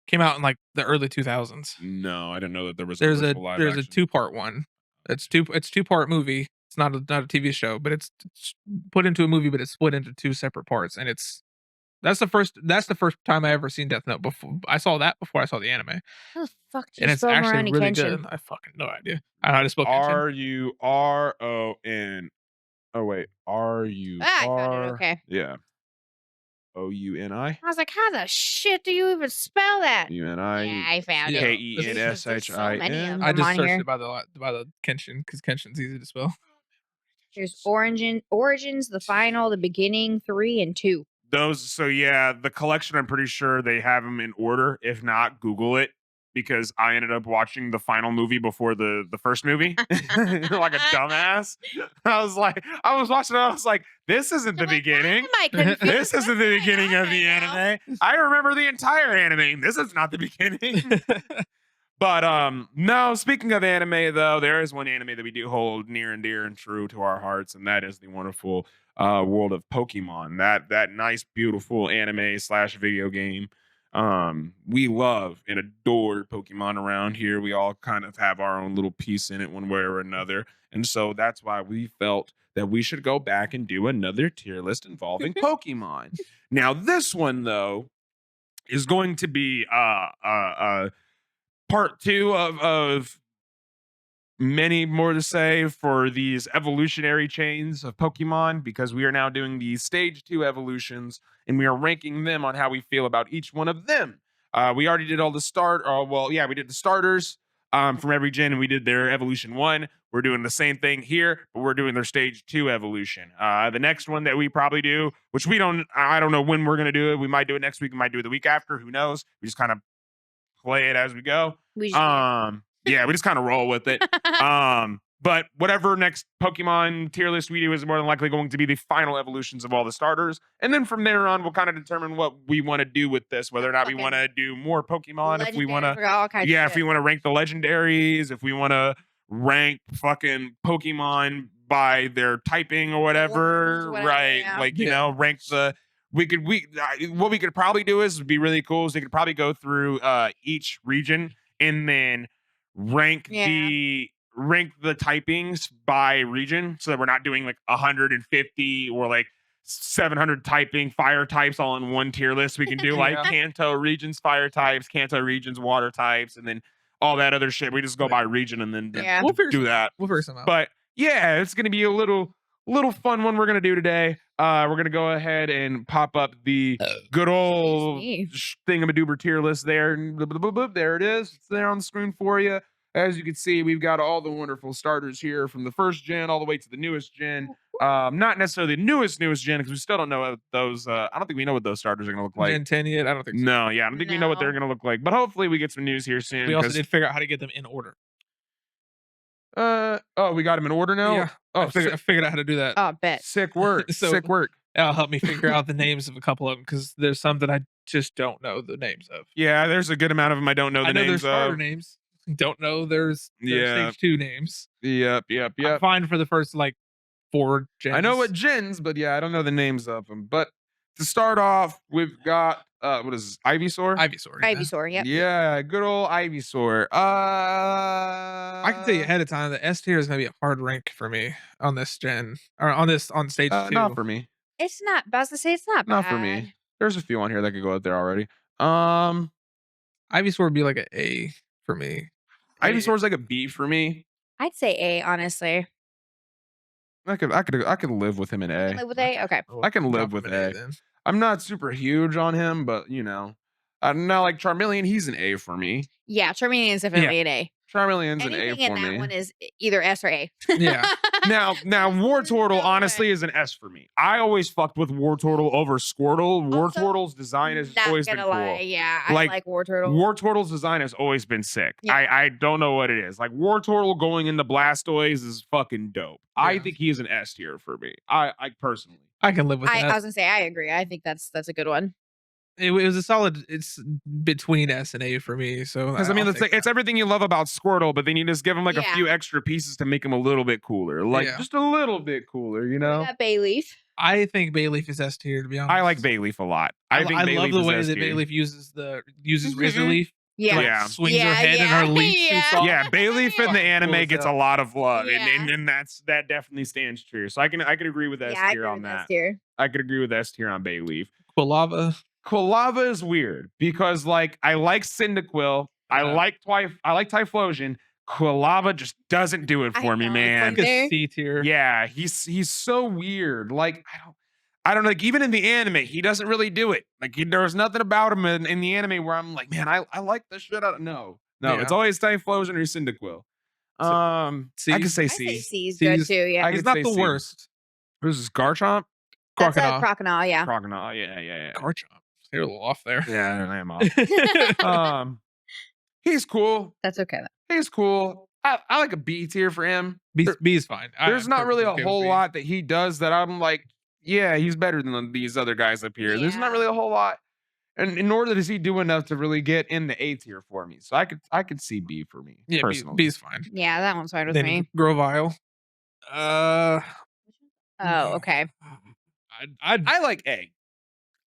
Speaker 2: Came out in like the early 2000s.
Speaker 1: No, I didn't know that there was
Speaker 2: There's a
Speaker 1: original live
Speaker 2: there's a
Speaker 1: action.
Speaker 2: 2-part one. It's 2-part movie. It's not a TV show, but it's put into a movie, but it's split into 2 separate parts, and that's the first time I ever seen Death Note. Before I saw that, before I saw the anime,
Speaker 3: How the fuck do
Speaker 2: and
Speaker 3: you
Speaker 2: it's
Speaker 3: spell
Speaker 2: actually
Speaker 3: Rurouni
Speaker 2: really
Speaker 3: Kenshin?
Speaker 2: good. I fucking no idea. I know how to spell Kenshin.
Speaker 1: Ruron. Oh wait, RU.
Speaker 3: Ah, I found it. Okay.
Speaker 1: Yeah. OUNI.
Speaker 3: I was like, how the shit do you even spell that? Yeah,
Speaker 1: UNI.
Speaker 3: I found
Speaker 2: Yeah.
Speaker 3: it.
Speaker 1: KENSHIN.
Speaker 3: So many of
Speaker 2: I
Speaker 3: them
Speaker 2: just
Speaker 3: on
Speaker 2: searched
Speaker 3: here.
Speaker 2: it by the Kenshin because Kenshin's easy to spell.
Speaker 3: There's Origins, the final, the beginning, 3 and 2.
Speaker 1: Those. So yeah, the collection. I'm pretty sure they have them in order. If not, Google it because I ended up watching the final movie before the first movie, like a dumbass. I was watching it. I was like, this isn't the
Speaker 3: I'm like, why
Speaker 1: beginning.
Speaker 3: am I confused?
Speaker 1: This isn't the
Speaker 3: What's going
Speaker 1: beginning
Speaker 3: on
Speaker 1: of the
Speaker 3: right now?
Speaker 1: anime. I remember the entire anime. This is not the beginning. But no, speaking of anime though, there is one anime that we do hold near and dear and true to our hearts, and that is the wonderful world of Pokemon. That nice, beautiful anime / video game. We love and adore Pokemon around here. We all kind of have our own little piece in it one way or another. And so that's why we felt that we should go back and do another tier list involving Pokemon. Now, this one though is going to be part 2 of many more to say for these evolutionary chains of Pokemon, because we are now doing the stage 2 evolutions and we are ranking them on how we feel about each one of them. We already did all the we did the starters from every gen, and we did their evolution 1. We're doing the same thing here, but we're doing their stage 2 evolution. The next one that we probably do, which I don't know when we're going to do it. We might do it next week. We might do it the week after. Who knows? We just kind of play it as we go.
Speaker 3: We just
Speaker 1: Yeah, we just kind of roll with it. But whatever next Pokemon tier list we do is more than likely going to be the final evolutions of all the starters. And then from there on, we'll kind of determine what we want to do with this, whether or not we want to do more Pokemon, if we want to,
Speaker 3: all kinds
Speaker 1: yeah,
Speaker 3: of
Speaker 1: if we want to rank the legendaries, if we want to rank fucking Pokemon by their typing or whatever,
Speaker 3: whatever,
Speaker 1: right?
Speaker 3: yeah.
Speaker 1: Like, you know, rank the. What we could probably do is would be really cool. Is we could probably go through each region and then rank the typings by region, so that we're not doing like 150 or like 700 typing fire types all in one tier list. We can do like Kanto regions fire types, Kanto regions water types, and then all that other shit. We just go by region and then
Speaker 2: We'll
Speaker 1: do that.
Speaker 2: We'll figure some out.
Speaker 1: But yeah, it's gonna be a little fun one we're gonna do today. We're gonna go ahead and pop up the good old thingamadoober tier list there. There it is. It's there on the screen for you. As you can see, we've got all the wonderful starters here from the first gen all the way to the newest gen. Not necessarily the newest gen, because we still don't know what those. I don't think we know what those starters are gonna look like.
Speaker 2: Gen 10 yet? I don't think so.
Speaker 1: No, yeah, I don't think we know what they're gonna look like. But hopefully, we get some news here soon.
Speaker 2: We also did figure out how to get them in order.
Speaker 1: We got them in order now.
Speaker 2: Yeah.
Speaker 1: Oh,
Speaker 2: I figured out how to do that.
Speaker 3: Oh, bet.
Speaker 1: Sick work. Sick work.
Speaker 2: That'll help me figure out the names of a couple of them, because there's some that I just don't know the names of.
Speaker 1: Yeah, there's a good amount of them I don't know the names
Speaker 2: there's starter
Speaker 1: of.
Speaker 2: names. Don't know there's stage 2 names.
Speaker 1: Yep.
Speaker 2: I'm fine for the first like 4 gens.
Speaker 1: I know what gens, but yeah, I don't know the names of them. But to start off, we've got what is this? Ivysaur?
Speaker 3: Ivysaur, yep.
Speaker 1: Yeah, good old Ivysaur.
Speaker 2: I can tell you ahead of time that S tier is gonna be a hard rank for me on this gen, or on stage 2.
Speaker 1: Not for me.
Speaker 3: It's not. I was gonna say it's not bad.
Speaker 1: Not for me. There's a few on here that could go out there already.
Speaker 2: Ivysaur would be like an A for me.
Speaker 1: Ivysaur's like a B for me.
Speaker 3: I'd say A, honestly.
Speaker 1: I could live with him in A.
Speaker 3: Live with A? Okay.
Speaker 1: I can live with A.
Speaker 2: Then.
Speaker 1: I'm not super huge on him, but you know, now like Charmeleon, he's an A for me.
Speaker 3: Yeah, Charmeleon is definitely an A.
Speaker 1: Charmeleon's an A
Speaker 3: Anything
Speaker 1: for
Speaker 3: in that
Speaker 1: me.
Speaker 3: one is either S or A.
Speaker 2: Yeah.
Speaker 1: Now Wartortle honestly is an S for me. I always fucked with Wartortle over Squirtle.
Speaker 3: Also,
Speaker 1: Wartortle's design has always been cool.
Speaker 3: Yeah, I like Wartortle.
Speaker 1: Wartortle's design has always been sick.
Speaker 3: Yeah.
Speaker 1: I don't know what it is. Like Wartortle going into Blastoise is fucking dope.
Speaker 2: Yeah.
Speaker 1: I think he's an S tier for me. I personally.
Speaker 2: I can live with that.
Speaker 3: I was gonna say I agree. I think that's a good one.
Speaker 2: It was a solid. It's between S and A for me. So
Speaker 1: because I mean, it's everything you love about Squirtle, but then you just give him like a few extra pieces to make him a little bit cooler, like just a little bit cooler, you know.
Speaker 3: That Bayleaf.
Speaker 2: I think Bayleaf is S tier, to be honest.
Speaker 1: I like Bayleaf a lot. I think Bayleaf
Speaker 2: love the way
Speaker 1: is
Speaker 2: that
Speaker 1: S-tier.
Speaker 2: Bayleaf uses Razor Leaf.
Speaker 3: Yeah.
Speaker 2: To, swings her head and her leaf shoots off.
Speaker 1: Yeah, Bayleaf in the anime gets a lot of love,
Speaker 3: Yeah.
Speaker 1: and that definitely stands true. So I can agree with S tier on that. I could agree with S tier on Bayleaf. Quilava is weird because like I like Cyndaquil, I like Typhlosion. Quilava just doesn't do it for me, man.
Speaker 2: Like a C tier.
Speaker 1: Yeah, he's so weird. Like I don't know. Like even in the anime, he doesn't really do it. Like there's nothing about him in the anime where I'm like, man, I like this shit out of no. It's always Typhlosion or Cyndaquil. I can say C.
Speaker 3: C's good too. Yeah,
Speaker 2: he's not the worst.
Speaker 1: Who's this? Garchomp?
Speaker 3: Crocodile, yeah.
Speaker 1: Crocodile, yeah.
Speaker 2: Garchomp. You're a little off there.
Speaker 1: Yeah, I am off. He's cool.
Speaker 3: That's okay though.
Speaker 1: He's cool. I like a B tier for him.
Speaker 2: B is fine.
Speaker 1: There's not really a
Speaker 2: perfectly okay with
Speaker 1: whole
Speaker 2: B.
Speaker 1: lot that he does that I'm like, yeah, he's better than these other guys up here. There's not
Speaker 3: Yeah.
Speaker 1: really a whole lot. And nor does he do enough to really get in the A tier for me. So I could see B for me.
Speaker 2: Yeah,
Speaker 1: personally.
Speaker 2: B is fine.
Speaker 3: Yeah, that one's fine with
Speaker 2: Then
Speaker 3: me.
Speaker 2: Grovile.
Speaker 3: Oh, okay.
Speaker 1: I like A.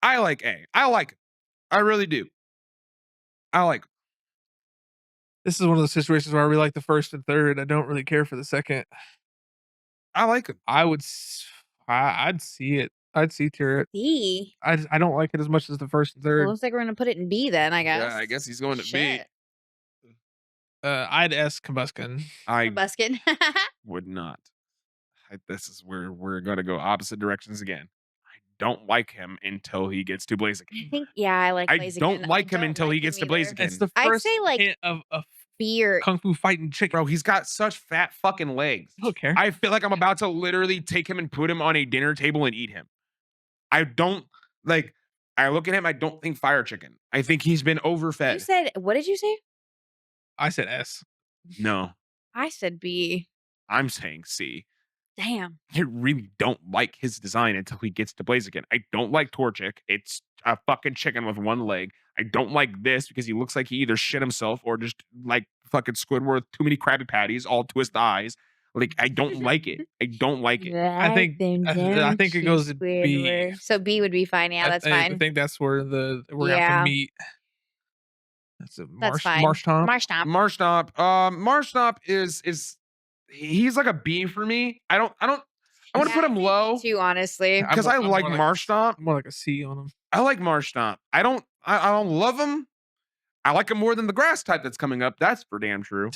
Speaker 1: I like A. I like it. I really do. I like it.
Speaker 2: This is one of those situations where I really like the first and third. I don't really care for the second.
Speaker 1: I like it.
Speaker 2: I'd see it. I'd C tier it.
Speaker 3: B.
Speaker 2: I don't like it as much as the first and
Speaker 3: Well,
Speaker 2: third.
Speaker 3: looks like we're gonna put it in B then, I guess.
Speaker 1: Yeah, I guess he's going to B.
Speaker 3: Shit.
Speaker 2: I'd S Combuskin.
Speaker 1: I
Speaker 3: Buskin.
Speaker 1: would not. This is where we're going to go opposite directions again. I don't like him until he gets to Blaziken.
Speaker 3: I think I like
Speaker 1: I
Speaker 3: Blaziken.
Speaker 1: don't like him
Speaker 3: don't
Speaker 1: until he gets to
Speaker 3: either.
Speaker 1: Blaziken.
Speaker 2: It's the
Speaker 3: I'd
Speaker 2: first
Speaker 3: say, like,
Speaker 2: hit of
Speaker 3: B or
Speaker 2: kung fu fighting chicken.
Speaker 1: Bro, he's got such fat fucking legs.
Speaker 2: I don't care.
Speaker 1: I feel like I'm about to literally take him and put him on a dinner table and eat him. I don't like. I look at him. I don't think fire chicken. I think he's been
Speaker 3: you
Speaker 1: overfed.
Speaker 3: said what did you say?
Speaker 2: I said S.
Speaker 1: No,
Speaker 3: I said B.
Speaker 1: I'm saying C.
Speaker 3: Damn.
Speaker 1: I really don't like his design until he gets to Blaziken. I don't like Torchic. It's a fucking chicken with one leg. I don't like this because he looks like he either shit himself or just like fucking Squidward, too many Krabby Patties, all twist eyes. Like, I don't like it. I don't like it.
Speaker 2: I think it goes to B.
Speaker 3: So B would be fine. Yeah, that's fine.
Speaker 2: I think that's where we're gonna have to meet. That's a
Speaker 3: That's fine.
Speaker 2: Marsh Tomp.
Speaker 3: Marshtomp.
Speaker 1: Marshtomp is he's like a B for me. I want to put him low
Speaker 3: too, honestly.
Speaker 1: because I like Marshtomp.
Speaker 2: More like a C on him.
Speaker 1: I like Marshtomp. I don't love him. I like him more than the grass type that's coming up. That's for damn true.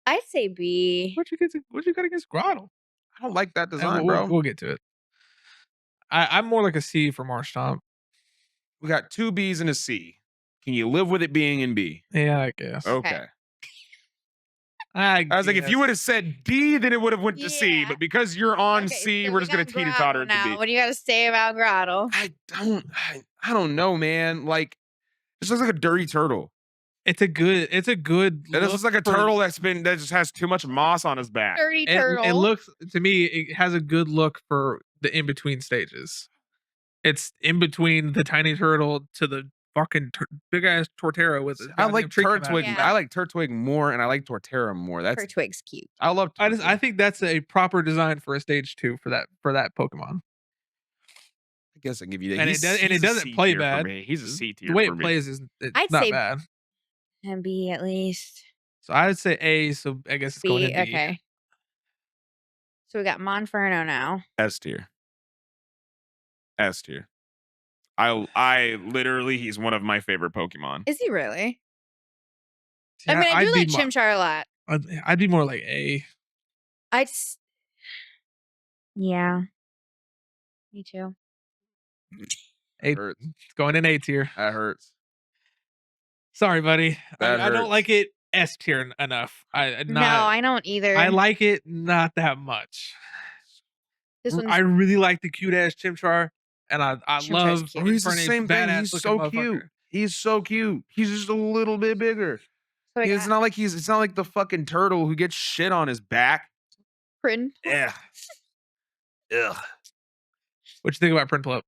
Speaker 3: I'd say B.
Speaker 2: What you got against Grottle?
Speaker 1: I don't like that design,
Speaker 2: we'll,
Speaker 1: bro.
Speaker 2: We'll get to it. I'm more like a C for Marshtomp.
Speaker 1: We got 2 B's and a C. Can you live with it being in B?
Speaker 2: Yeah, I guess.
Speaker 1: Okay.
Speaker 2: I
Speaker 1: was like, if you would have said D, then it would have went to C.
Speaker 3: Yeah.
Speaker 1: But because you're on
Speaker 3: Okay,
Speaker 1: C,
Speaker 3: so
Speaker 1: we're
Speaker 3: we
Speaker 1: just gonna
Speaker 3: got
Speaker 1: teeter
Speaker 3: Grottle
Speaker 1: totter it to
Speaker 3: now.
Speaker 1: B.
Speaker 3: What do you got to say about Grottle?
Speaker 1: I don't know, man. Like, this looks like a dirty turtle.
Speaker 2: It's a good.
Speaker 1: It looks like a turtle that just has too much moss on his back.
Speaker 3: Dirty turtle.
Speaker 2: It looks to me. It has a good look for the in between stages. It's in between the tiny turtle to the fucking big ass Torterra with.
Speaker 1: I like Turtwig.
Speaker 3: Yeah.
Speaker 1: I like Turtwig more, and I like Torterra more. That's
Speaker 3: Turtwig's cute.
Speaker 1: I love.
Speaker 2: I think that's a proper design for a stage 2 for that Pokemon.
Speaker 1: I guess I give you that.
Speaker 2: And it doesn't play bad.
Speaker 1: He's a C tier.
Speaker 2: The way
Speaker 1: for
Speaker 2: it
Speaker 1: me.
Speaker 2: plays is
Speaker 3: I'd
Speaker 2: not
Speaker 3: say
Speaker 2: bad.
Speaker 3: And B at least.
Speaker 2: So I would say A. So I guess it's going
Speaker 3: B.
Speaker 2: in B.
Speaker 3: Okay. So we got Monferno now.
Speaker 1: S tier. S tier. I literally, he's one of my favorite Pokemon.
Speaker 3: Is he really?
Speaker 2: See,
Speaker 3: I mean, I do
Speaker 2: I'd
Speaker 3: like
Speaker 2: be
Speaker 3: Chimchar a lot.
Speaker 2: I'd be more like A.
Speaker 3: Yeah. Me too.
Speaker 2: A
Speaker 1: Hurts.
Speaker 2: it's going in A tier.
Speaker 1: That hurts.
Speaker 2: Sorry, buddy.
Speaker 1: That
Speaker 2: I don't
Speaker 1: hurts.
Speaker 2: like it S tier enough.
Speaker 3: No, I don't either.
Speaker 2: I like it not that much.
Speaker 3: this one.
Speaker 2: I really like the cute ass Chimchar, and I
Speaker 3: Chimchar's
Speaker 2: love.
Speaker 3: cute.
Speaker 1: Oh, he's the
Speaker 2: Infernape's
Speaker 1: same thing.
Speaker 2: badass
Speaker 1: He's
Speaker 2: looking
Speaker 1: so cute.
Speaker 2: motherfucker.
Speaker 1: He's so cute. He's just a little bit bigger.
Speaker 3: So we
Speaker 1: It's
Speaker 3: got
Speaker 1: not like it's not like the fucking turtle who gets shit on his back.
Speaker 3: Prin.
Speaker 1: Yeah. Ugh.
Speaker 2: What you think about Prinplup?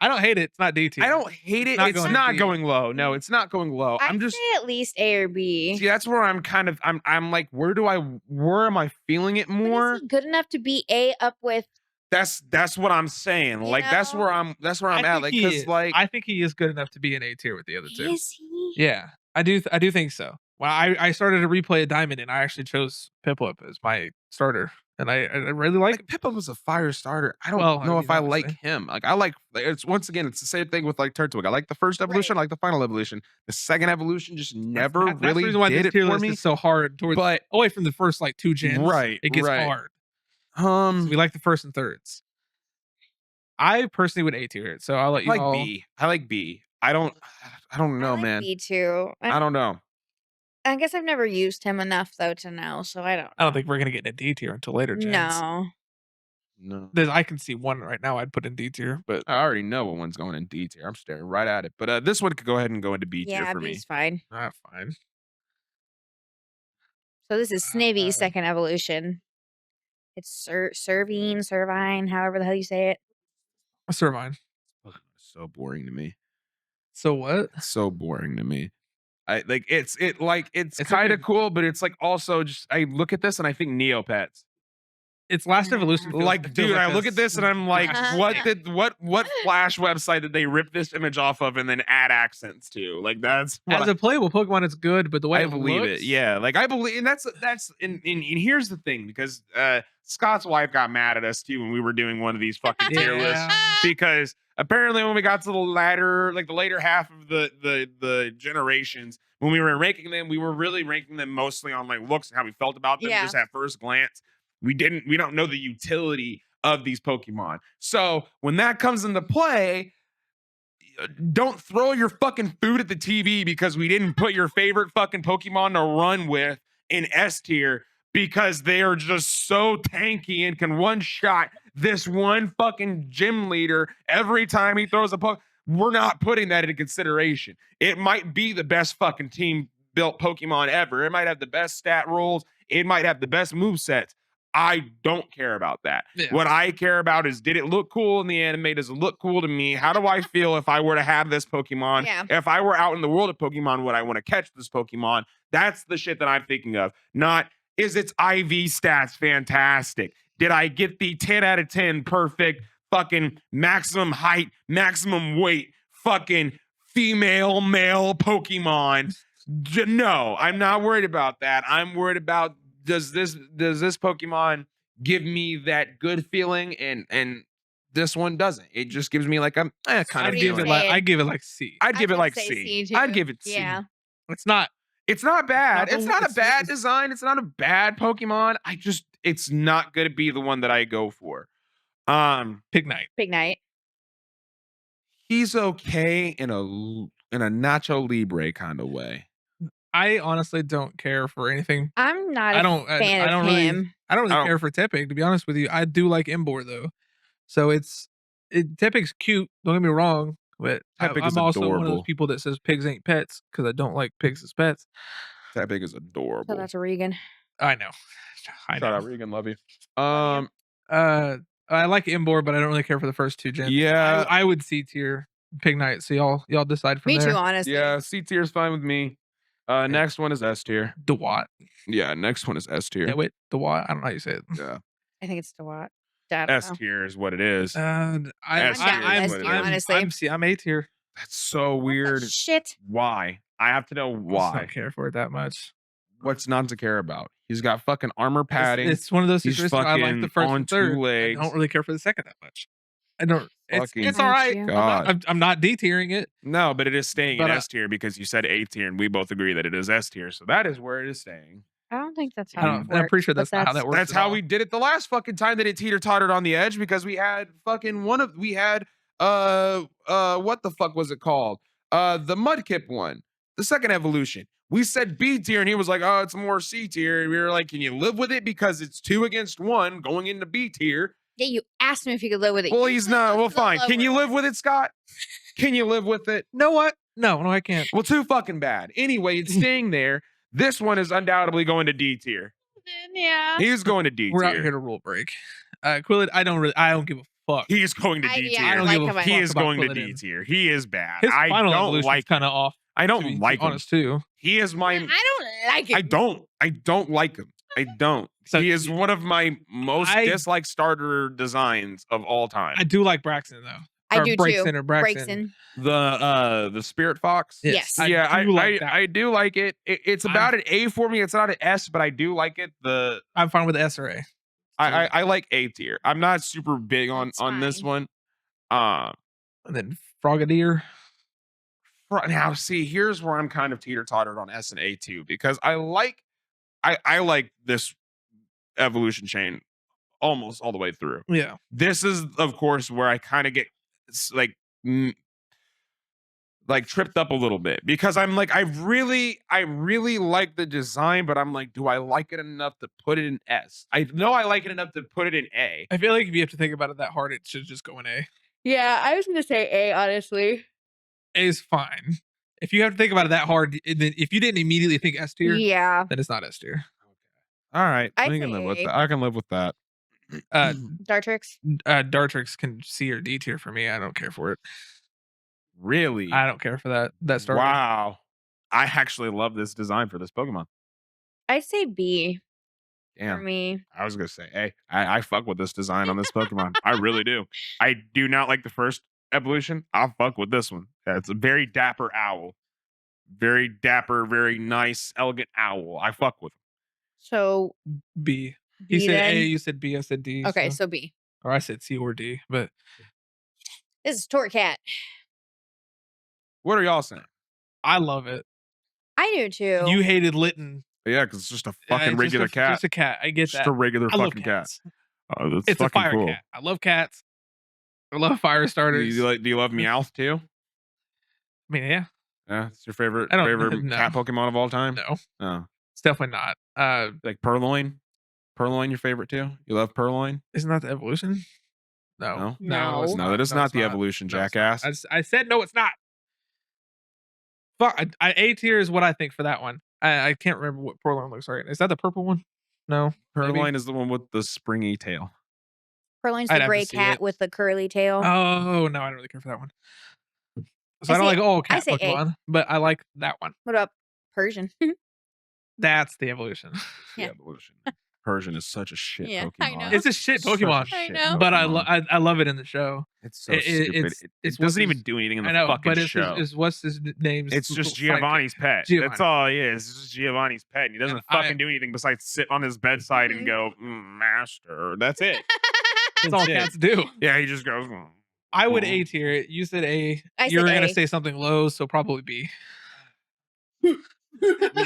Speaker 2: I don't hate it. It's not D tier.
Speaker 1: I don't hate it.
Speaker 2: not
Speaker 1: It's
Speaker 2: going
Speaker 1: not
Speaker 2: B.
Speaker 1: going low. No, it's not going low.
Speaker 3: I'd
Speaker 1: I'm just
Speaker 3: say at least A or B.
Speaker 1: see. That's where I'm like, where am I feeling it
Speaker 3: But
Speaker 1: more?
Speaker 3: is he good enough to be A up with?
Speaker 1: That's what I'm saying.
Speaker 3: You
Speaker 1: Like that's
Speaker 3: know?
Speaker 1: where I'm
Speaker 2: I
Speaker 1: at.
Speaker 2: think
Speaker 1: Like
Speaker 2: he
Speaker 1: because
Speaker 2: is.
Speaker 1: like
Speaker 2: I think he is good enough to be an A tier with the other two.
Speaker 3: Is he?
Speaker 2: Yeah, I do think so. Well, I started to replay a Diamond, and I actually chose Piplup as my starter, and I really like
Speaker 1: like Piplup was a fire starter. I don't
Speaker 2: Well, I
Speaker 1: know
Speaker 2: mean,
Speaker 1: if I like
Speaker 2: obviously.
Speaker 1: him. Like I like it's once again, it's the same thing with like Turtwig. I like the first evolution, I like the final evolution. The second evolution just never
Speaker 2: that's
Speaker 1: really
Speaker 2: the reason why
Speaker 1: did
Speaker 2: this
Speaker 1: it
Speaker 2: tier
Speaker 1: for
Speaker 2: list
Speaker 1: me.
Speaker 2: is so hard towards
Speaker 1: But
Speaker 2: away from the first like 2 gens.
Speaker 1: Right,
Speaker 2: it gets
Speaker 1: right.
Speaker 2: hard. So we like the first and thirds. I personally would A tier it, so I'll let you
Speaker 1: like
Speaker 2: all.
Speaker 1: B. I like B. I don't know,
Speaker 3: I like
Speaker 1: man.
Speaker 3: B too.
Speaker 1: I don't know.
Speaker 3: I guess I've never used him enough though to know, so I don't.
Speaker 2: I don't think we're gonna get in a D tier until later gens.
Speaker 3: No.
Speaker 1: No.
Speaker 2: I can see one right now I'd put in D tier, but
Speaker 1: I already know what one's going in D tier. I'm staring right at it. But this one could go ahead and go into B tier
Speaker 3: Yeah,
Speaker 1: for me.
Speaker 3: B's fine.
Speaker 2: fine.
Speaker 3: So this is Snivvy's second evolution. It's Servine, however the hell you say it.
Speaker 2: Servine.
Speaker 1: So boring to me.
Speaker 2: So what?
Speaker 1: So boring to me. It's
Speaker 2: It's
Speaker 1: kind of
Speaker 2: okay.
Speaker 1: cool, but it's like also just I look at this and I think Neopets.
Speaker 2: Its last evolution feels,
Speaker 1: Like, dude, I look at this and I'm like, what Flash website did they rip this image off of and then add accents to? Like, that's what
Speaker 2: as a playable Pokemon, it's good, but the way
Speaker 1: I
Speaker 2: it
Speaker 1: believe
Speaker 2: looks,
Speaker 1: it. Yeah, like I believe, and that's and here's the thing, because Scott's wife got mad at us too when we were doing one of these fucking tier lists, because apparently when we got to the later half of the generations, when we were ranking them, we were really ranking them mostly on like looks and how we felt about them just at first glance. We don't know the utility of these Pokemon. So when that comes into play, don't throw your fucking food at the TV because we didn't put your favorite fucking Pokemon to run with in S tier because they are just so tanky and can one shot this one fucking gym leader every time he throws a Pokemon. We're not putting that into consideration. It might be the best fucking team built Pokemon ever. It might have the best stat rolls. It might have the best movesets. I don't care about that.
Speaker 2: Yeah.
Speaker 1: What I care about is, did it look cool in the anime? Does it look cool to me? How do I feel if I were to have this Pokemon?
Speaker 3: Yeah.
Speaker 1: If I were out in the world of Pokemon, would I want to catch this Pokemon? That's the shit that I'm thinking of. Not, is its IV stats fantastic? Did I get the 10 out of 10 perfect fucking maximum height, maximum weight, fucking female, male Pokemon? No, I'm not worried about that. I'm worried about, does this Pokemon give me that good feeling, and this one doesn't. It just gives me like a kind
Speaker 3: What
Speaker 1: of
Speaker 3: do you
Speaker 1: feeling.
Speaker 3: say?
Speaker 2: I give it like C.
Speaker 1: I'd give it
Speaker 3: gonna
Speaker 1: like
Speaker 3: say
Speaker 1: C.
Speaker 3: C,
Speaker 1: I'd
Speaker 3: too.
Speaker 1: give it C.
Speaker 3: Yeah.
Speaker 2: It's not
Speaker 1: Bad.
Speaker 2: It's
Speaker 1: It's
Speaker 2: not
Speaker 1: not
Speaker 2: the-
Speaker 1: a bad
Speaker 2: it's-
Speaker 1: design. It's not a bad Pokemon. It's not going to be the one that I go for.
Speaker 2: Pignite.
Speaker 3: Big night.
Speaker 1: He's okay in a Nacho Libre kind of way.
Speaker 2: I honestly don't care for anything.
Speaker 3: I'm not
Speaker 2: I
Speaker 3: a
Speaker 2: don't
Speaker 3: fan
Speaker 2: I
Speaker 3: of
Speaker 2: don't really
Speaker 3: him.
Speaker 2: I don't really
Speaker 1: I don't-
Speaker 2: care for Tepig, to be honest with you. I do like Embor though. So Tepig's cute, don't get me wrong, but
Speaker 1: Tepig is
Speaker 2: I'm also one of those
Speaker 1: adorable.
Speaker 2: people that says pigs ain't pets because I don't like pigs as pets.
Speaker 1: Tepig is
Speaker 3: So
Speaker 1: adorable.
Speaker 3: that's Regan.
Speaker 2: I know. I
Speaker 1: Shout
Speaker 2: know.
Speaker 1: out Regan, love you.
Speaker 3: Love
Speaker 2: I like Embor, but I don't really care for the first two gens.
Speaker 1: Yeah.
Speaker 2: I would C tier Pignite, so y'all decide from
Speaker 3: Me
Speaker 2: there.
Speaker 3: too, honestly.
Speaker 1: Yeah, C tier is fine with me. Next one is S tier.
Speaker 2: DeWatt.
Speaker 1: Yeah, next one is S tier.
Speaker 2: Yeah, wait, DeWatt. I don't know how you say it.
Speaker 1: Yeah,
Speaker 3: I think it's DeWatt. I don't
Speaker 1: S
Speaker 3: know.
Speaker 1: tier is what it is.
Speaker 2: And
Speaker 1: S tier is what it is.
Speaker 2: I'm A tier.
Speaker 1: That's so
Speaker 3: What the
Speaker 1: weird.
Speaker 3: shit.
Speaker 1: Why? I have to know
Speaker 2: I just
Speaker 1: why.
Speaker 2: don't care for it that much.
Speaker 1: What's not to care about? He's got fucking armor padding.
Speaker 2: It's one of those
Speaker 1: He's
Speaker 2: situations where I like the
Speaker 1: fucking
Speaker 2: first
Speaker 1: on
Speaker 2: and third.
Speaker 1: two legs.
Speaker 2: I don't really care for the second that much. I don't.
Speaker 1: Fucking
Speaker 2: It's all right.
Speaker 1: God.
Speaker 2: I'm not D tiering it.
Speaker 1: No, but it is staying
Speaker 2: But,
Speaker 1: in S tier because you said A tier, and we both agree that it is S tier. So that is where it is staying.
Speaker 3: I don't think that's
Speaker 2: I
Speaker 3: how
Speaker 2: don't,
Speaker 3: it works.
Speaker 2: I'm pretty sure
Speaker 3: but
Speaker 2: that's not how that works.
Speaker 1: That's
Speaker 2: at
Speaker 1: how
Speaker 2: all.
Speaker 1: we did it the last fucking time that it teeter tottered on the edge, because we had fucking what the fuck was it called? The Mudkip one, the second evolution. We said B tier, and he was like, "Oh, it's more C tier." And we were like, "Can you live with it? Because it's 2 against 1 going into B tier."
Speaker 3: Yeah, you asked him if you could live with it.
Speaker 1: Well,
Speaker 3: You
Speaker 1: he's
Speaker 3: said
Speaker 1: not.
Speaker 3: it
Speaker 1: Well,
Speaker 3: was the
Speaker 1: fine. Can you
Speaker 3: lower
Speaker 1: live with it, Scott? Can you live with it?
Speaker 2: know what? No, I can't.
Speaker 1: Well, too fucking bad. Anyway, it's staying there. This one is undoubtedly going to D tier.
Speaker 3: one. Yeah.
Speaker 1: He's going to D
Speaker 2: We're out
Speaker 1: tier.
Speaker 2: here to rule break. Quillid, I don't give a fuck.
Speaker 1: He's going to D
Speaker 3: yeah,
Speaker 1: tier.
Speaker 2: I don't
Speaker 3: like
Speaker 2: give a
Speaker 3: him.
Speaker 2: fuck
Speaker 1: He is
Speaker 2: about
Speaker 1: going to
Speaker 2: Quillid
Speaker 1: D
Speaker 2: in.
Speaker 1: tier. He is bad.
Speaker 2: His
Speaker 1: I
Speaker 2: final
Speaker 1: don't
Speaker 2: evolution
Speaker 1: like.
Speaker 2: kind of off.
Speaker 1: I
Speaker 2: To
Speaker 1: don't
Speaker 2: be
Speaker 1: like him.
Speaker 2: honest too.
Speaker 1: He is my.
Speaker 3: I don't like it.
Speaker 1: I don't like him. I don't.
Speaker 2: So-
Speaker 1: He is one of my most
Speaker 2: I-
Speaker 1: disliked starter designs of all time.
Speaker 2: I do like Braxton though.
Speaker 3: I
Speaker 2: Or
Speaker 3: do
Speaker 2: Braxton
Speaker 3: too.
Speaker 2: or Braxton.
Speaker 3: Braxton.
Speaker 1: The Spirit Fox.
Speaker 3: Yes.
Speaker 1: Yeah, I
Speaker 2: do like that.
Speaker 1: I do like it. It's about an A for me. It's not an S, but I do like it.
Speaker 2: I'm fine with S or A.
Speaker 1: I like A tier. I'm not super big on
Speaker 3: That's
Speaker 1: this
Speaker 3: fine.
Speaker 1: one.
Speaker 2: And then Frogadier.
Speaker 1: Now see, here's where I'm kind of teeter-tottered on S and A too, because I like this evolution chain almost all the way through.
Speaker 2: Yeah.
Speaker 1: This is, of course, where I kind of get like like tripped up a little bit because I'm like, I really like the design, but I'm like, do I like it enough to put it in S? I know I like it enough to put it in A.
Speaker 2: I feel like if you have to think about it that hard, it should just go in A.
Speaker 3: Yeah, I was gonna say A, honestly.
Speaker 2: A is fine. If you have to think about it that hard, then if you didn't immediately think S tier,
Speaker 3: Yeah.
Speaker 2: then it's not S tier.
Speaker 1: All right,
Speaker 3: I'd
Speaker 1: I can
Speaker 3: say
Speaker 1: live with
Speaker 3: A.
Speaker 1: that. I can live with that.
Speaker 3: Dartrix.
Speaker 2: Dartrix can C or D tier for me. I don't care for it.
Speaker 1: Really?
Speaker 2: I don't care for that starter.
Speaker 1: Wow. I actually love this design for this Pokemon.
Speaker 3: I'd say B for
Speaker 1: Damn.
Speaker 3: me.
Speaker 1: I was gonna say, hey, I fuck with this design on this Pokemon. I really do. I do not like the first evolution. I'll fuck with this one. Yeah, it's a very dapper owl. Very dapper, very nice, elegant owl. I fuck with him.
Speaker 3: So
Speaker 2: B.
Speaker 3: B
Speaker 2: He said
Speaker 3: then?
Speaker 2: A, you said B, I said D.
Speaker 3: Okay, so B.
Speaker 2: Or I said C or D, but
Speaker 3: This is Torcat.
Speaker 1: What are y'all saying?
Speaker 2: I love it.
Speaker 3: I do too.
Speaker 2: You hated Litten.
Speaker 1: Yeah, because it's just a
Speaker 2: Yeah,
Speaker 1: fucking
Speaker 2: it's
Speaker 1: regular
Speaker 2: just
Speaker 1: cat.
Speaker 2: Just a cat. I get
Speaker 1: Just
Speaker 2: that.
Speaker 1: a regular
Speaker 2: I love
Speaker 1: fucking cat.
Speaker 2: cats.
Speaker 1: Oh, that's
Speaker 2: It's a
Speaker 1: fucking
Speaker 2: fire
Speaker 1: cool.
Speaker 2: cat. I love cats. I love fire
Speaker 1: Do
Speaker 2: starters.
Speaker 1: you love Meowth too?
Speaker 2: I mean, yeah.
Speaker 1: Yeah, it's your favorite
Speaker 2: I don't-
Speaker 1: favorite
Speaker 2: no.
Speaker 1: cat Pokemon of all time?
Speaker 2: No,
Speaker 1: Oh.
Speaker 2: it's definitely not.
Speaker 1: Like Purloin? Purloin your favorite too? You love Purloin?
Speaker 2: Isn't that the evolution?
Speaker 1: No?
Speaker 3: No.
Speaker 2: it's
Speaker 1: No, that is
Speaker 2: No,
Speaker 1: not
Speaker 2: it's
Speaker 1: the evolution,
Speaker 2: No, it's
Speaker 1: jackass.
Speaker 2: not. I said no, it's not. Fuck. A tier is what I think for that one. I can't remember what Purloin looks like. Is that the purple one? No. maybe?
Speaker 1: Purloin is the one with the springy tail.
Speaker 3: Purloin's
Speaker 2: I'd
Speaker 3: the
Speaker 2: have to
Speaker 3: gray
Speaker 2: see
Speaker 3: cat
Speaker 2: it.
Speaker 3: with the curly tail.
Speaker 2: Oh no, I don't really care for that one. So
Speaker 3: I
Speaker 2: I don't
Speaker 3: say-
Speaker 2: like all
Speaker 3: I
Speaker 2: cat
Speaker 3: say A.
Speaker 2: Pokemon, but I like that one.
Speaker 3: What about Persian?
Speaker 2: That's the evolution.
Speaker 3: Yeah.
Speaker 1: The evolution. Persian is such a shit
Speaker 3: Yeah,
Speaker 1: Pokemon.
Speaker 3: I know.
Speaker 2: It's a shit
Speaker 1: Such a
Speaker 2: Pokemon,
Speaker 1: shit
Speaker 3: I know.
Speaker 2: but
Speaker 1: Pokemon.
Speaker 2: I love it in the show.
Speaker 1: It's so
Speaker 2: it-
Speaker 1: stupid.
Speaker 2: it's-
Speaker 1: It
Speaker 2: it's
Speaker 1: doesn't
Speaker 2: what's
Speaker 1: even
Speaker 2: his-
Speaker 1: do anything in the
Speaker 2: I know,
Speaker 1: fucking
Speaker 2: but it's
Speaker 1: show.
Speaker 2: what's his name?
Speaker 1: It's just
Speaker 2: little sidekick.
Speaker 1: Giovanni's pet.
Speaker 2: Giovanni.
Speaker 1: That's all he is. It's just Giovanni's pet. And he doesn't
Speaker 2: And I-
Speaker 1: fucking do anything besides sit on his bedside and go, master. That's it.
Speaker 2: That's all
Speaker 1: it.
Speaker 2: cats do.
Speaker 1: Yeah, he just goes.
Speaker 2: I would
Speaker 1: Mhm.
Speaker 2: A tier it. You said A.
Speaker 3: I
Speaker 2: You were
Speaker 3: said
Speaker 2: gonna
Speaker 3: A.
Speaker 2: say something low, so probably B.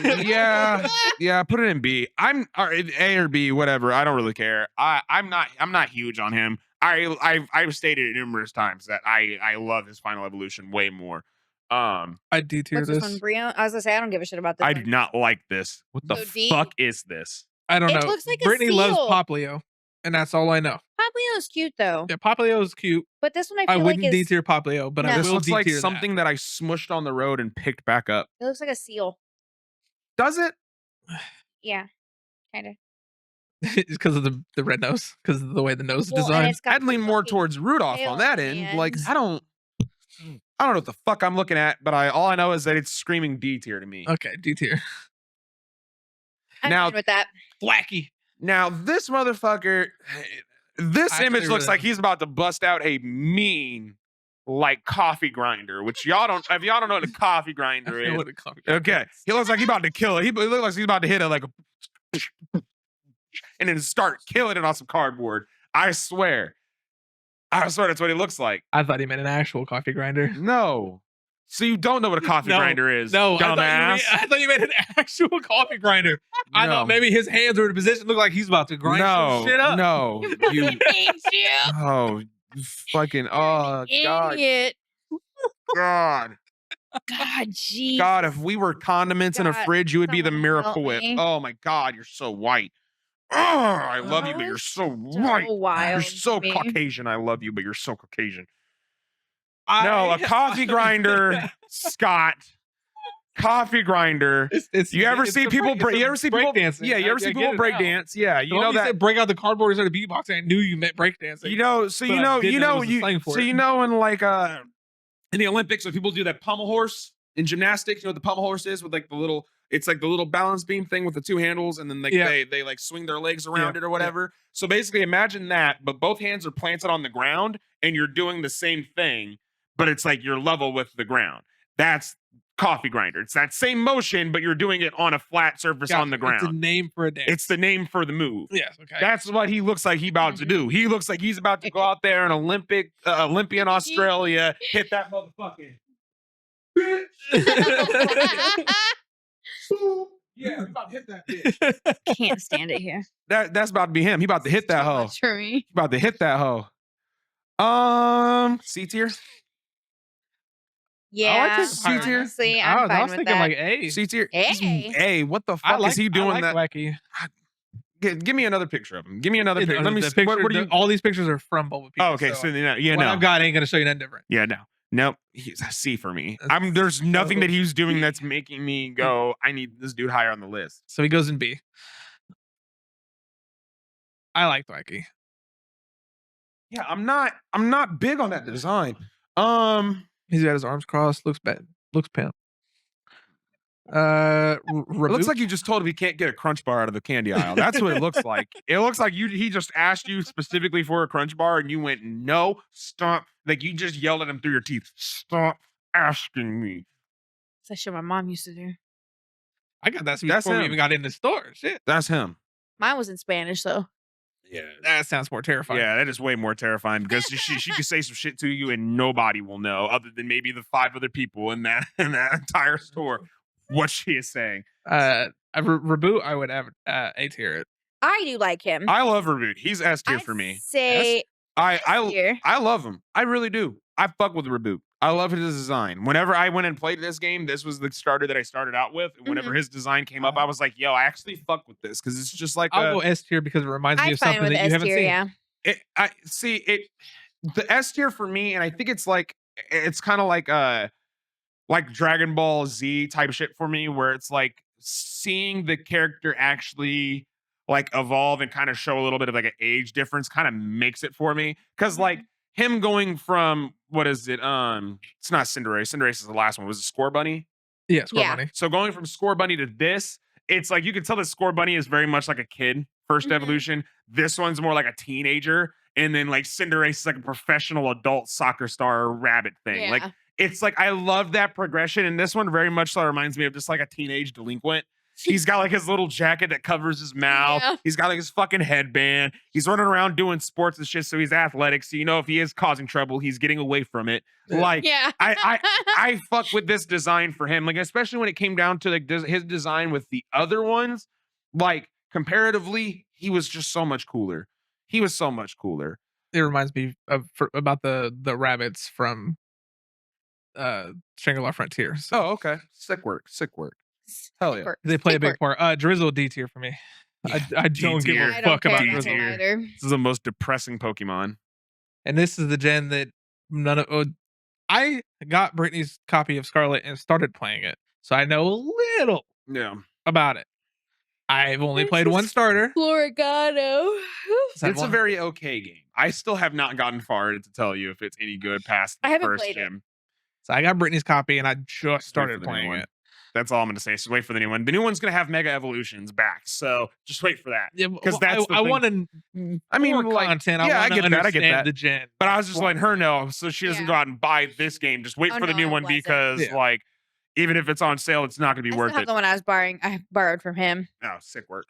Speaker 1: yeah. Put it in B. I'm or A or B, whatever. I don't really care. I'm not huge on him. I've stated it numerous times that I love his final evolution way more.
Speaker 2: I'd D tier
Speaker 3: What's this one, Brio? I was gonna say I don't give a shit about this
Speaker 1: I
Speaker 3: one.
Speaker 1: do not like this. What the
Speaker 3: So D?
Speaker 1: fuck is this?
Speaker 2: I don't
Speaker 3: It
Speaker 2: know.
Speaker 3: looks like a
Speaker 2: Brittany loves
Speaker 3: seal.
Speaker 2: Poplio, and that's all I know.
Speaker 3: Poplio's cute though,
Speaker 2: Yeah, Poplio is cute.
Speaker 3: but this one I
Speaker 2: I
Speaker 3: feel like
Speaker 2: wouldn't D
Speaker 3: is
Speaker 2: tier Poplio, but I
Speaker 3: No.
Speaker 1: This
Speaker 2: will
Speaker 1: looks
Speaker 2: D
Speaker 1: like
Speaker 2: tier
Speaker 1: something that I smushed on the road and picked back up.
Speaker 3: it looks like a seal.
Speaker 1: Does it?
Speaker 3: Yeah, kind of.
Speaker 2: It's because of the red nose, because of the way the nose is
Speaker 3: Well, and
Speaker 2: designed.
Speaker 3: it's got
Speaker 1: I'd lean
Speaker 3: the
Speaker 1: more
Speaker 3: fucking
Speaker 1: towards Rudolph
Speaker 3: tail
Speaker 1: on that
Speaker 3: on the
Speaker 1: end. Like
Speaker 3: ends.
Speaker 1: I don't know what the fuck I'm looking at, but all I know is that it's screaming D tier to me.
Speaker 2: Okay, D tier.
Speaker 3: I'm
Speaker 1: Now-
Speaker 3: fine with that.
Speaker 2: Flacky.
Speaker 1: Now this motherfucker, this
Speaker 2: Actually,
Speaker 1: image looks
Speaker 2: really-
Speaker 1: like he's about to bust out a mean like coffee grinder, which y'all don't. If y'all don't know what a coffee
Speaker 2: I
Speaker 1: grinder
Speaker 2: feel
Speaker 1: is,
Speaker 2: what a coffee
Speaker 1: okay, he looks like he's about to kill it. He looks like he's about to hit it like a, and then start killing it on some cardboard. I swear that's what he looks like.
Speaker 2: I thought he meant an actual coffee grinder.
Speaker 1: No. So you don't know what a coffee
Speaker 2: No,
Speaker 1: grinder is,
Speaker 2: No,
Speaker 1: dumbass.
Speaker 2: I thought you meant an actual coffee grinder. I
Speaker 1: No.
Speaker 2: thought maybe his hands were in a position look like he's about to grind some shit up.
Speaker 1: No, you,
Speaker 3: Thank you.
Speaker 1: oh, you fucking, oh, God,
Speaker 3: Idiot.
Speaker 1: God,
Speaker 3: God, jeez.
Speaker 1: God, if we were condiments in a
Speaker 3: God,
Speaker 1: fridge, you would be the
Speaker 3: someone
Speaker 1: Miracle
Speaker 3: help
Speaker 1: Whip.
Speaker 3: me.
Speaker 1: Oh my God, you're so white. Oh, I love you, but you're so white. You're
Speaker 3: wild.
Speaker 1: so
Speaker 3: to me.
Speaker 1: Caucasian. I love you, but you're so Caucasian.
Speaker 2: I-
Speaker 1: No, a coffee grinder, Scott. Coffee grinder.
Speaker 2: It's
Speaker 1: You ever
Speaker 2: it's
Speaker 1: see
Speaker 2: the
Speaker 1: people?
Speaker 2: break-
Speaker 1: You ever see people?
Speaker 2: breakdancing?
Speaker 1: Yeah, you ever
Speaker 2: I
Speaker 1: see
Speaker 2: get
Speaker 1: people
Speaker 2: it
Speaker 1: break
Speaker 2: now.
Speaker 1: dance? Yeah, you
Speaker 2: The
Speaker 1: know
Speaker 2: moment
Speaker 1: that.
Speaker 2: said break out the cardboard and started beatboxing. I knew you meant breakdancing.
Speaker 1: You know, so
Speaker 2: But
Speaker 1: you
Speaker 2: I
Speaker 1: know,
Speaker 2: didn't
Speaker 1: you
Speaker 2: know
Speaker 1: know,
Speaker 2: there was a
Speaker 1: you
Speaker 2: slang for
Speaker 1: so
Speaker 2: it.
Speaker 1: you know, in like in the Olympics when people do that pommel horse in gymnastics, you know what the pommel horse is with like the little, it's like the little balance beam thing with the two handles, and then like
Speaker 2: Yeah.
Speaker 1: they like swing their legs around
Speaker 2: Yeah,
Speaker 1: it or whatever. So basically, imagine that, but both hands are planted on the ground, and you're doing the same thing, but it's like you're level with the ground. That's coffee grinder. It's that same motion, but you're doing it on a flat surface on the
Speaker 2: Gotcha. It's a
Speaker 1: ground.
Speaker 2: name for a dance.
Speaker 1: It's the name for the move.
Speaker 2: Yes. Okay.
Speaker 1: That's what he looks like he about to do. He looks like he's about to go out there in Olympian Australia, hit that motherfucking bitch. Yeah, we about to hit that bitch.
Speaker 3: Can't stand it here.
Speaker 1: That's about to be him. He about to hit that
Speaker 3: Too
Speaker 1: hoe.
Speaker 3: much for me.
Speaker 1: He about to hit that hoe. C tier.
Speaker 3: Yeah,
Speaker 2: C
Speaker 1: tier.
Speaker 3: honestly,
Speaker 2: I
Speaker 3: I'm
Speaker 2: was
Speaker 3: fine with
Speaker 2: thinking
Speaker 3: that.
Speaker 2: like A.
Speaker 1: C tier.
Speaker 3: A.
Speaker 1: Hey, what the
Speaker 2: I
Speaker 1: fuck
Speaker 2: like,
Speaker 1: is he doing
Speaker 2: I like
Speaker 1: that?
Speaker 2: Wacky.
Speaker 1: Give me another picture of him. Give me another picture. Let me
Speaker 2: The
Speaker 1: see.
Speaker 2: picture.
Speaker 1: What do you?
Speaker 2: All these pictures are from Bulbapedia.
Speaker 1: Oh, okay. So yeah,
Speaker 2: what
Speaker 1: no.
Speaker 2: I've got ain't gonna show you nothing different.
Speaker 1: Yeah, no. Nope. He's a C for me.
Speaker 2: That's
Speaker 1: There's nothing
Speaker 2: so-
Speaker 1: that he's doing that's making me go, I need this dude higher on the list.
Speaker 2: So he goes in B. I like Wacky.
Speaker 1: Yeah, I'm not big on that design.
Speaker 2: He's got his arms crossed. Looks bad. Looks pimp.
Speaker 1: It looks
Speaker 2: Reboot.
Speaker 1: like you just told him he can't get a crunch bar out of the candy aisle. That's what it looks like. It looks like he just asked you specifically for a crunch bar and you went, no, stop. Like you just yelled at him through your teeth. Stop asking me.
Speaker 3: That's shit my mom used to do.
Speaker 2: I got that
Speaker 1: That's
Speaker 2: before we
Speaker 1: him.
Speaker 2: even got in the store. Shit.
Speaker 1: That's him.
Speaker 3: Mine was in Spanish though.
Speaker 1: Yeah.
Speaker 2: That sounds more terrifying.
Speaker 1: Yeah, that is way more terrifying because she could say some shit to you and nobody will know other than maybe the 5 other people in that entire store what she is saying.
Speaker 2: Reboot, I would have A tier it.
Speaker 3: I do like him.
Speaker 1: I love Reboot. He's S tier
Speaker 3: I'd
Speaker 1: for me.
Speaker 3: Say
Speaker 1: I love him. I really do. I fuck with Reboot. I love his design. Whenever I went and played this game, this was the starter that I started out with. And whenever his design came up, I was like, yo, I actually fuck with this because it's just like
Speaker 2: I'll go S tier because it reminds me
Speaker 3: I'm
Speaker 2: of
Speaker 3: fine
Speaker 2: something
Speaker 3: with
Speaker 2: that you
Speaker 3: S
Speaker 2: haven't
Speaker 3: tier.
Speaker 2: seen.
Speaker 3: Yeah.
Speaker 1: The S tier for me, and I think it's kind of like Dragon Ball Z type of shit for me, where it's like seeing the character actually like evolve and kind of show a little bit of like an age difference kind of makes it for me. Cause like him going from what is it? It's not Cinderace. Cinderace is the last one. Was it Score Bunny?
Speaker 2: Yeah, Score
Speaker 3: Yeah.
Speaker 2: Bunny.
Speaker 1: So going from Score Bunny to this, it's like you can tell that Score Bunny is very much like a kid first evolution. This one's more like a teenager. And then like Cinderace is like a professional adult soccer star rabbit thing. Like
Speaker 3: Yeah.
Speaker 1: it's like I love that progression. And this one very much so reminds me of just like a teenage delinquent. He's got like his little jacket that covers his mouth.
Speaker 3: Yeah.
Speaker 1: He's got like his fucking headband. He's running around doing sports and shit. So he's athletic. So you know if he is causing trouble, he's getting away from it. Like
Speaker 3: Yeah.
Speaker 1: I fuck with this design for him. Like especially when it came down to like his design with the other ones. Like comparatively, he was just so much cooler. He was so much cooler.
Speaker 2: It reminds me of about the rabbits from Shangri-La Frontier. So
Speaker 1: Oh, okay. Sick work. Sick work. Hell yeah.
Speaker 2: they play a big part. Drizzle D tier for me.
Speaker 1: Yeah,
Speaker 2: I don't give
Speaker 1: D-tier.
Speaker 2: a
Speaker 3: I don't
Speaker 2: fuck
Speaker 3: care
Speaker 2: about
Speaker 1: D
Speaker 3: about
Speaker 2: Drizzle.
Speaker 3: him
Speaker 1: tier.
Speaker 3: either.
Speaker 1: This is the most depressing Pokemon.
Speaker 2: And this is the gen that none of I got Brittany's copy of Scarlet and started playing it. So I know a little
Speaker 1: Yeah.
Speaker 2: about it. I've only
Speaker 3: This
Speaker 2: played one
Speaker 3: is
Speaker 2: starter.
Speaker 3: Florigado.
Speaker 1: It's a very okay game. I still have not gotten far to tell you if it's any good past the
Speaker 3: I haven't
Speaker 1: first
Speaker 3: played it.
Speaker 1: gym.
Speaker 2: So I got Brittany's copy and I just
Speaker 1: Wait
Speaker 2: started
Speaker 1: for the new
Speaker 2: playing
Speaker 1: one.
Speaker 2: it.
Speaker 1: That's all I'm going to say. So wait for the new one. The new one's going to have Mega Evolutions back. So just wait for that.
Speaker 2: Yeah,
Speaker 1: 'Cause that's the
Speaker 2: I
Speaker 1: thing.
Speaker 2: want to.
Speaker 1: I mean,
Speaker 2: more
Speaker 1: like,
Speaker 2: content.
Speaker 1: yeah, I
Speaker 2: I
Speaker 1: get
Speaker 2: want to
Speaker 1: that, I get
Speaker 2: understand
Speaker 1: that.
Speaker 2: the gen.
Speaker 1: But I was just letting her know so she doesn't
Speaker 3: Yeah.
Speaker 1: go out and buy this game. Just wait
Speaker 3: Oh,
Speaker 1: for the
Speaker 3: no,
Speaker 1: new
Speaker 3: it
Speaker 1: one
Speaker 3: wasn't.
Speaker 1: because,
Speaker 2: Yeah.
Speaker 1: like, even if it's on sale, it's not going to be
Speaker 3: I
Speaker 1: worth
Speaker 3: still have
Speaker 1: it.
Speaker 3: the one I was borrowing. I borrowed from him.
Speaker 1: Oh, sick work.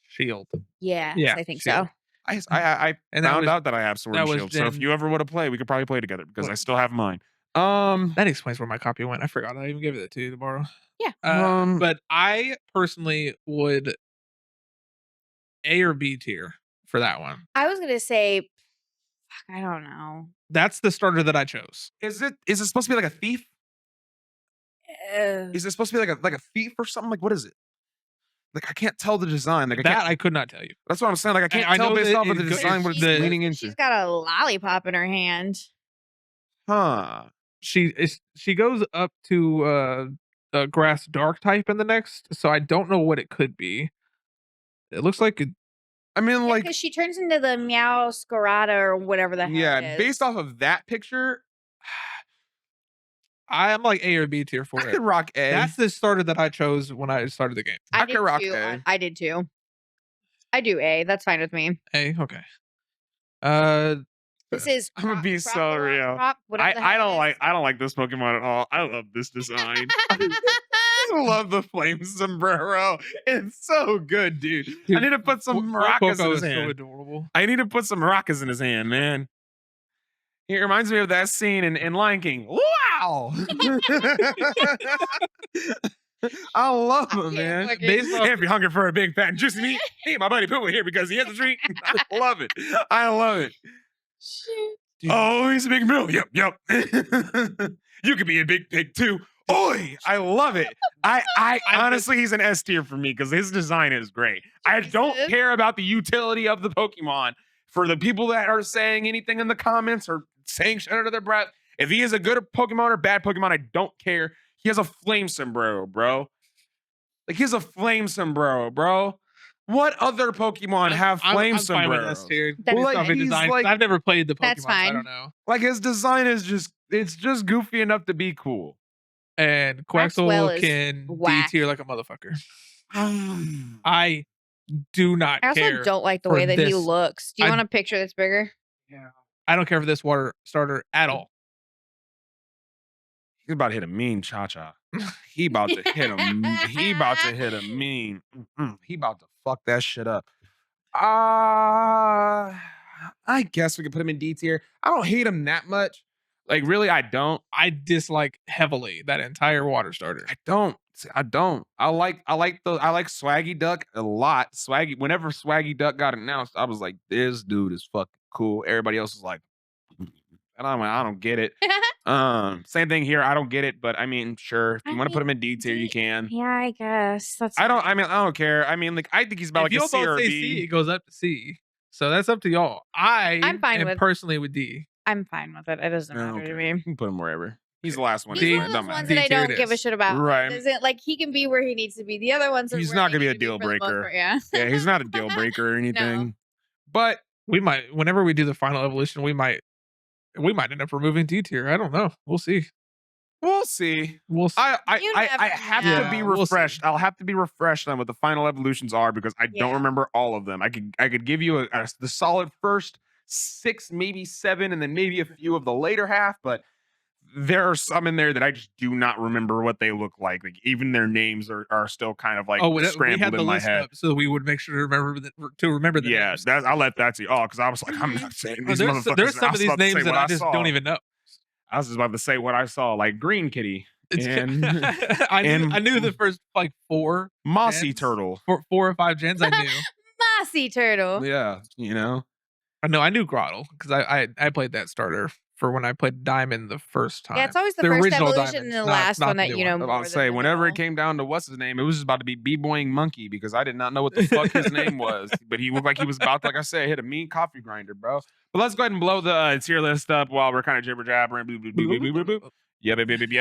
Speaker 2: Shield.
Speaker 3: Yes,
Speaker 2: Yeah,
Speaker 3: I think
Speaker 2: Shield.
Speaker 3: so.
Speaker 1: I
Speaker 2: And that
Speaker 1: found
Speaker 2: was-
Speaker 1: out that I have Sword
Speaker 2: that
Speaker 1: and
Speaker 2: was
Speaker 1: Shield. So if
Speaker 2: Gen-
Speaker 1: you ever want to play, we could probably play together because I
Speaker 2: Look.
Speaker 1: still have mine.
Speaker 2: That explains where my copy went. I forgot. I even gave it to you tomorrow.
Speaker 3: Yeah.
Speaker 2: But I personally would A or B tier for that one.
Speaker 3: I was gonna say, fuck, I don't know.
Speaker 2: That's the starter that I chose.
Speaker 1: Is it supposed to be like a thief? Is it supposed to be like a thief or something? Like what is it? Like I can't tell the design. Like
Speaker 2: I could not tell you.
Speaker 1: that's what I'm saying. Like I can't
Speaker 2: I
Speaker 1: tell
Speaker 2: know
Speaker 1: based
Speaker 2: that
Speaker 1: off of the
Speaker 2: it-
Speaker 1: design what it's
Speaker 2: the-
Speaker 1: leaning into.
Speaker 3: She's got a lollipop in her hand.
Speaker 1: Huh.
Speaker 2: She goes up to a grass dark type in the next, so I don't know what it could be. It looks like
Speaker 1: I mean, like,
Speaker 3: Because she turns into the Meow Scarada or whatever the hell
Speaker 1: yeah,
Speaker 3: it is.
Speaker 1: based off of that picture,
Speaker 2: I'm like A or B tier for
Speaker 1: I
Speaker 2: it.
Speaker 1: could rock A.
Speaker 2: That's the starter that I chose when I started the game.
Speaker 1: I
Speaker 3: I
Speaker 1: could
Speaker 3: did
Speaker 1: rock
Speaker 3: too.
Speaker 1: A.
Speaker 3: I did too. I do A. That's fine with me.
Speaker 2: A, okay.
Speaker 3: This is.
Speaker 1: I'm gonna be so real.
Speaker 3: Whatever the
Speaker 1: I
Speaker 3: hell it
Speaker 1: don't like this Pokemon at all. I love this design. I love the flame sombrero. It's so good, dude. I need to put some maracas in
Speaker 2: Poco
Speaker 1: his
Speaker 2: is so
Speaker 1: hand.
Speaker 2: adorable.
Speaker 1: I need to put some maracas in his hand, man. It reminds me of that scene in Lion King. Wow! I love him, man.
Speaker 2: Based off-
Speaker 1: Hey, if you're hungry for a big fat and juicy meat, hey, my buddy Pooh here because he has a treat. I love it. I love it.
Speaker 3: Shit.
Speaker 2: Dude.
Speaker 1: Oh, he's a big meal. Yep. You could be a big pig too. Oi, I love it. I honestly, he's an S tier for me because his design is great. I don't
Speaker 3: Jesus.
Speaker 1: care about the utility of the Pokemon. For the people that are saying anything in the comments or saying shit under their breath, if he is a good Pokemon or bad Pokemon, I don't care. He has a flame sombrero, bro. Like, he has a flame sombrero, bro. What other Pokemon have flame
Speaker 2: I'm fine with S
Speaker 1: sombreros?
Speaker 2: tier.
Speaker 3: That's
Speaker 2: Based
Speaker 3: fine.
Speaker 2: off his
Speaker 1: He's
Speaker 2: design.
Speaker 1: like-
Speaker 2: I've never played the Pokemon,
Speaker 3: That's
Speaker 2: so I
Speaker 3: fine.
Speaker 2: don't know.
Speaker 1: Like, his design is it's just goofy enough to be cool.
Speaker 2: And
Speaker 3: Maxwell
Speaker 2: Quaxwell
Speaker 3: is
Speaker 2: can D
Speaker 3: whack.
Speaker 2: tier like a motherfucker. I do not
Speaker 3: I also
Speaker 2: care.
Speaker 3: don't like the
Speaker 2: for
Speaker 3: way that he
Speaker 2: this.
Speaker 3: looks. Do you
Speaker 2: I-
Speaker 3: want a picture that's bigger?
Speaker 2: Yeah. I don't care for this water starter at all.
Speaker 1: He's about to hit a mean cha-cha. He about to hit him. He about to hit a mean. He about to fuck that shit up. I guess we could put him in D tier. I don't hate him that much. Like, really, I don't.
Speaker 2: I dislike heavily that entire water starter.
Speaker 1: I don't. I like Swaggy Duck a lot. Whenever Swaggy Duck got announced, I was like, this dude is fucking cool. Everybody else is like, and I'm like, I don't get it. Same thing here. I don't get it, but I mean, sure, if you want to put him in D tier, you can.
Speaker 3: Yeah, I guess. That's
Speaker 1: I don't care. I mean, like, I think he's about
Speaker 2: If
Speaker 1: like a
Speaker 2: y'all
Speaker 1: C
Speaker 2: both
Speaker 1: or a
Speaker 2: say
Speaker 1: B.
Speaker 2: C, it goes up to C. So that's up to y'all.
Speaker 3: I'm fine
Speaker 2: am
Speaker 3: with-
Speaker 2: personally with D.
Speaker 3: I'm fine with it. It doesn't matter to me.
Speaker 1: You can put him wherever. He's the last one.
Speaker 3: He's
Speaker 1: anyway,
Speaker 3: one of
Speaker 1: it
Speaker 3: those
Speaker 1: don't matter.
Speaker 3: ones that I
Speaker 2: D tier
Speaker 3: don't
Speaker 2: it
Speaker 3: give a
Speaker 2: is.
Speaker 3: shit about.
Speaker 1: Right.
Speaker 3: Doesn't like he can be where he needs to be. The other ones are
Speaker 1: He's
Speaker 3: where
Speaker 1: not
Speaker 3: they
Speaker 1: gonna be
Speaker 3: need
Speaker 1: a
Speaker 3: to be
Speaker 1: deal
Speaker 3: for the most
Speaker 1: breaker.
Speaker 3: part, yeah.
Speaker 1: Yeah, he's not a deal breaker or anything. But
Speaker 2: We might, whenever we do the final evolution, we might end up removing D tier. I don't know. We'll see.
Speaker 1: we'll see.
Speaker 2: We'll see.
Speaker 3: You
Speaker 1: I
Speaker 3: never
Speaker 1: have
Speaker 3: know.
Speaker 1: to be
Speaker 2: Yeah, we'll see.
Speaker 1: refreshed. I'll have to be refreshed on what the final evolutions are because I don't
Speaker 3: Yeah.
Speaker 1: remember all of them. I could give you the solid first 6, maybe 7, and then maybe a few of the later half, but there are some in there that I just do not remember what they look like. Like, even their names are still kind of like
Speaker 2: we had
Speaker 1: scrambled
Speaker 2: the
Speaker 1: in my
Speaker 2: list
Speaker 1: head.
Speaker 2: up so we would make sure to remember the
Speaker 1: Yeah,
Speaker 2: names.
Speaker 1: I'll let that see. Oh, because I was like, I'm not saying these
Speaker 2: There's
Speaker 1: motherfuckers.
Speaker 2: some of these names that I just don't even know.
Speaker 1: I was just about to say what I saw, like Green Kitty and
Speaker 2: I knew the first like 4
Speaker 1: Mossy
Speaker 2: gens.
Speaker 1: Turtle.
Speaker 2: 4 or 5 gens I knew.
Speaker 3: Mossy turtle.
Speaker 1: Yeah, you know.
Speaker 2: I knew Grottle because I played that starter for when I played Diamond the first time.
Speaker 3: Yeah, it's always the
Speaker 2: The
Speaker 3: first
Speaker 2: original
Speaker 3: evolution and
Speaker 2: Diamonds,
Speaker 3: the
Speaker 2: not-
Speaker 3: last
Speaker 2: not
Speaker 3: one
Speaker 2: the
Speaker 3: that
Speaker 2: new
Speaker 3: you know.
Speaker 2: one.
Speaker 1: I
Speaker 3: more
Speaker 1: was about to
Speaker 3: than
Speaker 1: say,
Speaker 3: the
Speaker 1: whenever it
Speaker 3: middle.
Speaker 1: came down to what's his name, it was just about to be B-Boying Monkey because I did not know what the fuck his name was. But he looked like he was about to, like I said, hit a mean coffee grinder, bro. But let's go ahead and blow the tier list up while we're kind of jibber jabbering. Boop, boop, boop, boop, boop, boop, boop. Yep.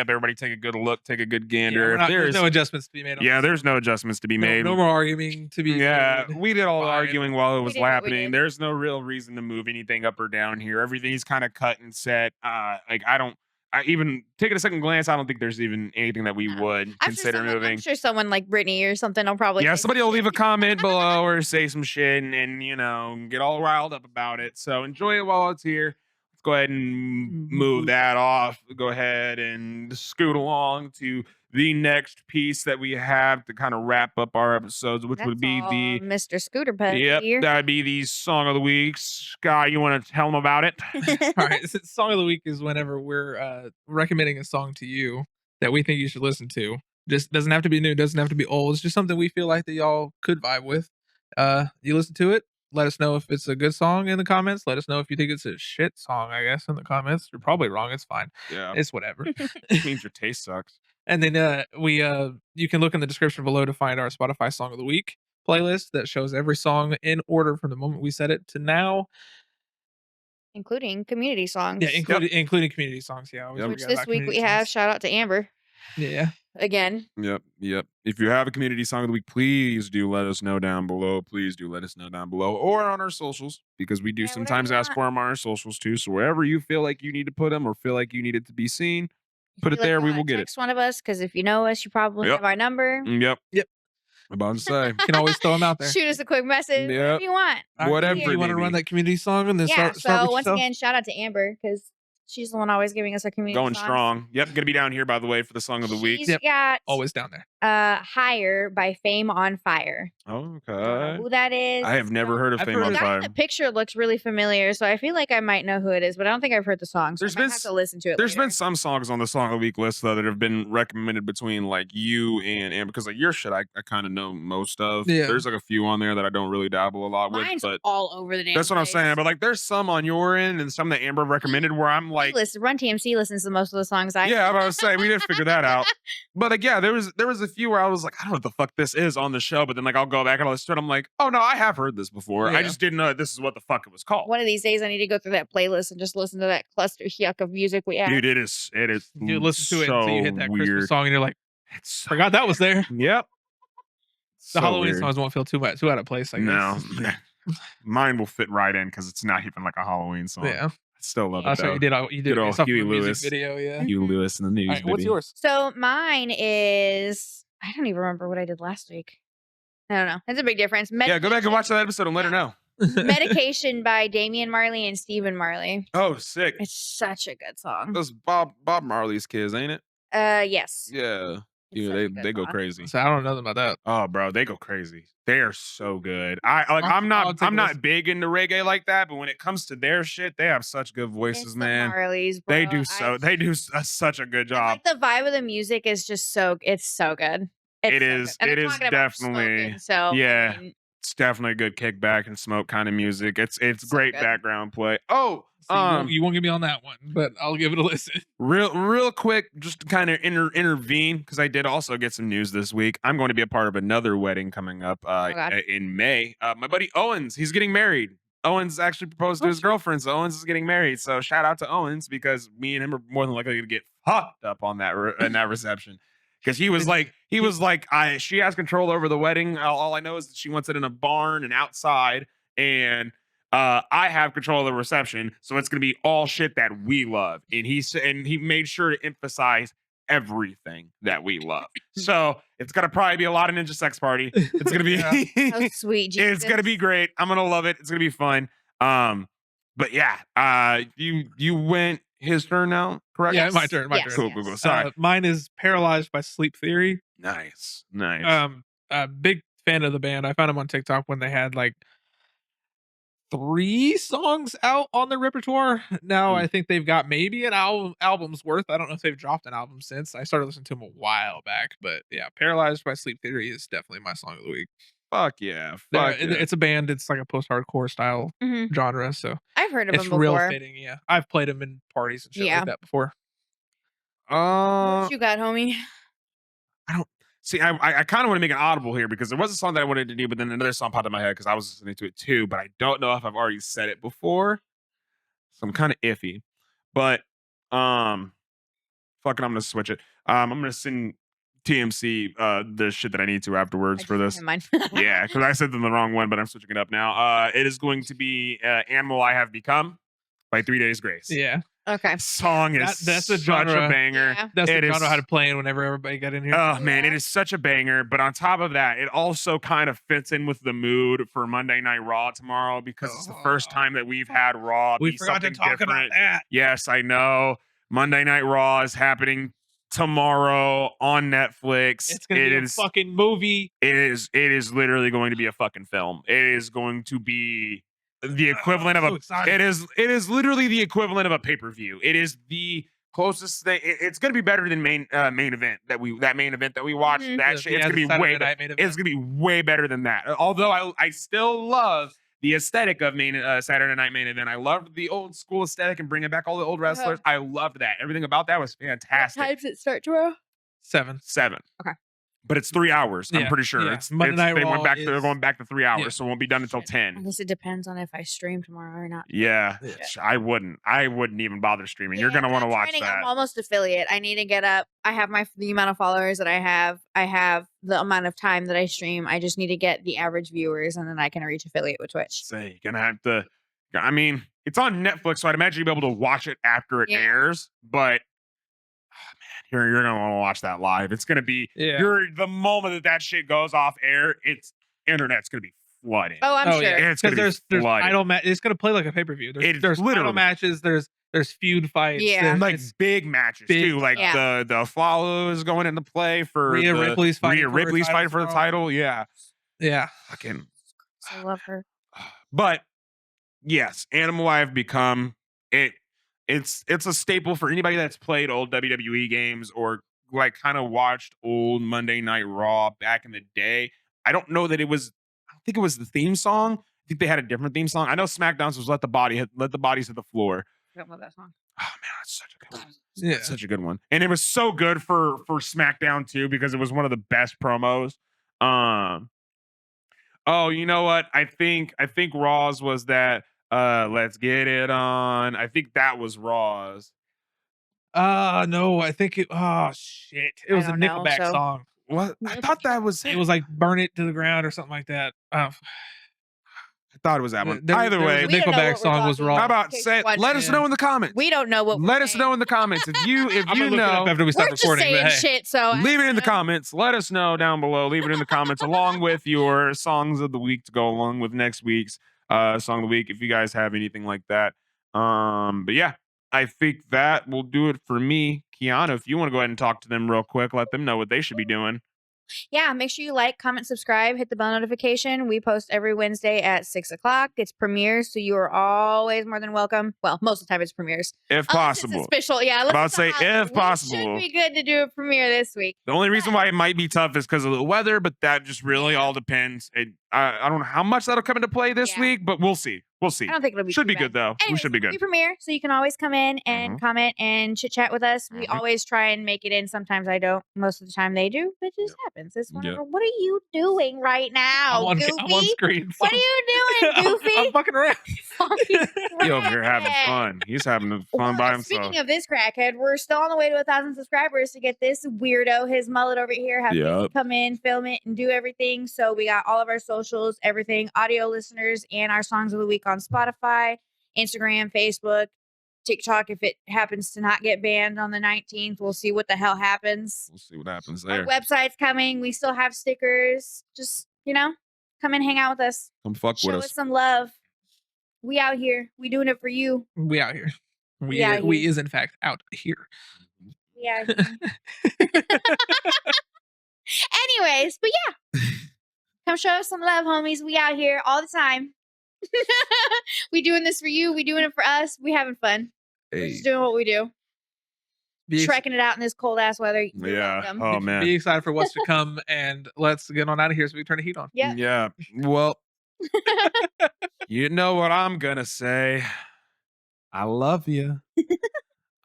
Speaker 1: Everybody take a good look, take a good gander.
Speaker 2: Yeah,
Speaker 1: If
Speaker 2: there's no adjustments to be made. On this.
Speaker 1: there's no adjustments to be
Speaker 2: No-
Speaker 1: made.
Speaker 2: No more arguing to be.
Speaker 1: Yeah,
Speaker 2: made.
Speaker 1: we did all the
Speaker 2: Fine.
Speaker 1: arguing while it was
Speaker 3: did what we
Speaker 1: happening.
Speaker 3: did.
Speaker 1: There's no real reason to move anything up or down here. Everything's kind of cut and set. Like, I even taking a second glance, I don't think there's even anything that we
Speaker 3: No.
Speaker 1: would consider moving.
Speaker 3: I'm sure someone like Brittany or something will probably.
Speaker 1: Yeah,
Speaker 3: say
Speaker 1: somebody
Speaker 3: some
Speaker 1: will leave a
Speaker 3: shit.
Speaker 1: comment below or say some shit and you know, get all riled up about it. So enjoy it while it's here. Let's go ahead and move that off. Go ahead and scoot along to the next piece that we have to kind of wrap up our episodes, which would
Speaker 3: That's
Speaker 1: be
Speaker 3: all
Speaker 1: the
Speaker 3: Mr. Scooter Pet
Speaker 1: Yep,
Speaker 3: here.
Speaker 1: that'd be the song of the week. Scott, you want to tell them about it?
Speaker 2: All right, so song of the week is whenever we're recommending a song to you that we think you should listen to. Just doesn't have to be new, doesn't have to be old. It's just something we feel like that y'all could vibe with. You listen to it. Let us know if it's a good song in the comments. Let us know if you think it's a shit song, I guess, in the comments. You're probably wrong. It's fine.
Speaker 1: Yeah,
Speaker 2: It's whatever.
Speaker 1: it means your taste sucks.
Speaker 2: And then you can look in the description below to find our Spotify Song of the Week playlist that shows every song in order from the moment we set it to now.
Speaker 3: Including community songs.
Speaker 2: Yeah, including community songs. Yeah, I always
Speaker 1: Yep.
Speaker 3: Which
Speaker 2: forget
Speaker 3: this
Speaker 2: about
Speaker 3: week we
Speaker 2: community
Speaker 3: have
Speaker 2: songs.
Speaker 3: shout out to Amber
Speaker 2: Yeah.
Speaker 3: again.
Speaker 1: Yep. If you have a community song of the week, please do let us know down below. Please do let us know down below or on our socials because we do
Speaker 3: Yeah, whatever
Speaker 1: sometimes
Speaker 3: you
Speaker 1: ask
Speaker 3: want.
Speaker 1: for them on our socials too. So wherever you feel like you need to put them or feel like you need it to be seen, put
Speaker 3: If
Speaker 1: it
Speaker 3: you
Speaker 1: there.
Speaker 3: like,
Speaker 1: We will get it.
Speaker 3: text one of us because if you know us, you probably
Speaker 1: Yep.
Speaker 3: have our number.
Speaker 1: Yep.
Speaker 2: Yep.
Speaker 1: I'm about to say.
Speaker 2: You can always throw them out there.
Speaker 3: Shoot us a quick message.
Speaker 1: Yep.
Speaker 3: Whatever you want.
Speaker 2: All right,
Speaker 1: Whatever
Speaker 2: You want to
Speaker 1: it may
Speaker 2: run
Speaker 1: be.
Speaker 2: that community song and then
Speaker 3: Yeah.
Speaker 2: start
Speaker 3: So
Speaker 2: with
Speaker 3: once
Speaker 2: yourself?
Speaker 3: again, shout out to Amber because she's the one always giving us our community
Speaker 1: Going
Speaker 3: songs.
Speaker 1: strong. Yep. Gonna be down here by the way for the song of the week.
Speaker 3: She's
Speaker 2: Yep.
Speaker 3: got
Speaker 2: Always down there.
Speaker 3: Higher by Fame on Fire. Don't know
Speaker 1: Okay.
Speaker 3: who that is.
Speaker 1: I have never heard of
Speaker 2: I've
Speaker 1: Fame
Speaker 2: heard
Speaker 1: on
Speaker 3: The guy in
Speaker 1: Fire.
Speaker 3: the picture looks really familiar, so I feel like I might know who it is, but I don't think I've heard the song. So
Speaker 1: There's
Speaker 3: I might
Speaker 1: been
Speaker 3: have to listen to it.
Speaker 1: There's been
Speaker 3: later.
Speaker 1: some songs on the Song of the Week list though that have been recommended between like you and because like your shit I kind of know most of.
Speaker 2: Yeah.
Speaker 1: There's like a few on there that I don't really dabble a lot
Speaker 3: Mine's
Speaker 1: with, but
Speaker 3: all over the damn
Speaker 1: that's what I'm saying.
Speaker 3: place.
Speaker 1: But like there's some on your end and some that Amber recommended where I'm like,
Speaker 3: Listen, Run TMC listens to most of the songs I.
Speaker 1: yeah, I'm about to say we did figure that out. But like, yeah, there was a few where I was like, I don't know what the fuck this is on the show, but then like I'll go back and I'll listen to it. I'm like, oh no, I have heard this before. I
Speaker 2: Yeah.
Speaker 1: just didn't know that this is what the fuck it was called.
Speaker 3: One of these days, I need to go through that playlist and just listen to that cluster yuck of music we have.
Speaker 1: Dude, it is
Speaker 2: You listen to it
Speaker 1: so
Speaker 2: until you hit that
Speaker 1: weird.
Speaker 2: Christmas song and you're like,
Speaker 1: It's so,
Speaker 2: forgot that was there.
Speaker 1: yep.
Speaker 2: The Halloween songs won't feel too out of place, I guess.
Speaker 1: No, mine will fit right in because it's not even like a Halloween song.
Speaker 2: Yeah.
Speaker 1: I still love it
Speaker 2: That's
Speaker 1: though.
Speaker 2: what you did. You did
Speaker 1: Good old
Speaker 2: based off of
Speaker 1: Huey
Speaker 2: a music
Speaker 1: Lewis.
Speaker 2: video. Yeah.
Speaker 1: Hugh Lewis in the news.
Speaker 2: All right, what's
Speaker 1: baby.
Speaker 2: yours?
Speaker 3: So mine is I don't even remember what I did last week. I don't know. It's a big difference.
Speaker 1: Yeah, go back and watch that episode and let her know.
Speaker 3: Medication by Damian Marley and Stephen Marley.
Speaker 1: Oh, sick.
Speaker 3: It's such a good song.
Speaker 1: Those Bob Marley's kids, ain't it?
Speaker 3: Yes.
Speaker 1: Yeah.
Speaker 3: It's
Speaker 1: Yeah,
Speaker 3: such a good
Speaker 1: they go
Speaker 3: song.
Speaker 1: crazy.
Speaker 2: So I don't know nothing about that.
Speaker 1: Oh, bro, they go crazy. They are so good. I'm
Speaker 2: I'll
Speaker 1: not
Speaker 2: take a listen.
Speaker 1: big into reggae like that, but when it comes to their shit, they have such good voices,
Speaker 3: It's the
Speaker 1: man.
Speaker 3: Marleys,
Speaker 1: They
Speaker 3: bro.
Speaker 1: do such a good job.
Speaker 3: Like the vibe of the music is just so it's so good.
Speaker 1: It
Speaker 3: so
Speaker 1: is-
Speaker 3: good. And
Speaker 1: it
Speaker 3: they're
Speaker 1: is
Speaker 3: talking about
Speaker 1: definitely-
Speaker 3: smoking, so
Speaker 1: yeah.
Speaker 3: I mean,
Speaker 1: It's definitely a good kickback and smoke kind of music. It's
Speaker 3: So
Speaker 1: great
Speaker 3: good.
Speaker 1: background play. Oh,
Speaker 2: So you won't get me on that one, but I'll give it a listen.
Speaker 1: real quick, just to kind of intervene because I did also get some news this week. I'm going to be a part of another wedding coming up
Speaker 3: God.
Speaker 1: in May. My buddy Owens, he's getting married. Owens actually proposed to his girlfriend, so Owens is getting married. So shout out to Owens because me and him are more than likely to get fucked up on that in that reception. Because he was like, she has control over the wedding. All I know is that she wants it in a barn and outside, and I have control of the reception, so it's gonna be all shit that we love. And he made sure to emphasize everything that we love. So it's gonna probably be a lot of ninja sex party. It's gonna be,
Speaker 3: how sweet. Jesus.
Speaker 1: it's gonna be great. I'm gonna love it. It's gonna be fun. But yeah, you went his turn now, correct?
Speaker 2: Yeah, my turn.
Speaker 3: Yes.
Speaker 1: Cool. Sorry.
Speaker 2: Mine is Paralyzed by Sleep Theory.
Speaker 1: Nice.
Speaker 2: Big fan of the band. I found them on TikTok when they had like 3 songs out on their repertoire. Now I think they've got maybe an album's worth. I don't know if they've dropped an album since. I started listening to them a while back, but yeah, Paralyzed by Sleep Theory is definitely my song of the week.
Speaker 1: Fuck yeah.
Speaker 2: It's a band. It's like a post-hardcore style
Speaker 3: Mhm.
Speaker 2: genre, so
Speaker 3: I've heard of
Speaker 2: it's
Speaker 3: them
Speaker 2: real
Speaker 3: before.
Speaker 2: fitting. Yeah, I've played them in parties and shit
Speaker 3: Yeah.
Speaker 2: like that before.
Speaker 3: What you got, homie?
Speaker 1: See, I kind of want to make an audible here because there was a song that I wanted to do, but then another song popped in my head because I was listening to it too, but I don't know if I've already said it before. So I'm kind of iffy. But fucking I'm gonna switch it. I'm gonna send TMC the shit that I need to afterwards for this.
Speaker 3: Never mind.
Speaker 1: Yeah, because I said them the wrong one, but I'm switching it up now. It is going to be Animal I Have Become by 3 Days Grace.
Speaker 2: Yeah,
Speaker 3: Okay.
Speaker 1: Song is
Speaker 2: That's a
Speaker 1: such
Speaker 2: genre.
Speaker 1: a banger.
Speaker 3: Yeah.
Speaker 2: that's the
Speaker 1: It is-
Speaker 2: genre I had to play in whenever everybody got in here.
Speaker 1: Oh man, it
Speaker 3: Yeah.
Speaker 1: is such a banger. But on top of that, it also kind of fits in with the mood for Monday Night Raw tomorrow because it's the first time that we've had Raw
Speaker 2: we
Speaker 1: be
Speaker 2: forgot to
Speaker 1: something
Speaker 2: talk
Speaker 1: different.
Speaker 2: about that.
Speaker 1: Yes, I know. Monday Night Raw is happening tomorrow on Netflix.
Speaker 2: It's gonna be a fucking movie.
Speaker 1: It is literally going to be a fucking film. It is going to be the equivalent of
Speaker 2: so
Speaker 1: a
Speaker 2: excited.
Speaker 1: it is literally the equivalent of a pay-per-view. It is the closest thing. It's going to be better than main event that we watched.
Speaker 3: Mhm.
Speaker 1: That shit, it's
Speaker 2: Yeah,
Speaker 1: going to
Speaker 2: the
Speaker 1: be
Speaker 2: Saturday
Speaker 1: way
Speaker 2: night
Speaker 1: better.
Speaker 2: main event.
Speaker 1: It's going to be way better than that. Although I still love the aesthetic of Saturday Night Main Event. I loved the old school aesthetic and bringing back all the old wrestlers. I loved that. Everything about that was fantastic.
Speaker 3: What time does it start tomorrow?
Speaker 2: 7.
Speaker 1: 7.
Speaker 3: Okay.
Speaker 1: But it's 3 hours. I'm
Speaker 2: Yeah,
Speaker 1: pretty sure.
Speaker 2: yeah.
Speaker 1: It's
Speaker 2: Monday Night
Speaker 1: they
Speaker 2: Raw
Speaker 1: went back to, they're
Speaker 2: is-
Speaker 1: going back to 3 hours,
Speaker 2: Yeah.
Speaker 1: so it won't be done until
Speaker 3: I
Speaker 1: 10.
Speaker 3: guess it depends on if I stream tomorrow or not.
Speaker 1: Yeah,
Speaker 2: Yeah.
Speaker 1: I wouldn't even bother streaming. You're
Speaker 3: Yeah,
Speaker 1: gonna want to
Speaker 3: I'm
Speaker 1: watch
Speaker 3: training-
Speaker 1: that.
Speaker 3: I'm almost affiliate. I need to get up. I have the amount of followers that I have. I have the amount of time that I stream. I just need to get the average viewers, and then I can reach affiliate with Twitch.
Speaker 1: Say you're gonna have to. I mean, it's on Netflix, so I'd imagine you'll be able to watch it after it
Speaker 3: Yeah.
Speaker 1: airs. But man, you're gonna want to watch that live. It's gonna be
Speaker 2: Yeah.
Speaker 1: the moment that shit goes off air. Internet's gonna be flooded.
Speaker 3: Oh, I'm
Speaker 2: Oh,
Speaker 3: sure.
Speaker 2: yeah.
Speaker 1: It's gonna be
Speaker 2: there's
Speaker 1: flooded.
Speaker 2: title match. It's gonna play like a pay per view.
Speaker 1: It's
Speaker 2: There's
Speaker 1: literally-
Speaker 2: title matches. There's There's feud fights.
Speaker 3: Yeah.
Speaker 1: like
Speaker 2: it's
Speaker 1: big matches
Speaker 2: big
Speaker 1: too. Like
Speaker 3: Yeah.
Speaker 1: the follows going into play for
Speaker 2: Rhea Ripley's fighting for her
Speaker 1: Ripley's
Speaker 2: title
Speaker 1: fighting for the
Speaker 2: tomorrow.
Speaker 1: title. Yeah,
Speaker 2: Yeah.
Speaker 1: fucking.
Speaker 3: I love her.
Speaker 1: But yes, Animal I have become it. It's a staple for anybody that's played old WWE games or like kind of watched old Monday Night Raw back in the day. I don't know that it was. I don't think it was the theme song. I think they had a different theme song. I know SmackDown's was let the bodies hit the floor.
Speaker 3: I don't love that song.
Speaker 1: Oh man, that's such a good one.
Speaker 2: Yeah.
Speaker 1: That's such a good one. And it was so good for SmackDown too, because it was one of the best promos. Oh, you know what? I think Raw's was that let's get it on. I think that was Raw's.
Speaker 2: No, I think it. Oh shit! It was a
Speaker 3: don't know,
Speaker 2: Nickelback
Speaker 3: so-
Speaker 2: song.
Speaker 1: What? I thought that was
Speaker 2: It was like "Burn It to the Ground" or something like that.
Speaker 1: I thought it was that one.
Speaker 2: There
Speaker 1: Either
Speaker 2: was
Speaker 1: way,
Speaker 2: a
Speaker 3: We don't know
Speaker 2: Nickelback
Speaker 3: what we're
Speaker 2: song was
Speaker 3: talking
Speaker 2: Raw.
Speaker 1: how about
Speaker 3: Okay,
Speaker 1: say
Speaker 3: watch
Speaker 1: let
Speaker 3: it.
Speaker 1: us know in the comments.
Speaker 3: We don't know what
Speaker 1: Let
Speaker 3: we're
Speaker 1: us know in the comments if you
Speaker 2: I'm gonna look it up
Speaker 1: know.
Speaker 2: after we start
Speaker 3: We're just
Speaker 2: recording.
Speaker 3: saying
Speaker 2: But hey,
Speaker 3: shit, so
Speaker 1: Leave it in the comments. Let us know down below. Leave it in the comments along with your songs of the week to go along with next week's song of the week if you guys have anything like that. But yeah, I think that will do it for me. Kiana, if you want to go ahead and talk to them real quick, let them know what they should be doing.
Speaker 3: Yeah, make sure you like, comment, subscribe, hit the bell notification. We post every Wednesday at 6:00. It's premieres, so you are always more than welcome. Well, most of the time it's premieres.
Speaker 1: If
Speaker 3: Unless
Speaker 1: possible.
Speaker 3: it's a special. Yeah, unless
Speaker 1: About
Speaker 3: it's
Speaker 1: to
Speaker 3: a
Speaker 1: say,
Speaker 3: holiday.
Speaker 1: if possible.
Speaker 3: Should be good to do a premiere this week.
Speaker 1: The only reason why it might be tough is because of the weather, but that just really all depends. I don't know how much that'll come into play this
Speaker 3: Yeah.
Speaker 1: week, but we'll see. We'll see.
Speaker 3: I don't think it'll be
Speaker 1: Should
Speaker 3: too
Speaker 1: be
Speaker 3: bad.
Speaker 1: good though. We
Speaker 3: Anyways,
Speaker 1: should be good.
Speaker 3: We premiere, so you can always come in and comment and chit chat with us. We
Speaker 1: Mhm.
Speaker 3: always try and make it in. Sometimes I don't. Most of the time they do. It just happens. It's one of
Speaker 1: Yep.
Speaker 3: them. What are you doing right now,
Speaker 2: I'm
Speaker 3: Goofy?
Speaker 2: on screen.
Speaker 3: What are you doing, Goofy?
Speaker 2: I'm fucking around.
Speaker 1: He over here having fun. He's having fun by himself.
Speaker 3: Speaking of this crackhead, we're still on the way to 1,000 subscribers to get this weirdo, his mullet over here, have Vicky
Speaker 1: Yep.
Speaker 3: come in, film it, and do everything. So we got all of our socials, everything, audio listeners, and our songs of the week on Spotify, Instagram, Facebook, TikTok. If it happens to not get banned on the 19th, we'll see what the hell happens.
Speaker 1: We'll see what happens
Speaker 3: Our
Speaker 1: there.
Speaker 3: website's coming. We still have stickers. Just, come and hang out with us.
Speaker 1: Come fuck
Speaker 3: Show
Speaker 1: with
Speaker 3: us
Speaker 1: us.
Speaker 3: some love. We out here. We doing it for you.
Speaker 2: We out here.
Speaker 3: We out
Speaker 2: We
Speaker 3: here.
Speaker 2: is in fact out here.
Speaker 3: We out here. Anyways, but yeah. Come show us some love, homies. We out here all the time. We doing this for you. We doing it for us. We having fun. We're just doing what we do. Trekking it out in this cold ass weather. You're
Speaker 1: Yeah.
Speaker 3: welcome.
Speaker 1: Oh man.
Speaker 2: Be excited for what's to come, and let's get on out of here so we can turn the heat on.
Speaker 3: Yep.
Speaker 1: Yeah. Well, you know what I'm gonna say. I love you.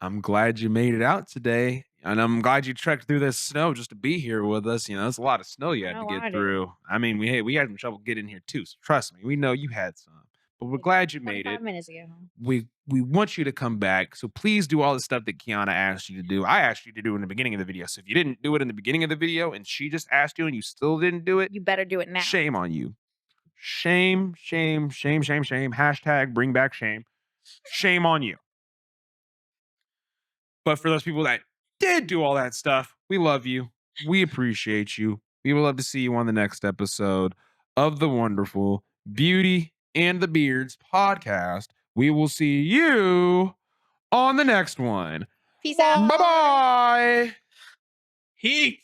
Speaker 1: I'm glad you made it out today. And I'm glad you trekked through this snow just to be here with us. It's a lot of snow you had to
Speaker 3: know
Speaker 1: get
Speaker 3: I did.
Speaker 1: through. I mean, we had some trouble getting here too. So trust me, we know you had some. But we're glad you made
Speaker 3: 25
Speaker 1: it.
Speaker 3: minutes ago.
Speaker 1: We want you to come back. So please do all the stuff that Kiana asked you to do. I asked you to do in the beginning of the video. So if you didn't do it in the beginning of the video and she just asked you and you still didn't do it,
Speaker 3: You better do it now.
Speaker 1: shame on you. Shame, shame, shame, shame, shame. Hashtag bring back shame. Shame on you. But for those people that did do all that stuff, we love you. We appreciate you. We would love to see you on the next episode of the wonderful Beauty and the Beards podcast. We will see you on the next one.
Speaker 3: Peace out.
Speaker 1: Bye-bye.
Speaker 2: Heat.